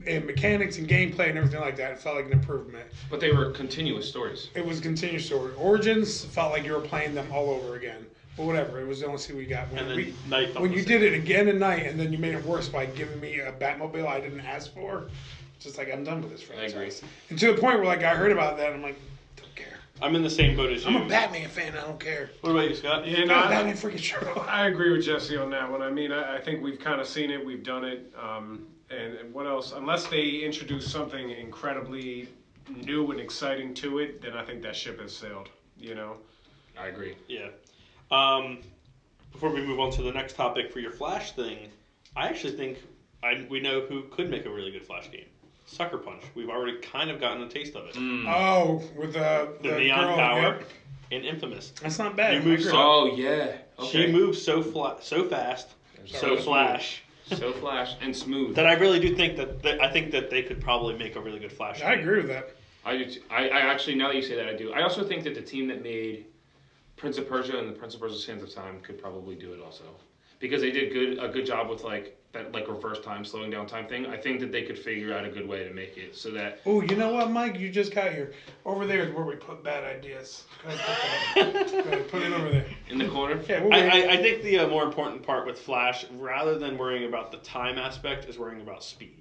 And mechanics and gameplay and everything like that, it felt like an improvement. But they were continuous stories. It was a continuous story. Origins felt like you were playing them all over again. But whatever, it was the only thing we got. And then Night felt when the you same. did it again at night, and then you made it worse by giving me a Batmobile I didn't ask for, it's just like, I'm done with this franchise. agree. And to the point where like I heard about that, and I'm like, don't care. I'm in the same boat as you. I'm a Batman fan, I don't care. What about you, Scott? Yeah, Got a no, Batman freaking shirt on. I agree with Jesse on that one. I mean, I think we've kind of seen it, we've done it, and what else? Unless they introduce something incredibly new and exciting to it, then I think that ship has sailed. You know. I agree. Yeah. Before we move on to the next topic for your Flash thing, I actually think we know who could make a really good Flash game. Sucker Punch. We've already kind of gotten a taste of it. Oh, with the Neon girl, Power yep. and Infamous. That's not bad. You I move agree. so- Oh yeah. Okay. She moves so fast, so Flash, So flash and smooth. that I really do think that I think that they could probably make a really good Flash I game. agree with that. I do. I actually, now that you say that, I do. I also think that the team that made Prince of Persia and the Prince of Persia: Sands of Time could probably do it also, because they did a good job with like that reverse time, slowing down time thing. I think that they could figure out a good way to make it so that. Oh, you know what, Mike? You just got here. Over there is where we put bad ideas. Go ahead, put it over there. In the corner? Yeah, I think the more important part with Flash, rather than worrying about the time aspect, is worrying about speed.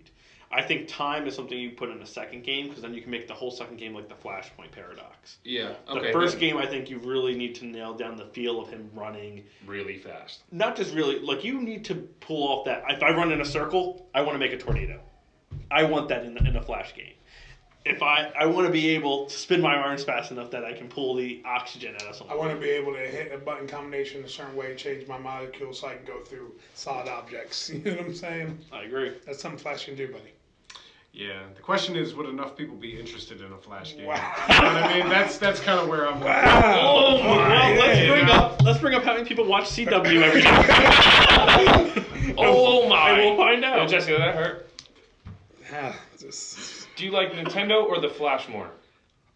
I think time is something you put in a second game, because then you can make the whole second game like the Flashpoint paradox. Yeah. The Okay. first game, I think you really need to nail down the feel of him running. Really fast. Not just really, like you need to pull off that. If I run in a circle, I want to make a tornado. I want that in a Flash game. If I want to be able to spin my arms fast enough that I can pull the oxygen out of something. I want to be able to hit a button combination a certain way, change my molecule so I can go through solid objects. You know what I'm saying? I agree. That's something Flash can do, buddy. Yeah, the question is, would enough people be interested in a Flash game? Wow. You know what I mean? That's kind of where I'm. Wow. Oh my! Well, Let's bring up having people watch CW every day. Oh my! And we'll find out. Oh, Jessica, that hurt. Do you like Nintendo or the Flash more?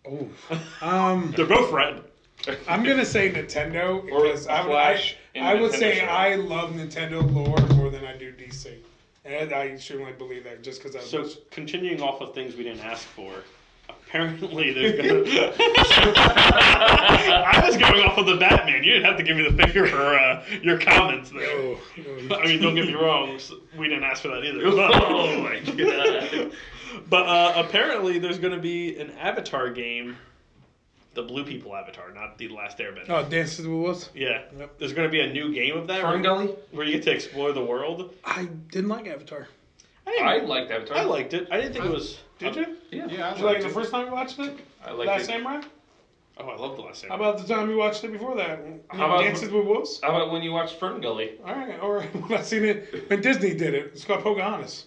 They're both red. I'm gonna say Nintendo Or because Flash in I would Nintendo say show. I love Nintendo lore more than I do DC, and I certainly believe that just because I So was. continuing off of things we didn't ask for, apparently there's gonna. I was going off of the Batman. You didn't have to give me the finger for your comments there. Oh, I mean, don't get me wrong. We didn't ask for that either. Oh my god! But apparently there's going to be an Avatar game. The Blue People Avatar, not the Last Airbender. Oh, Dances with Wolves. Yeah. Yep. There's going to be a new game of that. Fern Gully? Where you get to explore the world. I didn't like Avatar. I liked Avatar. I liked it. I didn't think it was. Did you? Yeah. Yeah, Did you like it the first time you watched it? I liked Last it. Samurai? Oh, I love the Last How Samurai. about the time you watched it before that? How about- Dances with Wolves? How about when you watched Fern Gully? All right. When I seen it, when Disney did it, it's called Pocahontas.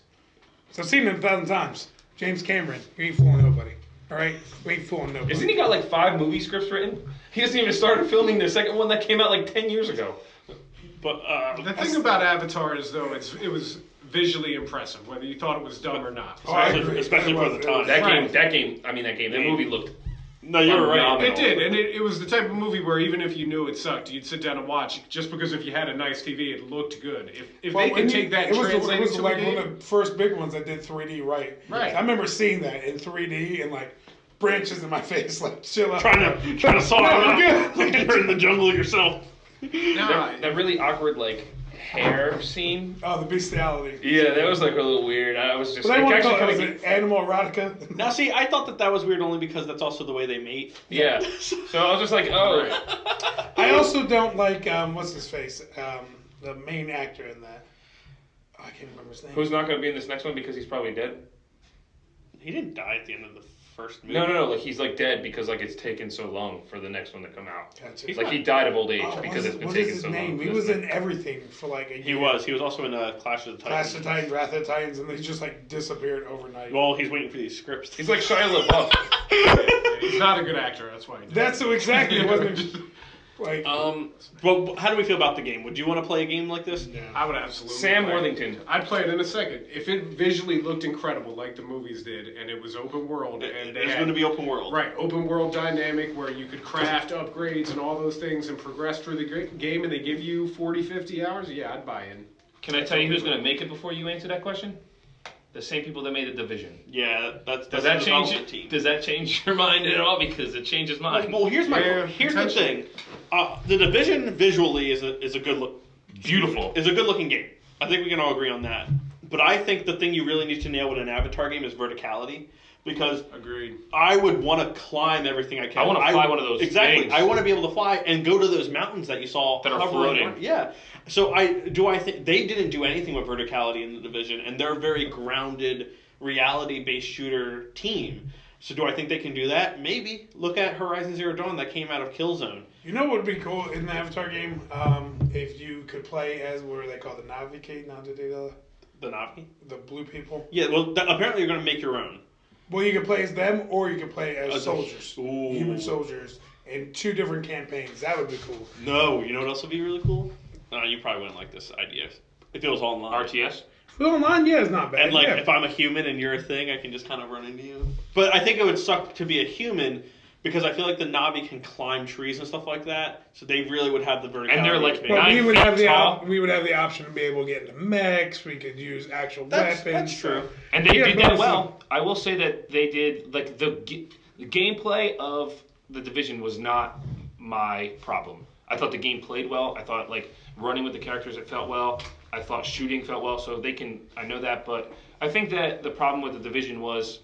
So I've seen it 1,000 times. James Cameron, you ain't fooling nobody. All right, we ain't fooling nobody. Isn't he got like 5 movie scripts written? He hasn't even started filming the second one that came out like 10 years ago. But The thing about Avatar is, though, it was visually impressive, whether you thought it was dumb or not. Oh, I agree. especially It for was- the time. That Right. movie looked. No, you were right. Phenomenal. It did, and it was the type of movie where even if you knew it sucked, you'd sit down and watch. Just because if you had a nice TV, it looked good. If Well, they could and take that it and was, translate it was it to like a one game, of the first big ones that did 3D right. Right. I remember seeing that in 3D and like branches in my face, like chill out. Trying to saw No, it we're out. good. Like you're in the jungle yourself. That really awkward like hair scene. Oh, the bestiality. Yeah, that was like a little weird. I was just But I like, want to actually call kind it of. was animal erotica. Now, see, I thought that was weird only because that's also the way they mate. Yeah. So I was just like, oh. I also don't like what's his face, the main actor in that. Oh, I can't remember his name. Who's not going to be in this next one because he's probably dead? He didn't die at the end of the first movie. No. Like he's like dead because like it's taken so long for the next one to come out. Gotcha. Like he died of old age Oh, because it's been what is taking his so name? long. He was in everything for like a year. He was. He was also in Clash of the Titans. Clash of Titans, Wrath of the Titans, and they just like disappeared overnight. Well, he's waiting for these scripts. He's like Shia LaBeouf. he's not a good actor. That's why. He did That's it. so exactly. It wasn't like. Well, how do we feel about the game? Would you want to play a game like this? Yeah. I would absolutely. Sam play it. Worthington. I'd play it in a second if it visually looked incredible, like the movies did, and it was open world, and they It's had going to be open world. right open world dynamic where you could craft upgrades and all those things and progress through the game, and they give you 40, 50 hours. Yeah, I'd buy in. Can I tell you who's going to make it before you answer that question? The same people that made the Division. Yeah, that's Does that the change development team. Does that change your mind at all? Because it changes mine. Well, here's Yeah, here's the potentially. thing. The Division visually is a good look. Beautiful. Is a good looking game. I think we can all agree on that. But I think the thing you really need to nail with an Avatar game is verticality, because Agreed. I would want to climb everything I can. I wanna fly one of those exactly. things. I want to be able to fly and go to those mountains that you saw That are hovering floating. around. Yeah. So I think they didn't do anything with verticality in the Division, and they're a very grounded, reality-based shooter team. So do I think they can do that? Maybe. Look at Horizon Zero Dawn that came out of Killzone. You know what would be cool in the Avatar game? If you could play as what are they called? The The Navi? the blue people. Yeah. Well, apparently you're going to make your own. Well, you can play as them, or you can play as As a- soldiers, Ooh. human soldiers, in 2 different campaigns. That would be cool. No. You know what else would be really cool? You probably wouldn't like this idea if it was online. RTS. Online, yeah, it's not bad. And like, yeah. if I'm a human and you're a thing, I can just kind of run into you. But I think it would suck to be a human because I feel like the Navi can climb trees and stuff like that. So they really would have the verticality. And they're like of being- But 9 we would feet have the tall. we would have the option to be able to get into mechs. We could use actual weapons. That's true. And they Yeah, did but that also- well. I will say that they did like the gameplay of the Division was not my problem. I thought the game played well. I thought like running with the characters it felt well. I thought shooting felt well. So they can. I know that, but I think that the problem with the Division was,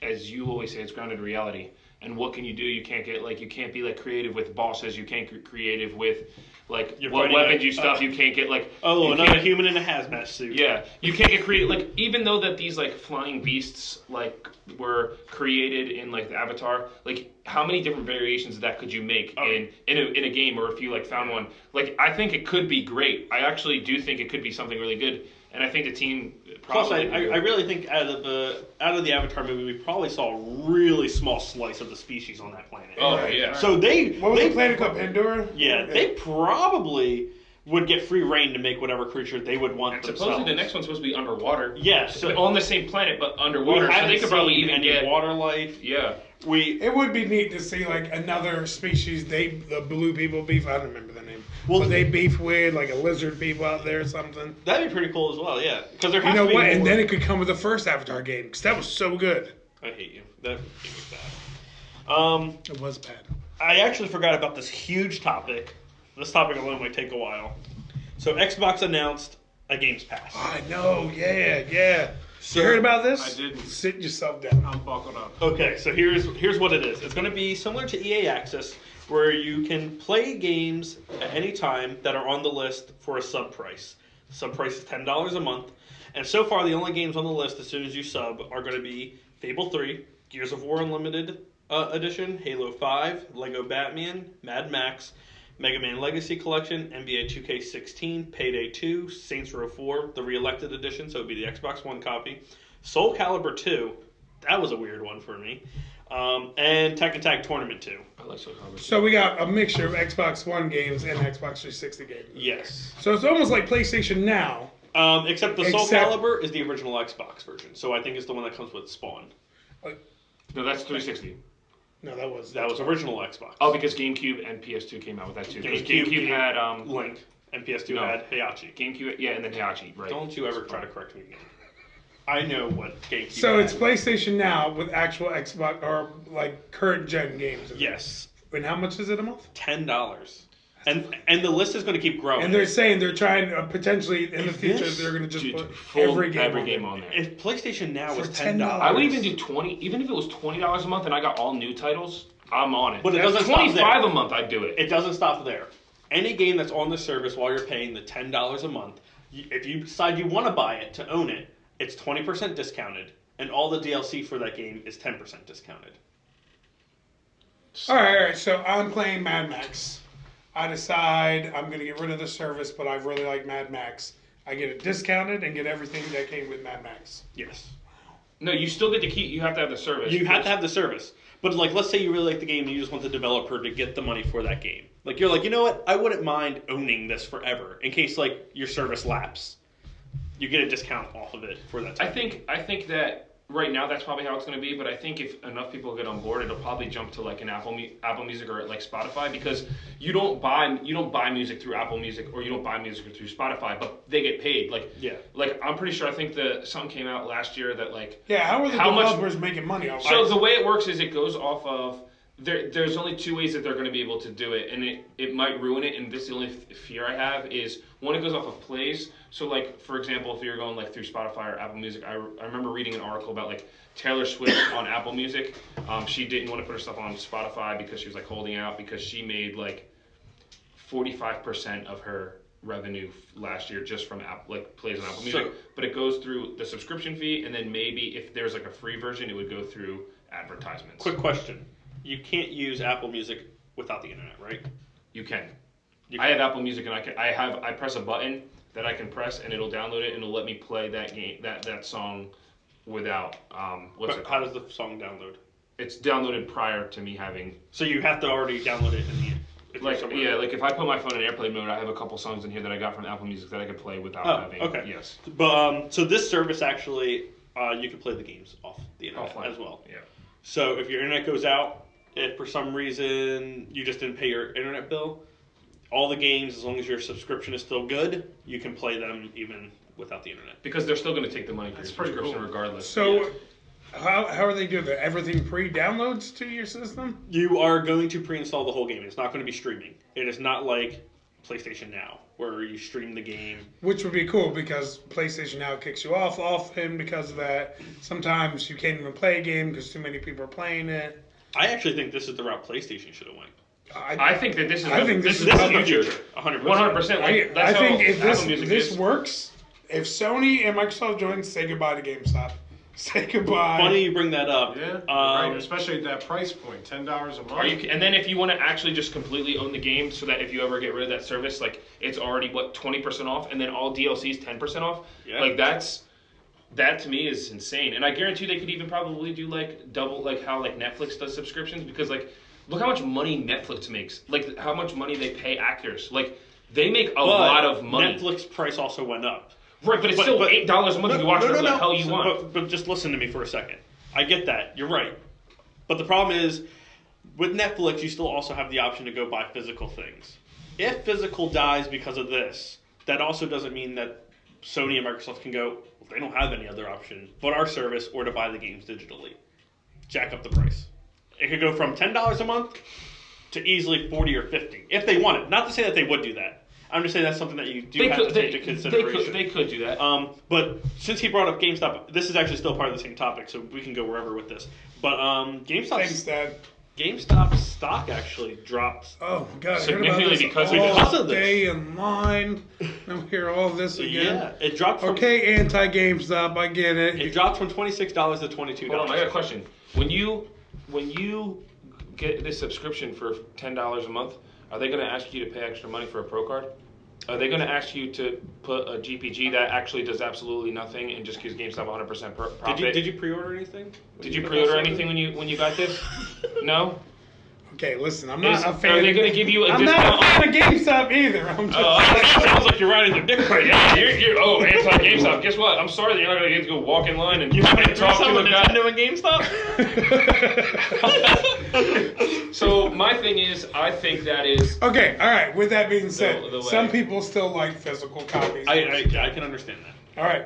as you always say, it's grounded in reality. And what can you do? You can't get like you can't be like creative with bosses. You can't get creative with like You're what fighting weapons a- you stuff. You can't get like Oh, you another can't- human in a hazmat suit. Yeah, you can't get creative. Like even though that these like flying beasts like were created in like the Avatar, like how many different variations of that could you make Oh. in a game, or if you like found one? Like I think it could be great. I actually do think it could be something really good, and I think the team Plus, probably. I really think out of the Avatar movie, we probably saw a really small slice of the species on that planet. Oh Right, yeah. right. So What was they the planet called? Pandora? Yeah, they probably would get free reign to make whatever creature they would want And themselves. supposedly the next one's supposed to be underwater. Yeah, So so on the same planet but we underwater, so haven't they could probably seen even any get. water life. Yeah. We It would be neat to see like another species the blue people beef. I don't remember their name. Well, But they beef with like a lizard people out there or something. that'd be pretty cool as well. Yeah, because there You has know to be what? And more- then it could come with the first Avatar game because that was so good. I hate you. That game was bad. It was bad. I actually forgot about this huge topic. This topic alone might take a while. So Xbox announced a Games Pass. I know. Yeah. So- You heard about this? I didn't. Sit yourself down. I'm buckled up. Okay, so here's what it is. It's going to be similar to EA Access, where you can play games at any time that are on the list for a sub price. The sub price is $10 a month, and so far the only games on the list as soon as you sub are going to be Fable 3, Gears of War Unlimited Edition, Halo 5, Lego Batman, Mad Max, Mega Man Legacy Collection, NBA 2K16, Payday 2, Saints Row 4, the Re-Elected Edition, so it would be the Xbox One copy, Soul Calibur 2, that was a weird one for me, and Tekken Tag Tournament 2. I like Soul Calibur. So we got a mixture of Xbox One games and Xbox 360 games. Yes. So it's almost like PlayStation Now. Except the Soul Except- Calibur is the original Xbox version, so I think it's the one that comes with Spawn. No, that's 360. No, that was That was original Xbox. Oh, because GameCube and PS2 came out with that too. Because GameCube had Link, and PS2 No. had Heihachi. GameCube, yeah, and then Heihachi, right? Don't you ever try to correct me again. I know what GameCube So had. it's PlayStation Now with actual Xbox or like current gen games. Yes, And how much is it a month? $10. And the list is going to keep growing. And they're saying they're trying to potentially in the If future this- they're going to just Dude, put full every game on there. If PlayStation Now For was $10. $10, I would even do 20, even if it was $20 a month and I got all new titles, I'm on it. But it That's doesn't stop 25 there. a month, I'd do it. It doesn't stop there. Any game that's on the service while you're paying the $10 a month, if you decide you want to buy it to own it, it's 20% discounted, and all the DLC for that game is 10% discounted. All right. So I'm playing Mad Max. I decide I'm going to get rid of the service, but I really like Mad Max. I get it discounted and get everything that came with Mad Max. Yes. No, you still get to keep, you have to have the service. You have to have the service. But like, let's say you really like the game and you just want the developer to get the money for that game. Like, you're like, you know what? I wouldn't mind owning this forever in case like your service lapse. You get a discount off of it for that time. I think that right now that's probably how it's going to be, but I think if enough people get on board, it'll probably jump to like an Apple Music or like Spotify, because you don't buy music through Apple Music or you don't buy music through Spotify, but they get paid. Like Yeah. like I'm pretty sure I think something came out last year that like Yeah, how are the How much- developers making money off so it? the way it works is it goes off of there's only two ways that they're going to be able to do it, and it might ruin it. And this is the only fear I have is one, it goes off of plays. So like for example, if you're going like through Spotify or Apple Music, I remember reading an article about like Taylor Swift on Apple Music. She didn't want to put her stuff on Spotify because she was like holding out because she made like 45% of her revenue last year just from like plays on Apple Music. But it goes through the subscription fee, and then maybe if there's like a free version, it would go through advertisements. Quick question. You can't use Apple Music without the internet, right? You can. You I have Apple Music, and I press a button that I can press, and it'll download it, and it'll let me play that game that song without what's it How called? does the song download? It's downloaded prior to me having. So you have to already download it in if you're Like somewhere. yeah, like if I put my phone in airplane mode, I have a couple songs in here that I got from Apple Music that I could play without having. Okay. Yes. But so this service actually, you can play the games off the internet Offline as well. Yeah. So if your internet goes out, if for some reason you just didn't pay your internet bill, all the games, as long as your subscription is still good, you can play them even without the internet. Because they're still going to take the money for That's your pretty subscription cool. regardless. So, how are they doing that? Everything pre-downloads to your system? You are going to pre-install the whole game. It's not going to be streaming. It is not like PlayStation Now, where you stream the game. Which would be cool because PlayStation Now kicks you off, and because of that, sometimes you can't even play a game because too many people are playing it. I actually think this is the route PlayStation should have went. I think that this is I think this is This is the the future, 100%. 100%. Like, that's I think how if Apple Music this is. works, if Sony and Microsoft join, say goodbye to GameStop. Say goodbye. Funny you bring that up. Yeah, right. Especially at that price point, $10 a month. And then if you want to actually just completely own the game, so that if you ever get rid of that service, like it's already 20% off, and then all DLCs 10% off. Yeah. Like that to me is insane. And I guarantee they could even probably do like double, like how like Netflix does subscriptions, because like look how much money Netflix makes. Like how much money they pay actors. Like they make a lot of money. Netflix price also went up. Right, but it's still $8 a month. You can watch whatever the hell you want. But just listen to me for a second. I get that. You're right. But the problem is, with Netflix, you still also have the option to go buy physical things. If physical dies because of this, that also doesn't mean that Sony and Microsoft can go, well, they don't have any other option but our service or to buy the games digitally. Jack up the price. It could go from $10 a month to easily 40 or 50 if they want it. Not to say that they would do that. I'm just saying that's something that you do have to take into consideration. They could do that. But since he brought up GameStop, this is actually still part of the same topic, so we can go wherever with this. But Thanks, Dad. GameStop stock actually dropped. Oh my God! Significantly because of this. Stay in line. I'm hear all this again. Yeah, it dropped. From, Okay, anti-GameStop, I get it. It dropped from $26 to $22. Hold on, I got a question. When you get this subscription for $10 a month, are they going to ask you to pay extra money for a Pro Card? Are they going to ask you to put a GPG that actually does absolutely nothing and just gives GameStop 100% profit? Did you pre-order anything? Did you pre-order anything when you got this? No. Okay, listen, I'm not a fan. Are they going to give you a I'm discount? not a fan of GameStop either. I'm just. It sounds like you're riding the dick right now. You're anti-GameStop. Guess what? I'm sorry that you're not going to get to go walk in line and You want to talk to a guy. Nintendo and GameStop? So my thing is, I think that is. Okay, all right. With that being said, the way. some people still like physical copies. I can understand that. All right.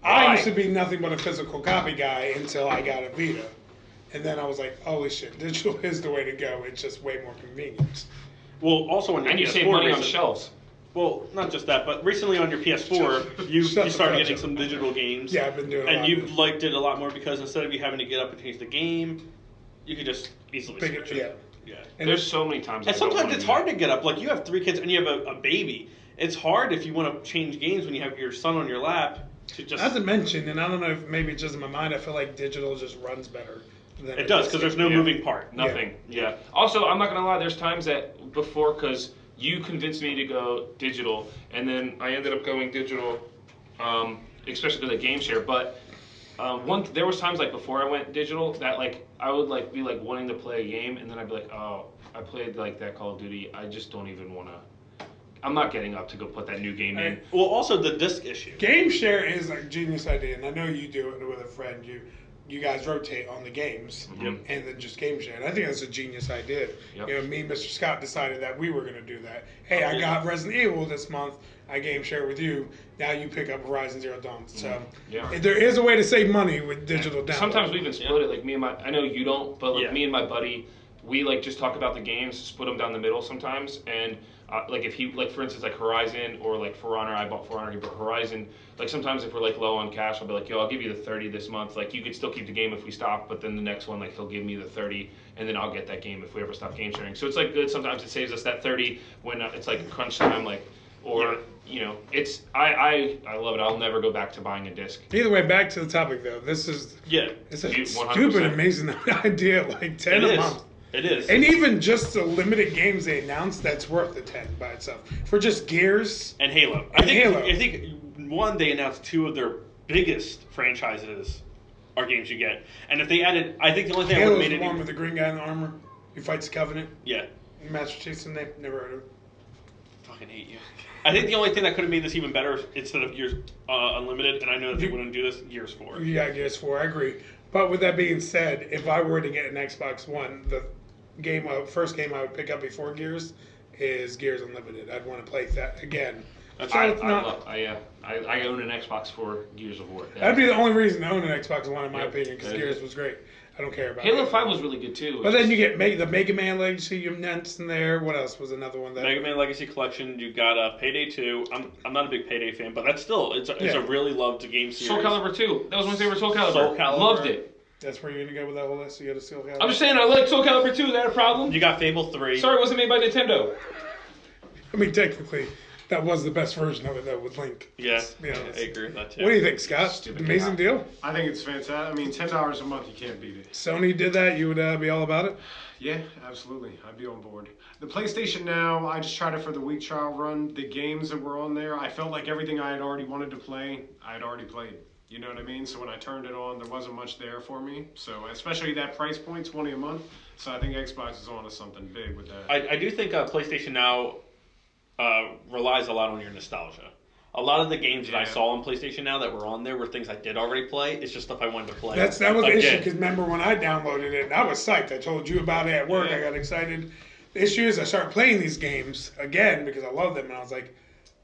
Why? I used to be nothing but a physical copy guy until I got a Vita. And then I was like, holy shit, digital is the way to go. It's just way more convenient. Well, also on your And you PS4 save money on recently- shelves. Well, not just that, but recently on your PS4, you Shut the started fuck getting up. some digital games. Yeah, I've been doing a And lot you of it. liked it a lot more because instead of you having to get up and change the game, you could just easily Pick switch it, it. Yeah. And There's so many times. And I don't sometimes wanna it's do hard that. to get up. Like, you have 3 kids and you have a baby. It's hard if you want to change games when you have your son on your lap to just... Not to mention, and I don't know if maybe it's just in my mind, I feel like digital just runs better. Than It does, because there's no Yeah. moving part. Nothing. Yeah. Also, I'm not gonna lie. There's times that before, because you convinced me to go digital, and then I ended up going digital, especially because of game share. But there was times like before I went digital that like I would like be like wanting to play a game, and then I'd be like, oh, I played like that Call of Duty. I just don't even want to. I'm not getting up to go put that new game in. Well, also the disc issue. Game share is a genius idea, and I know you do it with a friend. You guys rotate on the games, Yep. and then just game share. And I think that's a genius idea. Yep. You know, me and Mr. Scott decided that we were going to do that. Hey, I got Resident Evil this month. I game share with you. Now you pick up Horizon Zero Dawn. So Yeah. there is a way to save money with digital download. Sometimes we even split it. Like me and I know you don't, but like Yeah. me and my buddy, we like just talk about the games, split them down the middle sometimes. And like if he, like for instance, like Horizon or like For Honor, I bought For Honor, he bought Horizon. Like sometimes if we're like low on cash, I'll be like, yo, I'll give you the 30 this month. Like you could still keep the game if we stop, but then the next one, like he'll give me the 30, and then I'll get that game if we ever stop game sharing. So it's like good. Sometimes it saves us that 30 when it's like crunch time, like or you know, it's I love it. I'll never go back to buying a disc. Either way, back to the topic though. This is it's a 100%. stupid, amazing idea. Like 10 a month. It is. And even just the limited games they announced, that's worth the 10 by itself. For just Gears. And Halo. And Halo. I think one, they announced 2 of their biggest franchises are games you get. And if they added, I think the only thing I would Halo's have made the it... one with the green guy in the armor who fights the Covenant. Yeah. Master Chief's name? Never heard of it. Fucking hate you. I think the only thing that could have made this even better instead of Gears Unlimited, and I know that they wouldn't do this, Gears 4. Yeah, Gears 4, I agree. But with that being said, if I were to get an Xbox One, the first game I would pick up before Gears is Gears Unlimited. I'd want to play that again. I own an Xbox for Gears of War. That'd be the only reason to own an Xbox One, in my opinion, because Gears was great. I don't care about Halo 5 was really good too. But then you get the Mega Man Legacy Units in there. What else was another one? Mega Man Legacy Collection. You got Payday 2. I'm not a big Payday fan, but that's still it's a really loved game series. Soul Calibur 2. That was my favorite Soul Calibur. Soul Calibur. Loved it. That's where you're gonna go with that whole list. You got a Soul Calibur. I'm just saying I like Soul Calibur 2. Is that a problem? You got Fable 3. Sorry, it wasn't made by Nintendo. I mean, technically, that was the best version of it, though, with Link. Yeah, I agree with that too. What do you think, Scott? Stupid Amazing deal. I think it's fantastic. I mean, $10 a month, you can't beat it. Sony did that. You would be all about it. Yeah, absolutely. I'd be on board. The PlayStation Now, I just tried it for the week trial run. The games that were on there, I felt like everything I had already wanted to play, I had already played. You know what I mean? So when I turned it on, there wasn't much there for me. So especially that price point, $20 a month. So I think Xbox is on to something big with that. I do think PlayStation Now relies a lot on your nostalgia. A lot of the games that I saw on PlayStation Now that were on there were things I did already play. It's just stuff I wanted to play. That was the issue, because remember when I downloaded it, and I was psyched. I told you about it at work. I got excited. The issue is I started playing these games again because I love them, and I was like,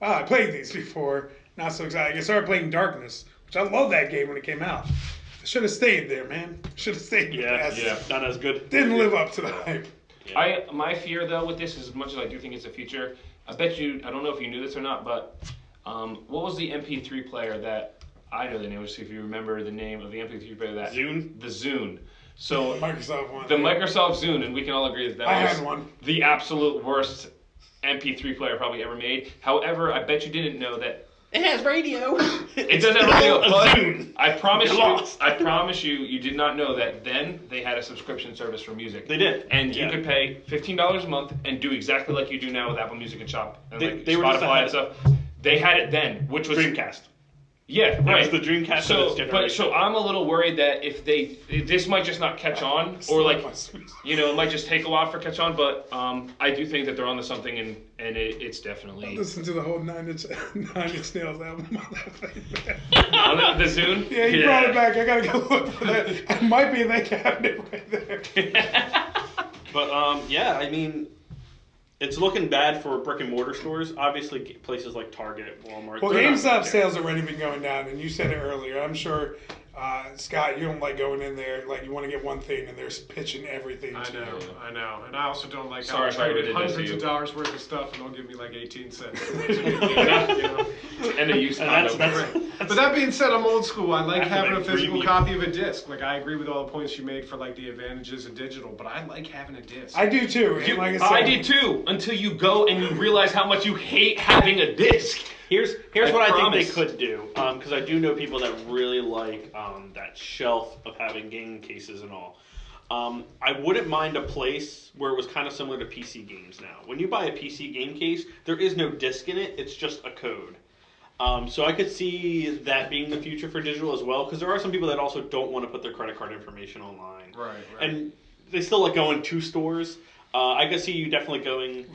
wow, I played these before. Not so excited. I started playing Darkness, which I loved that game when it came out. I should have stayed there, man. Should have stayed there. Yeah, not as good. Didn't live up to the hype. Yeah. My fear though with this, as much as I do think it's the future, I bet you, I don't know if you knew this or not, but what was the MP3 player that, I know the name, if you remember the name of the MP3 player that... Zune? The Zune. So Microsoft one. The Microsoft Zune, and we can all agree that I was had one. The absolute worst MP3 player probably ever made. However, I bet you didn't know that it has radio. it does have radio. But Zune. I promise you, you did not know that then they had a subscription service for music. They did. And you could pay $15 a month and do exactly like you do now with Apple Music and Shop and They were just Spotify and stuff. They had it then, which was Dreamcast. Yeah, right. It was the Dreamcast so, of its generation. so I'm a little worried that if this might just not catch on, or like, it might just take a while for catch on. But I do think that they're onto something, and it's definitely. Listen to the whole Nine Inch Nails album on that thing, man. On the Zune. Yeah, you brought it back. I gotta go look for that. It might be in that cabinet right there. But I mean, it's looking bad for brick and mortar stores. Obviously, places like Target, Walmart. Well, GameStop sales have already been going down, and you said it earlier. I'm sure, Scott, you don't like going in there. Like, you want to get one thing, and they're pitching everything to you. I know. And I also don't like how Sorry I if I traded did that to hundreds you. of dollars worth of stuff, and they'll give me like 18 cents. And they use condoms. But that being said, I'm old school. I like After having that a physical premium. copy of a disc. Like, I agree with all the points you made for like the advantages of digital, but I like having a disc. I do too. And like I said, I did too, until you go and you realize how much you hate having a disc. Here's I what I think promise. they could do, because I do know people that really like that shelf of having game cases and all. I wouldn't mind a place where it was kind of similar to PC games now. When you buy a PC game case, there is no disc in it, it's just a code. So I could see that being the future for digital as well, because there are some people that also don't want to put their credit card information online. Right. And they still like going to stores. I could see you definitely going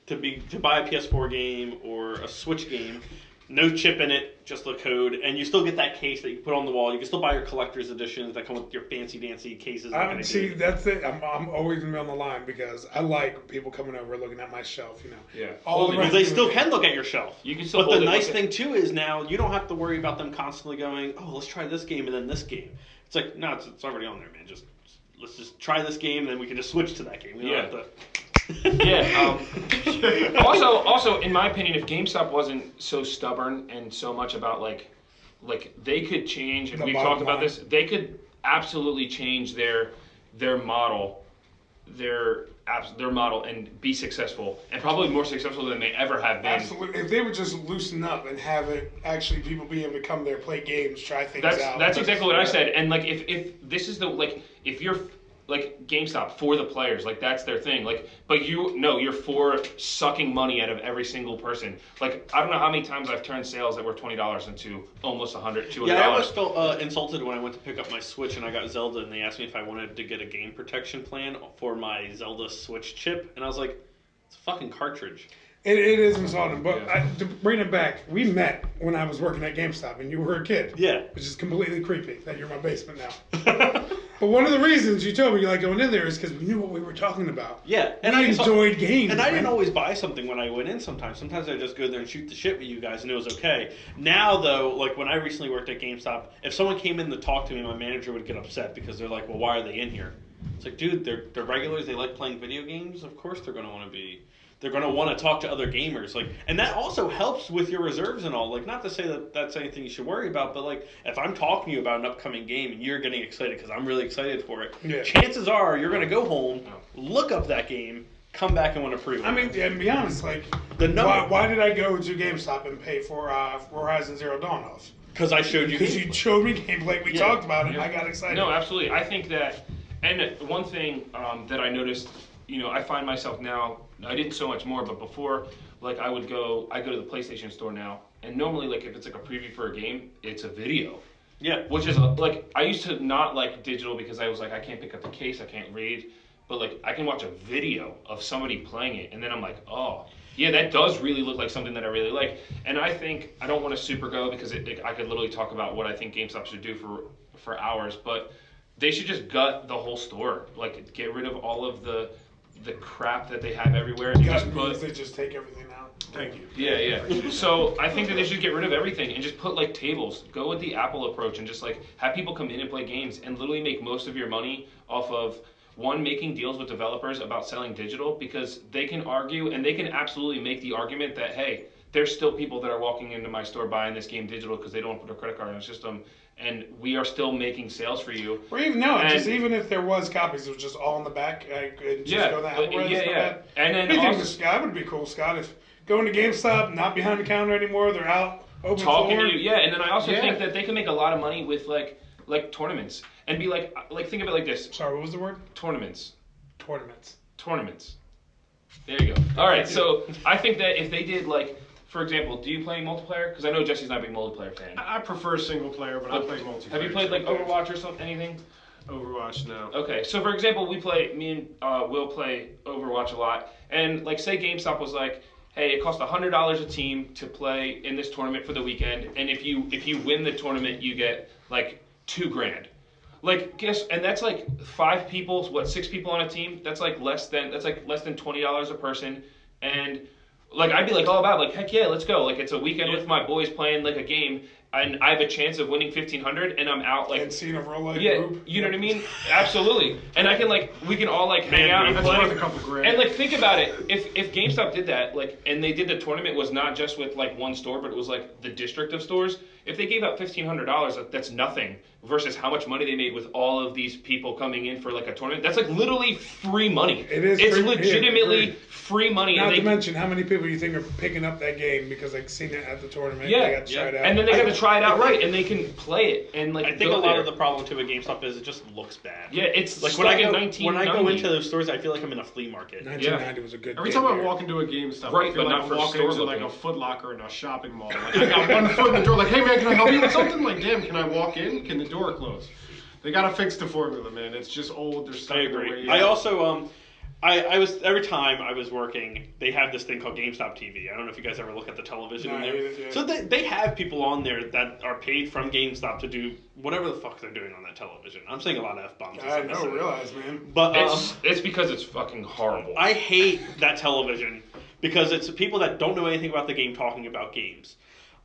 to buy a PS4 game or a Switch game, no chip in it, just the code, and you still get that case that you put on the wall. You can still buy your collector's editions that come with your fancy dancy cases. see, that's it. I'm always gonna be on the line because I like people coming over looking at my shelf. Yeah. All the Well, rest they of still it- can look at your shelf. You can still But hold the it nice with thing too is now you don't have to worry about them constantly going, oh, let's try this game and then this game. It's like, no, it's already on there, man. Let's just try this game and then we can just switch to that game. We don't have to... Yeah. Also, in my opinion, if GameStop wasn't so stubborn and so much about like they could change, and The we've bottom talked about line. this, they could absolutely change their model, their model, and be successful, and probably more successful than they ever have been. Absolutely. If they would just loosen up and have it actually people be able to come there, play games, try things out. That's exactly what I said. And like if this is the if you're like GameStop for the players, like that's their thing. Like, but you're for sucking money out of every single person. Like, I don't know how many times I've turned sales that were $20 into almost $100, $200. Yeah, I almost felt insulted when I went to pick up my Switch and I got Zelda, and they asked me if I wanted to get a game protection plan for my Zelda Switch chip, and I was like, it's a fucking cartridge. It is insulting, but to bring it back, we met when I was working at GameStop, and you were a kid. Yeah. Which is completely creepy that you're in my basement now. But one of the reasons you told me you like going in there is because we knew what we were talking about. Yeah, and I enjoyed games. And I didn't always buy something when I went in sometimes. Sometimes I just go there and shoot the shit with you guys, and it was okay. Now, though, like when I recently worked at GameStop, if someone came in to talk to me, my manager would get upset because they're like, well, why are they in here? It's like, dude, they're regulars. They like playing video games. Of course they're going to want to be... They're going to want to talk to other gamers, like, and that also helps with your reserves and all. Like, not to say that that's anything you should worry about, but like, if I'm talking to you about an upcoming game and you're getting excited because I'm really excited for it, chances are you're going to go home, look up that game, come back and want to pre-order. I mean, and be honest, like, why did I go to GameStop and pay for Horizon Zero Dawn off? Because I showed you. Because you showed me gameplay. We talked about it. And I got excited. No, absolutely. I think that, and one thing that I noticed, I find myself now. I didn't so much more, but before, like I go to the PlayStation store now, and normally, like if it's like a preview for a game, it's a video. Yeah. Which is like I used to not like digital because I was like I can't pick up the case, I can't read, but like I can watch a video of somebody playing it, and then I'm like, oh, yeah, that does really look like something that I really like. And I think I don't want to super go because I could literally talk about what I think GameStop should do for hours, but they should just gut the whole store, like get rid of all of the crap that they have everywhere. And they just take everything out. Thank you. Yeah. So I think that they should get rid of everything and just put like tables. Go with the Apple approach and just like have people come in and play games and literally make most of your money off of making deals with developers about selling digital, because they can argue and they can absolutely make the argument that, hey, there's still people that are walking into my store buying this game digital because they don't put a credit card in the system, and we are still making sales for you. Or even just even if there was copies, it was just all in the back. Go to the Apple And then that would be cool, Scott. If going to GameStop, not behind the counter anymore, they're out open talking floor. to you. Yeah, and then I also think that they can make a lot of money with like tournaments and be like think of it like this. Sorry, what was the word? Tournaments. Tournaments. There you go. All right, so I think that if they did like. For example, do you play multiplayer? Because I know Jesse's not a big multiplayer fan. I prefer single player, but I play multiplayer. Have you played like Overwatch or something? Anything? Overwatch, no. Okay, so for example, me and Will play Overwatch a lot, and like say GameStop was like, hey, it costs $100 a team to play in this tournament for the weekend, and if you win the tournament, you get like $2,000. Like and that's like 5 people, 6 people on a team. That's like less than $20 a person, and like I'd be like all about like heck yeah, let's go. Like it's a weekend with my boys playing like a game, and I have a chance of winning $1,500, and I'm out like. And seeing a real life group. You know what I mean? Absolutely. And I can we can all like hang out and that's play. worth a couple grand. And like think about it, if GameStop did that, like, and they did the tournament was not just with like one store, but it was like the district of stores. If they gave out $1,500, that's nothing versus how much money they made with all of these people coming in for like a tournament. That's like literally free money. It is. It's free, legitimately free money. Not to mention how many people you think are picking up that game because they've seen it at the tournament. Yeah, they got to try it out. And then they got to try it out right, and they can play it and like. I think a lot of the problem too with GameStop is it just looks bad. Yeah, it's like when I go into those stores, I feel like I'm in a flea market. 1990 was a good. Every time I walk into a GameStop, right, I feel but like not I'm for walking store into like looking. a Foot Locker in a shopping mall. Like, I got one foot in the door. Like, hey man, can I help you with something? Like, damn, can I walk in? Can the door close? They gotta fix the formula, man. It's just old. They're stuck I in their agree. ways. I also I was every time I was working, they have this thing called GameStop TV. I don't know if you guys ever look at the television in there. Yeah. So they have people on there that are paid from GameStop to do whatever the fuck they're doing on that television. I'm saying a lot of F-bombs. I don't realize, man. But it's because it's fucking horrible. I hate that television because it's people that don't know anything about the game talking about games.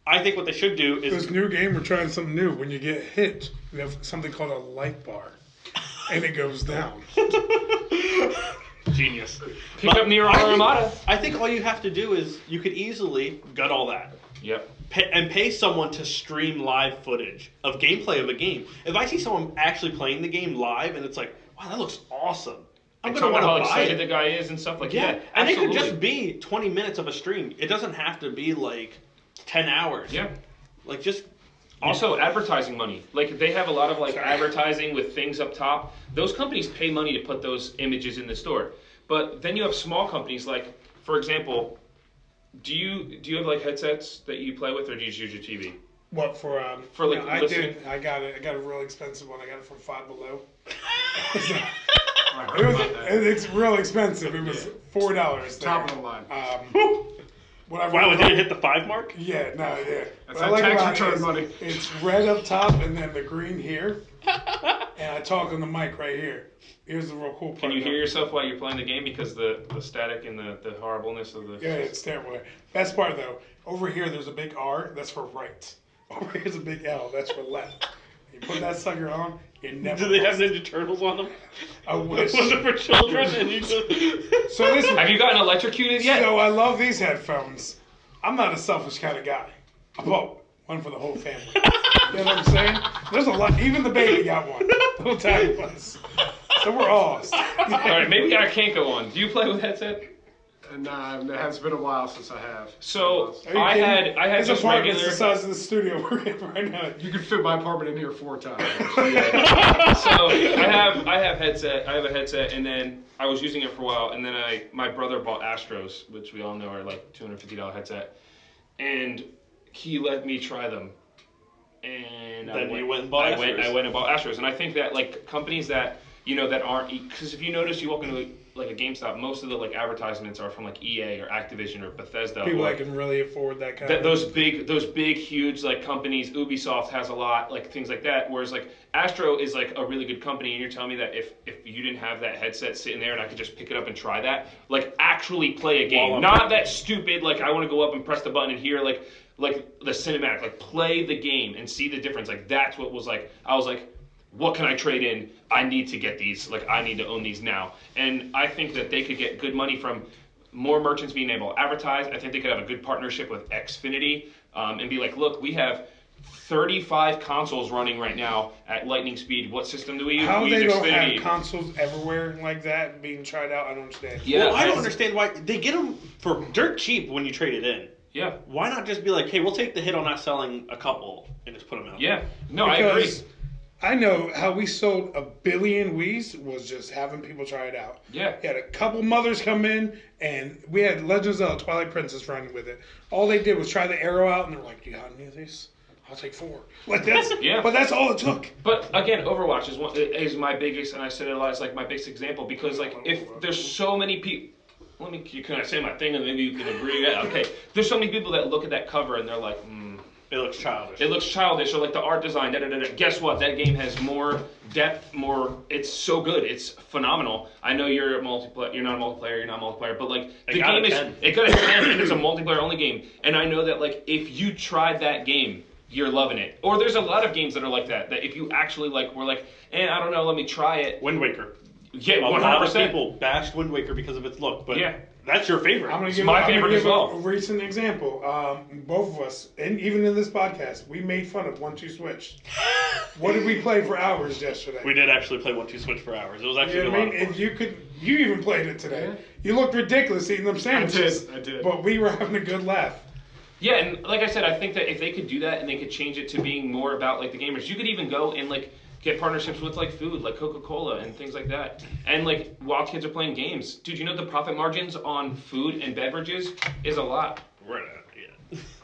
I think what they should do is... This new game, we're trying something new. When you get hit, we have something called a light bar. And it goes down. Genius. Pick up Nier Automata. I think all you have to do is you could easily gut all that. Yep. And pay someone to stream live footage of gameplay of a game. If I see someone actually playing the game live and it's like, wow, that looks awesome. I'm going to want to how buy excited it. the guy is and stuff like Yeah, that. and it could absolutely. just be 20 minutes of a stream. It doesn't have to be like 10 hours. Yeah. Like just Also, advertising money. Like they have a lot of like advertising with things up top. Those companies pay money to put those images in the store. But then you have small companies like, for example, do you have like headsets that you play with, or do you just use your TV? What for? For, like, I listening? did. I got it. I got a real expensive one. I got it from Five Below. I heard about that. It's real expensive. It was $4. Top of the line. What I Wow, really it didn't hit the 5 mark? Yeah, no, yeah. That's What I that like tax about it return is money. It's red up top and then the green here. And I talk on the mic right here. Here's the real cool part. Can you though. hear yourself while you're playing the game because the static and the horribleness of the. Yeah, it's terrible. Best part though, over here there's a big R, that's for right. Over here's a big L, that's for left. You put that sucker on, you never. Do they have lost. Ninja Turtles on them? I wish. Was it for children? And you just... So listen. Have you gotten electrocuted yet? So I love these headphones. I'm not a selfish kind of guy. I bought one for the whole family. You know what I'm saying? There's a lot. Even the baby got one. Little tiny ones. So we're all. All right, maybe I can't go on. Do you play with headset? Nah, it has been a while since I have. So Are you I kidding? had This just apartment's regular. the size of the studio we're in right now. You can fit my apartment in here 4 times. So I have headset. I have a headset, and then I was using it for a while, and then my brother bought Astros, which we all know are like $250 headset, and he let me try them. And Then you went and bought I went Astros. and bought Astros, and I think that like companies that that aren't, because if you notice, you walk into like a GameStop, most of the like advertisements are from like EA or Activision or Bethesda. People or, that can really afford that kind of. those big huge like companies. Ubisoft has a lot, like things like that, whereas like Astro is like a really good company, and you're telling me that if you didn't have that headset sitting there and I could just pick it up and try that, like actually play a game, not that stupid like I want to go up and press the button and hear like the cinematic, like play the game and see the difference. Like that's what was like, I was like, what can I trade in? I need to get these. Like I need to own these now. And I think that they could get good money from more merchants being able to advertise. I think they could have a good partnership with Xfinity and be like, look, we have 35 consoles running right now at lightning speed. What system do we use? How we they use don't Xfinity. have consoles everywhere like that being tried out, I don't understand. Yeah, Well, I don't understand why they get them for dirt cheap when you trade it in. Yeah, Why not just be like, hey, we'll take the hit on not selling a couple and just put them out? yeah. No, I agree. Because I know how we sold 1 billion Wii's was just having people try it out. Yeah. We had a couple mothers come in, and we had Legends of Zelda Twilight Princess running with it. All they did was try the arrow out, and they're like, "You got any of these? I'll take 4." Like that's Yeah. But that's all it took. But again, Overwatch is my biggest, and I said it a lot. It's like my biggest example because like if there's so many people. Can I say my thing and maybe you can agree? Yeah, okay. There's so many people that look at that cover and they're like, It looks childish. it looks childish, or like the art design. Da, da, da, da. Guess what? That game has more depth, more. It's so good. It's phenomenal. I know you're a multiplayer. You're not a multiplayer. You're not a multiplayer. But like the got a game is, 10. it got a 10, and it's a multiplayer only game. And I know that like if you tried that game, you're loving it. Or there's a lot of games that are like that. That if you actually like, were like, I don't know, let me try it. Wind Waker. Yeah, A lot of 100%. people bashed Wind Waker because of its look, but Yeah. that's your favorite. I'm gonna It's give, my I'm gonna favorite give as well. a recent example. Both of us, and even in this podcast, we made fun of 1-2 Switch. What did we play for hours yesterday? We did actually play 1-2 Switch for hours. It was actually You a know what lot I of mean? fun. If you even played it today. You looked ridiculous eating them sandwiches. I did. But we were having a good laugh. Yeah, and like I said, I think that if they could do that and they could change it to being more about like the gamers, you could even go and like get partnerships with like food, like Coca-Cola and things like that. And like while kids are playing games, dude, you know the profit margins on food and beverages is a lot. We're at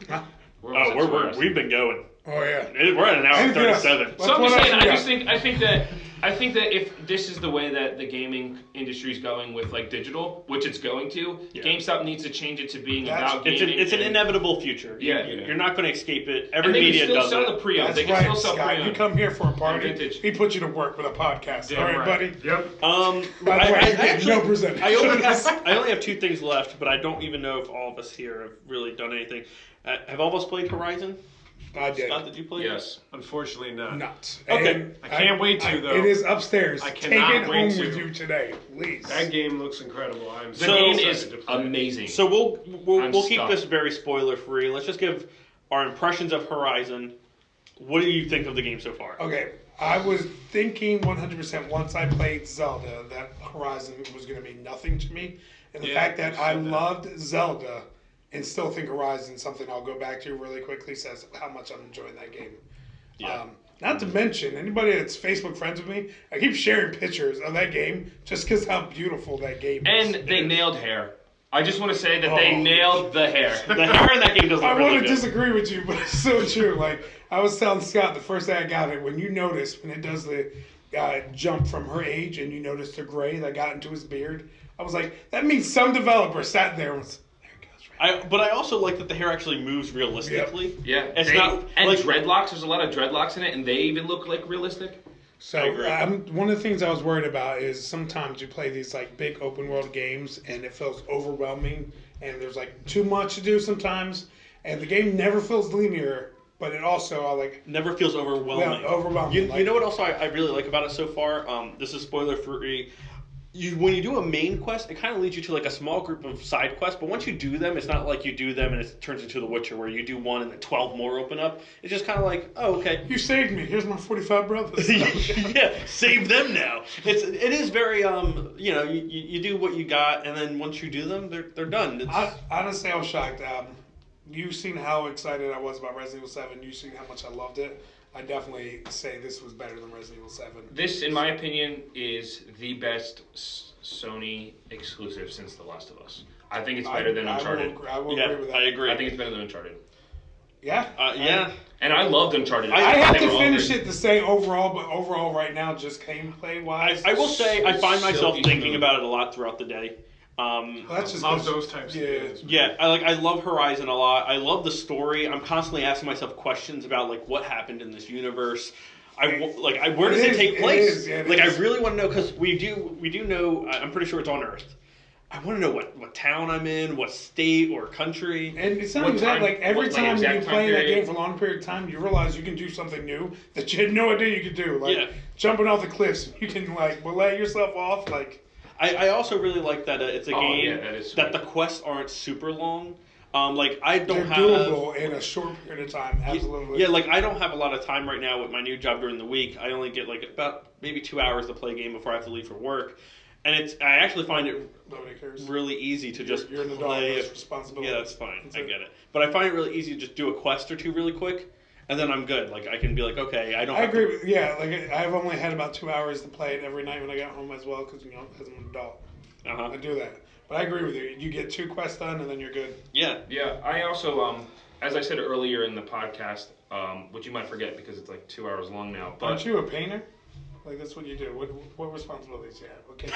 yeah. We're We've been going. Oh yeah. We're at an hour and Yes. 37. So I'm What just else saying, we I got? think that if this is the way that the gaming industry is going with like digital, which it's going to, Yeah. GameStop needs to change it to being That's- about It's gaming. an and- inevitable future. Yeah. You're not going to escape it. Every And they media can still does sell it. the pre-owned. That's They can right, still sell Scott. pre-owned. You come here for a party. vintage. He put you to work with a podcast. Damn All right, right. buddy? Yep. By the way, I you get actually- no percentage. I only have 2 things left, but I don't even know if all of us here have really done anything. Have all of us played Horizon? I did. Scott, did you play? Yes. Unfortunately not. Not. Okay. And I can't wait to, though. It is upstairs. I Take cannot it wait home to. with you today, please. That game looks incredible. I'm The so game excited is to play it. amazing. So we'll I'm keep stunned. this very spoiler free. Let's just give our impressions of Horizon. What do you think of the game so far? Okay, I was thinking 100% once I played Zelda that Horizon was going to be nothing to me. And the Yeah, fact that you I said that. loved Zelda and still think Horizon something I'll go back to really quickly says how much I'm enjoying that game. Yeah. Not to mention, anybody that's Facebook friends with me, I keep sharing pictures of that game just because how beautiful that game is. And they nailed hair. I just want to say that they nailed the hair. The hair in that game doesn't I really want to good. disagree with you, but it's so true. Like, I was telling Scott the first day I got it, when you notice, when it does the jump from her age and you notice the gray that got into his beard, I was like, that means some developer sat there and was, there it goes. Right. But I also like that the hair actually moves realistically. Yeah, It's they, not and like dreadlocks. There's a lot of dreadlocks in it, and they even look like realistic. So one of the things I was worried about is sometimes you play these like big open world games and it feels overwhelming and there's like too much to do sometimes, and the game never feels linear, but it also never feels overwhelming. overwhelming. You know what also I really like about it so far? This is spoiler free. When you do a main quest, it kind of leads you to like a small group of side quests. But once you do them, it's not like you do them and it turns into The Witcher, where you do one and then 12 more open up. It's just kind of like, oh, okay. You saved me. Here's my 45 brothers. Yeah, save them now. It is very you do what you got, and then once you do them, they're done. Honestly, I was shocked. You've seen how excited I was about Resident Evil 7. You've seen how much I loved it. I definitely say this was better than Resident Evil 7. This, in my opinion, is the best Sony exclusive since The Last of Us. I think it's better than Uncharted. I will agree with that. I agree. I think it's better than Uncharted. Yeah. Yeah. And I loved Uncharted. I have They to were finish all it to say overall, but overall right now, just gameplay wise. I will say I find myself Silky thinking smooth. about it a lot throughout the day. That's just Love those types of games. Yeah, I love Horizon a lot. I love the story. I'm constantly asking myself questions about like what happened in this universe. Where does it take place? It I is. really want to know, because we do know. I'm pretty sure it's on Earth. I want to know what town I'm in, what state or country. And it's not What even that, time- like every what, like, time you exact time play that period? game for a long period of time, you realize you can do something new that you had no idea you could do. Like Yeah. jumping off the cliffs, you can like let yourself off. Like I also really like that it's a game yeah, that is that sweet. the quests aren't super long. I don't they're have doable in a short period of time. Absolutely. Yeah, I don't have a lot of time right now with my new job during the week. I only get like about maybe 2 hours to play a game before I have to leave for work. And I actually find it Nobody cares. really easy to just You're an adult. play. That's responsibility. Yeah, that's fine. That's I it. get it. But I find it really easy to just do a quest or two really quick, and then I'm good. Like I can be like, okay, I don't. I have agree. To, With, yeah, like I've only had about 2 hours to play it every night when I got home as well, because as I'm an adult, I do that. But I agree with you. You get 2 quests done, and then you're good. yeah. Yeah, I also, as I said earlier in the podcast, which you might forget because it's like 2 hours long now, but Aren't you a painter? Like that's what you do. What responsibilities you have? Okay,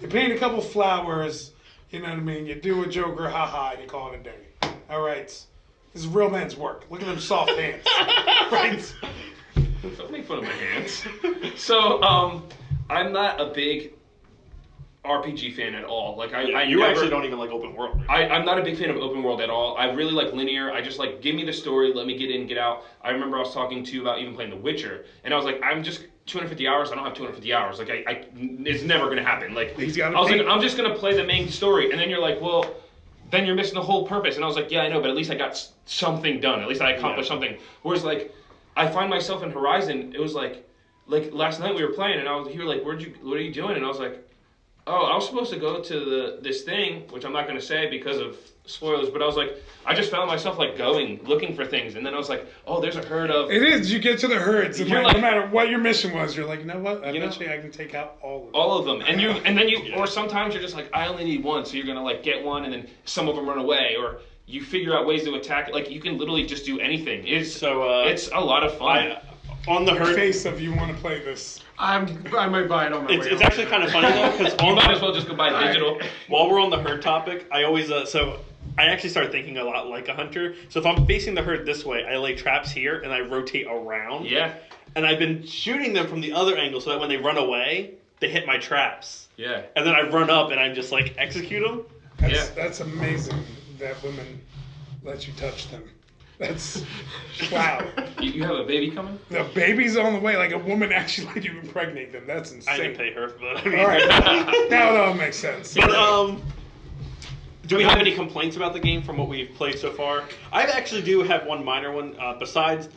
you paint a couple flowers. You know what I mean? You do a Joker, haha, and you call it a day. All right, this is real man's work. Look at them soft hands. Right? don't make fun of my hands. So, I'm not a big RPG fan at all. Like You actually don't even like open world. I'm not a big fan of open world at all. I really like linear. I just like, give me the story, let me get in, get out. I remember I was talking to you about even playing The Witcher, and I was like, I'm just 250 hours. I don't have 250 hours. Like it's never gonna happen. Like He's gotta I was pay. like, I'm just gonna play the main story, and then you're like, well, then you're missing the whole purpose. And I was like, yeah, I know, but at least I got something done. At least I accomplished something. Whereas like, I find myself in Horizon. It was like last night we were playing, and you were like, what are you doing? And I was like, oh, I was supposed to go to this thing, which I'm not going to say because of spoilers, but I was like, I just found myself like looking for things, and then I was like, oh, there's a herd of. It is. You get to the herds, and You're no like- matter what your mission was, you're like, you know what? You know- Eventually, I can take out all of them. All of them, and then you, or sometimes you're just like, I only need one, so you're gonna like get one, and then some of them run away, or you figure out ways to attack it. Like you can literally just do anything. It's a lot of fun. On the herd. Face of you want to play this. I might buy it on my way. It's actually kind of funny though, because You might as well just go buy digital. while we're on the herd topic, I always I actually start thinking a lot like a hunter. So if I'm facing the herd this way, I lay traps here and I rotate around. Yeah, And I've been shooting them from the other angle so that when they run away, they hit my traps. yeah. And then I run up and I just like execute them. That's amazing that women let you touch them. That's wow. You have a baby coming? The baby's on the way. Like a woman actually let you impregnate them. That's insane. I didn't pay her, but I mean. All right, now that all makes sense. But do we have any complaints about the game from what we've played so far? I actually do have one minor one. Besides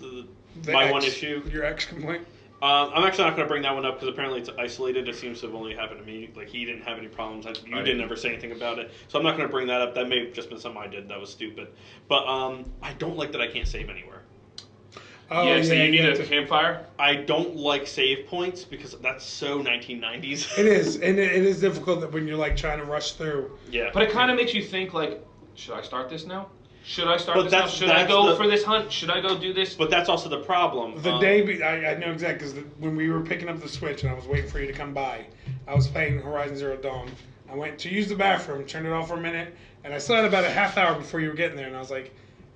my one issue, Your ex complaint. I'm actually not going to bring that one up because apparently it's isolated. It seems to have only happened to me. Like he didn't have any problems. You didn't ever say anything about it, so I'm not going to bring that up. That may have just been something I did that was stupid. But I don't like that I can't save anywhere. Oh, yeah, so you need have a to- campfire. I don't like save points because that's so 1990s. It is, and it is difficult when you're like trying to rush through. Yeah. But it kind of makes you think like, should I start this now? Should I start But this now? that's- Should I that's go the- for this hunt? Should I go do this? But that's also the problem. The I know exactly because when we were picking up the Switch and I was waiting for you to come by, I was playing Horizon Zero Dawn. I went to use the bathroom, turned it off for a minute, and I still had about a half hour before you were getting there, and I was like,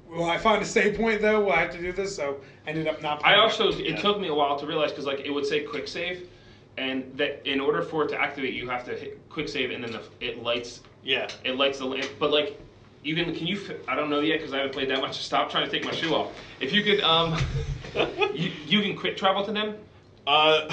will I find a save point though? Will I have to do this? So I ended up not playing. I also it. it took me a while to realize because like it would say quick save, and that in order for it to activate, you have to hit quick save, and then it lights Yeah. the lamp. But like you can you I don't know yet because I haven't played that much. Stop trying to take my shoe off. If you could you can quick travel to them.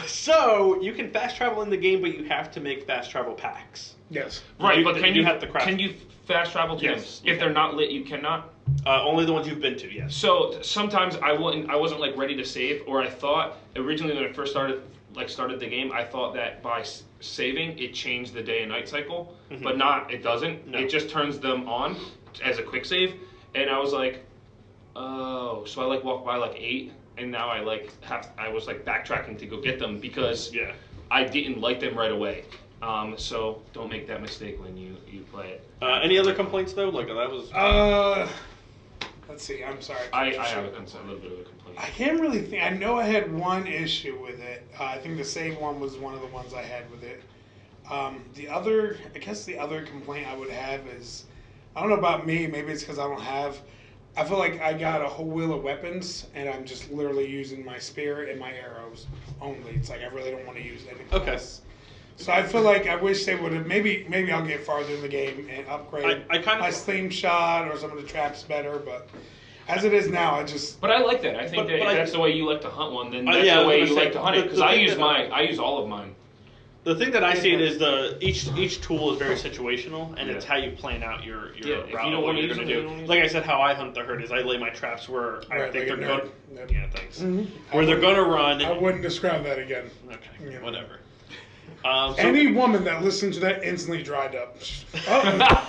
So you can fast travel in the game, but you have to make fast travel packs. Yes. Right, You- but can you you have to craft- can you fast travel to Yes, them? you If they're not lit, you cannot. Only the ones you've been to, yes. So sometimes I wasn't like ready to save, or I thought originally when I first started the game, I thought that by saving it changed the day and night cycle, but not. It doesn't. No. It just turns them on as a quick save, and I was like, oh, so I like walked by like 8, and now I was like backtracking to go get them because Yeah. I didn't like them right away. So don't make that mistake when you play it. Any other complaints though? Like that was. Let's see. I'm sorry. I have a little bit of a complaint. I can't really think. I know I had one issue with it. I think the save one was one of the ones I had with it. I guess the other complaint I would have is, I don't know about me. Maybe it's because I don't have. I feel like I got a whole wheel of weapons, and I'm just literally using my spear and my arrows only. It's like I really don't want to use anything Okay. else. So I feel like I wish they would have. Maybe I'll get farther in the game and upgrade I kind my of. slingshot or some of the traps better. But as it is now, I just. But I like that. I think But if I- that's the way you like to hunt one, then that's yeah, I the was way gonna you say, like to hunt it. Because the I thing use that- I use all of mine. The thing that I see it is each tool is very situational, and it's Yeah. how you plan out your Yeah, if you route don't of what wanna you're use going them, to you don't do. use Like I said, how I hunt the herd is I lay my traps where I Right, think like a they're nerd. good. Yep. Yeah, thanks. Mhm. Where they're going to run. I wouldn't describe that again. Okay, Yeah. whatever. So, Any woman that listened to that instantly dried up. Oh,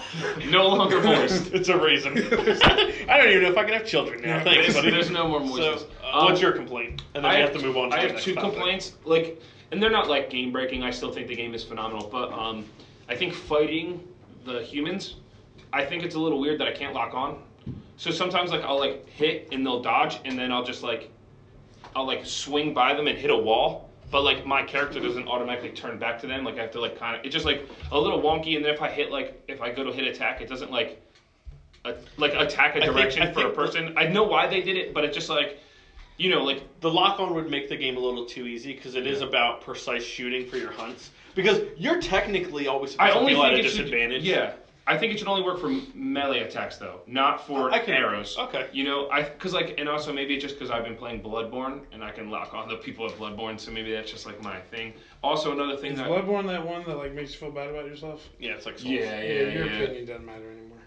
No longer moist. it's a reason. I don't even know if I can have children now. Yeah, Thanks, buddy. There's no more moistness. So, what's your complaint? And then we have to move on to I the have next two topic. complaints, like, and they're not like game breaking. I still think the game is phenomenal, but I think fighting the humans, I think it's a little weird that I can't lock on. So sometimes like I'll like hit and they'll dodge, and then I'll swing by them and hit a wall. But like my character doesn't automatically turn back to them. Like I have to like kind of, it's just like a little wonky. And then if I go to hit attack, it doesn't like attack a direction I for a think person. I know why they did it, but it's just like, like The lock-on would make the game a little too easy because it is about precise shooting for your hunts. Because you're technically always I supposed to only feel at think a it should. disadvantage. Yeah, I think it should only work for melee attacks though, not for I can- arrows. okay. And also maybe it's just because I've been playing Bloodborne and I can lock on the people at Bloodborne, so maybe that's just like my thing. Also, another thing is that. Bloodborne that one that like makes you feel bad about yourself? Yeah, it's like Souls. Yeah, Your opinion doesn't matter anymore.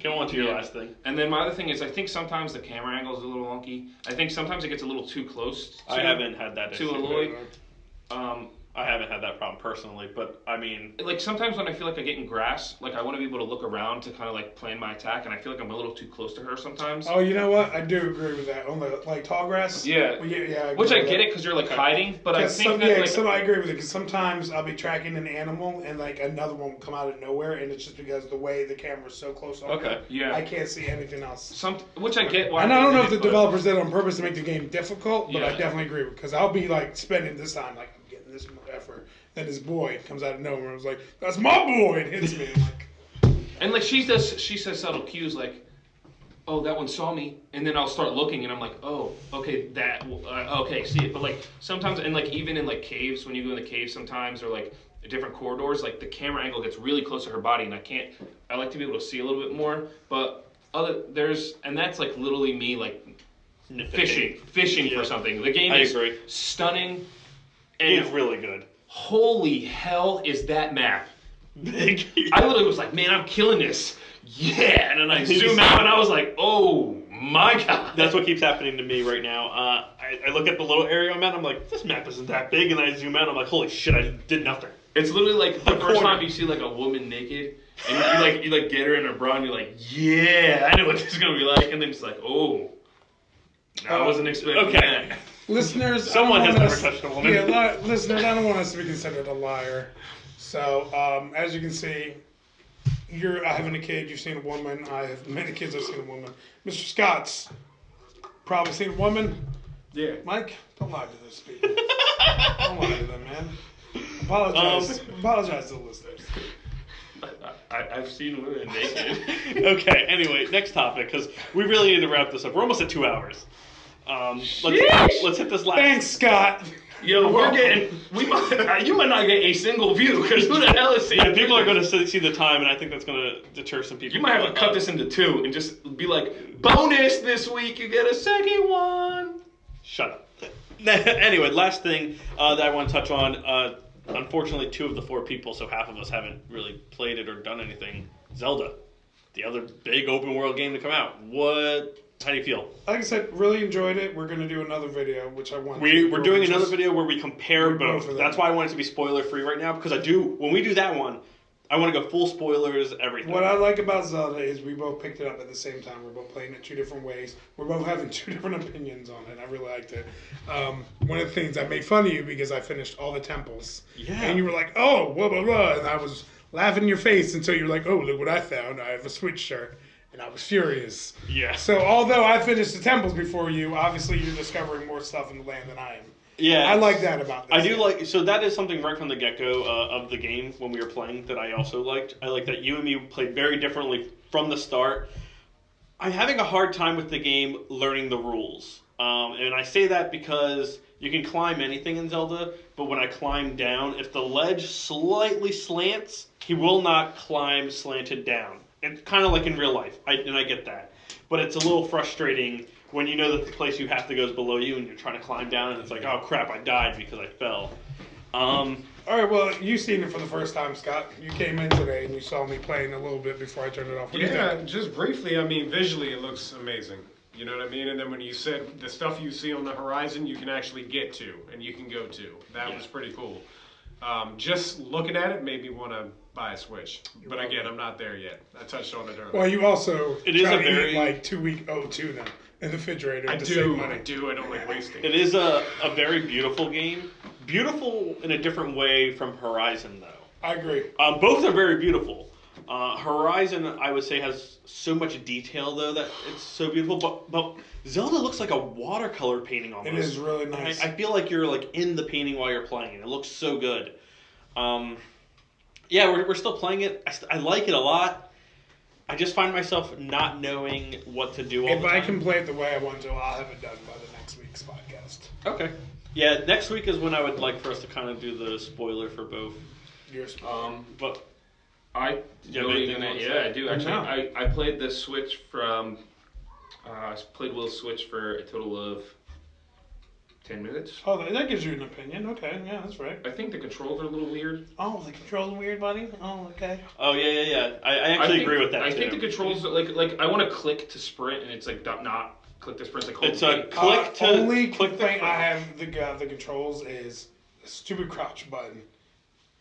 Go on to your Yeah. last thing. And then my other thing is, I think sometimes the camera angle is a little wonky. I think sometimes it gets a little too close. I haven't had that to issue. Aloy. I haven't had that problem personally, but I mean, Like sometimes when I feel like I get in grass, like I want to be able to look around to kind of like plan my attack, and I feel like I'm a little too close to her sometimes. Oh, you know what? I do agree with that. On the like tall grass. Yeah. Well, yeah. Which I agree with get that. it because you're like hiding, but I 'Cause think some, that yeah, like I agree with it because sometimes I'll be tracking an animal and like another one will come out of nowhere, and it's just because the way the camera's so close on Okay. it, Yeah. I can't see anything else. which I get why. And I don't know if they the did it, but- developers did it on purpose to make the game difficult, but I Yeah. definitely agree because I'll be like spending this time like I'm getting this effort. Then this boy comes out of nowhere and was like, "That's my boy!" and hits me. I'm like, And like she says subtle cues like, "Oh, that one saw me," and then I'll start looking, and I'm like, "Oh, okay, okay, see it." But like sometimes, and like even in like caves, when you go in the cave sometimes, or like different corridors, like the camera angle gets really close to her body, and I like to be able to see a little bit more. But and that's like literally me like fishing Yeah. for something. The game I is agree. stunning, and It's really good. holy hell is that map. I literally was like, man, I'm killing this. Yeah. And then I zoom out and I was like, oh my God. That's what keeps happening to me right now. I look at the little area I'm at, I'm like, this map isn't that big, and I zoom out, I'm like, holy shit, I did nothing. It's literally like the A first corner. time you see like a woman naked and you get her in her bra and you're like, yeah, I know what this is gonna be like, and then it's like, oh. I wasn't expecting Okay. that. Listeners, Someone I has don't never want us- touched a woman. Yeah, listeners, I don't want us to be considered a liar. So, as you can see, you're having a kid, you've seen a woman. I have many kids, I've seen a woman. Mr. Scott's probably seen a woman. Yeah. Mike, don't lie to those people. Don't lie to them, man. Apologize. Apologize to the listeners. I've seen women naked. Okay, anyway, next topic, because we really need to wrap this up. We're almost at 2 hours. Let's hit this last. Thanks, Scott. Yo, you might not get a single view because who the hell is seeing? Yeah, people are going to see the time, and I think that's going to deter some people. You might have to cut this into 2 and just be like, bonus this week, you get a second one. Shut up. Anyway, last thing that I want to touch on. Unfortunately, 2 of the 4 people, so half of us haven't really played it or done anything. Zelda, the other big open world game to come out. How do you feel? Like I said, really enjoyed it. We're going to do another video, which I want. We're doing another video where we compare both both. of them. That's why I want it to be spoiler free right now, because when we do that one, I want to go full spoilers, everything. What I like about Zelda is we both picked it up at the same time. We're both playing it 2 different ways. We're both having 2 different opinions on it. I really liked it. One of the things I made fun of you because I finished all the temples. Yeah. And you were like, oh, blah, blah, blah. And I was laughing in your face until you were like, oh, look what I found. I have a Switch shirt. And I was furious. Yeah. So although I finished the temples before you, obviously you're discovering more stuff in the land than I am. Yeah. I like that about this. I do like, so that is something right from the get-go of the game when we were playing that I also liked. I like that you and me played very differently from the start. I'm having a hard time with the game learning the rules. And I say that because you can climb anything in Zelda, but when I climb down, if the ledge slightly slants, he will not climb slanted down. It's kind of like in real life, and I get that. But it's a little frustrating when you know that the place you have to go is below you and you're trying to climb down and it's like, oh crap, I died because I fell. All right, well, you've seen it for the first time, Scott. You came in today and you saw me playing a little bit before I turned it off. What do you think? Just briefly, I mean, visually it looks amazing. You know what I mean? And then when you said the stuff you see on the horizon, you can actually get to and you can go to. That was pretty cool. Just looking at it made me want to buy a Switch. But again, I'm not there yet. I touched on it earlier. Well, you also It is try a to very- eat like 2-week O2 now in the refrigerator I to save do. money. I do. I don't like wasting. It is a very beautiful game. Beautiful in a different way from Horizon, though. I agree. Both are very beautiful. Horizon, I would say, has so much detail, though, that it's so beautiful. But Zelda looks like a watercolor painting almost. It is really nice. I feel like you're like in the painting while you're playing it. It looks so good. Yeah, we're still playing it. I like it a lot. I just find myself not knowing what to do all If the time. I can play it the way I want to, I'll have it done by the next week's podcast. Okay. Yeah, next week is when I would like for us to kind of do the spoiler for both. Yours. But I you have really anything gonna, else? yeah, I do actually. No. I played the Switch from. I played Will Switch for a total of 10 minutes. Oh, that gives you an opinion. Okay, yeah, that's right. I think the controls are a little weird. Oh, the controls are weird, buddy. Oh, okay. oh yeah. I actually agree with that I too. think the controls like I want to click to sprint and it's like not click to sprint. It's like It's a hold click to only click the thing I crouch. have the controls is the stupid crouch button.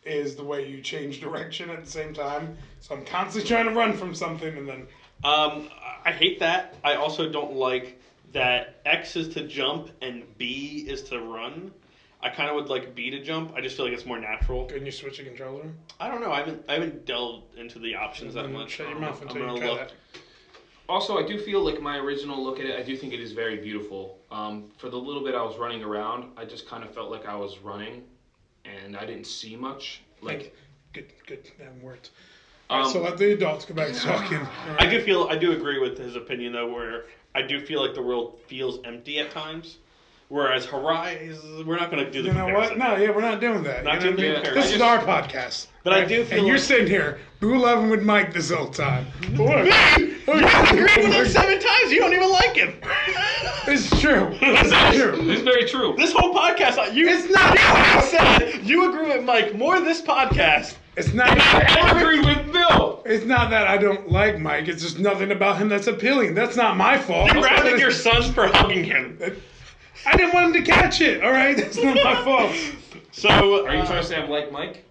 Is the way you change direction at the same time. So I'm constantly trying to run from something and then. I hate that. I also don't like that X is to jump and B is to run. I kind of would like B to jump. I just feel like it's more natural. Can you switch the controller? I don't know. I haven't delved into the options that much. Shut your mouth I'm until you gonna try look. that. Also, I do feel like my original look at it, I do think it is very beautiful. For the little bit I was running around, I just kind of felt like I was running, and I didn't see much. Like, Good. That worked. So let the adults go back to talking. All I right. do agree with his opinion though, where I do feel like the world feels empty at times. Whereas Horizon, we're not going to do the You know what? comparison. No, yeah, we're not doing that. Not You know doing what I the mean? This is comparison. our podcast. But I right? do feel And you're like- sitting here, boo loving with Mike this whole time. Boy, You agreed with him 7 times. You don't even like him. This is true. This is true. it's very true. This whole podcast, It's not. you said you agree with Mike more this podcast. It's not. I agree with Bill. It's not that I don't like Mike. It's just nothing about him that's appealing. That's not my fault. You grounded your sons for hugging him. I didn't want him to catch it. All right, that's not my fault. So, Are you trying to say I'm like Mike?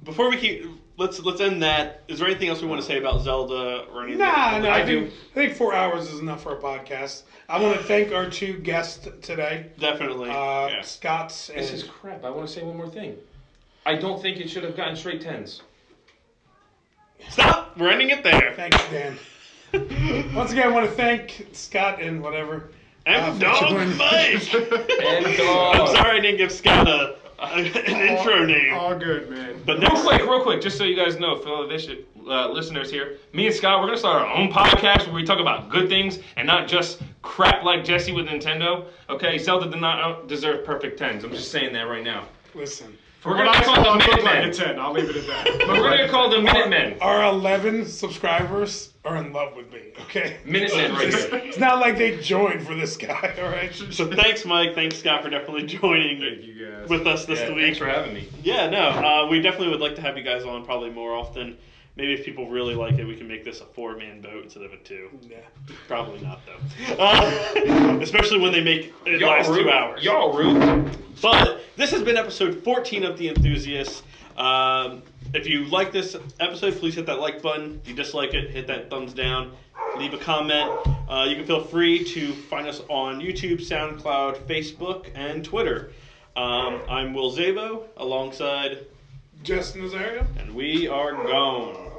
before we keep, let's end that. Is there anything else we want to say about Zelda or anything? Nah, no, I do. I think 4 hours is enough for a podcast. I want to thank our two guests today, Definitely. Yeah. Scott's and This is crap. I want to say one more thing. I don't think it should have gotten straight 10s. Stop! We're ending it there. thanks, Dan. Once again, I want to thank Scott and whatever. And for Dog joining. Mike! And I'm sorry I didn't give Scott an intro name. All good, man. But next Real quick, just so you guys know, fellow listeners here, me and Scott, we're going to start our own podcast where we talk about good things and not just crap like Jesse with Nintendo. Okay, Zelda did not deserve perfect 10s. I'm just saying that right now. Listen, We're going to call them Look like a Minutemen. 10. I'll leave it at that. But we're going to call them Minutemen. our 11 subscribers are in love with me. Okay, Minutemen right here. it's not like they joined for this guy. All right. So thanks, Mike. Thanks, Scott, for definitely joining Thank you guys. with us this Yeah, week. thanks for having me. Yeah, no, we definitely would like to have you guys on probably more often. Maybe if people really like it, we can make this a 4-man boat instead of a 2. Yeah. Probably not, though. Especially when they make it last 2 hours. Y'all rude. But this has been episode 14 of The Enthusiasts. If you like this episode, please hit that like button. If you dislike it, hit that thumbs down. Leave a comment. You can feel free to find us on YouTube, SoundCloud, Facebook, and Twitter. I'm Will Zabo alongside, Justin Nazario. and we are gone.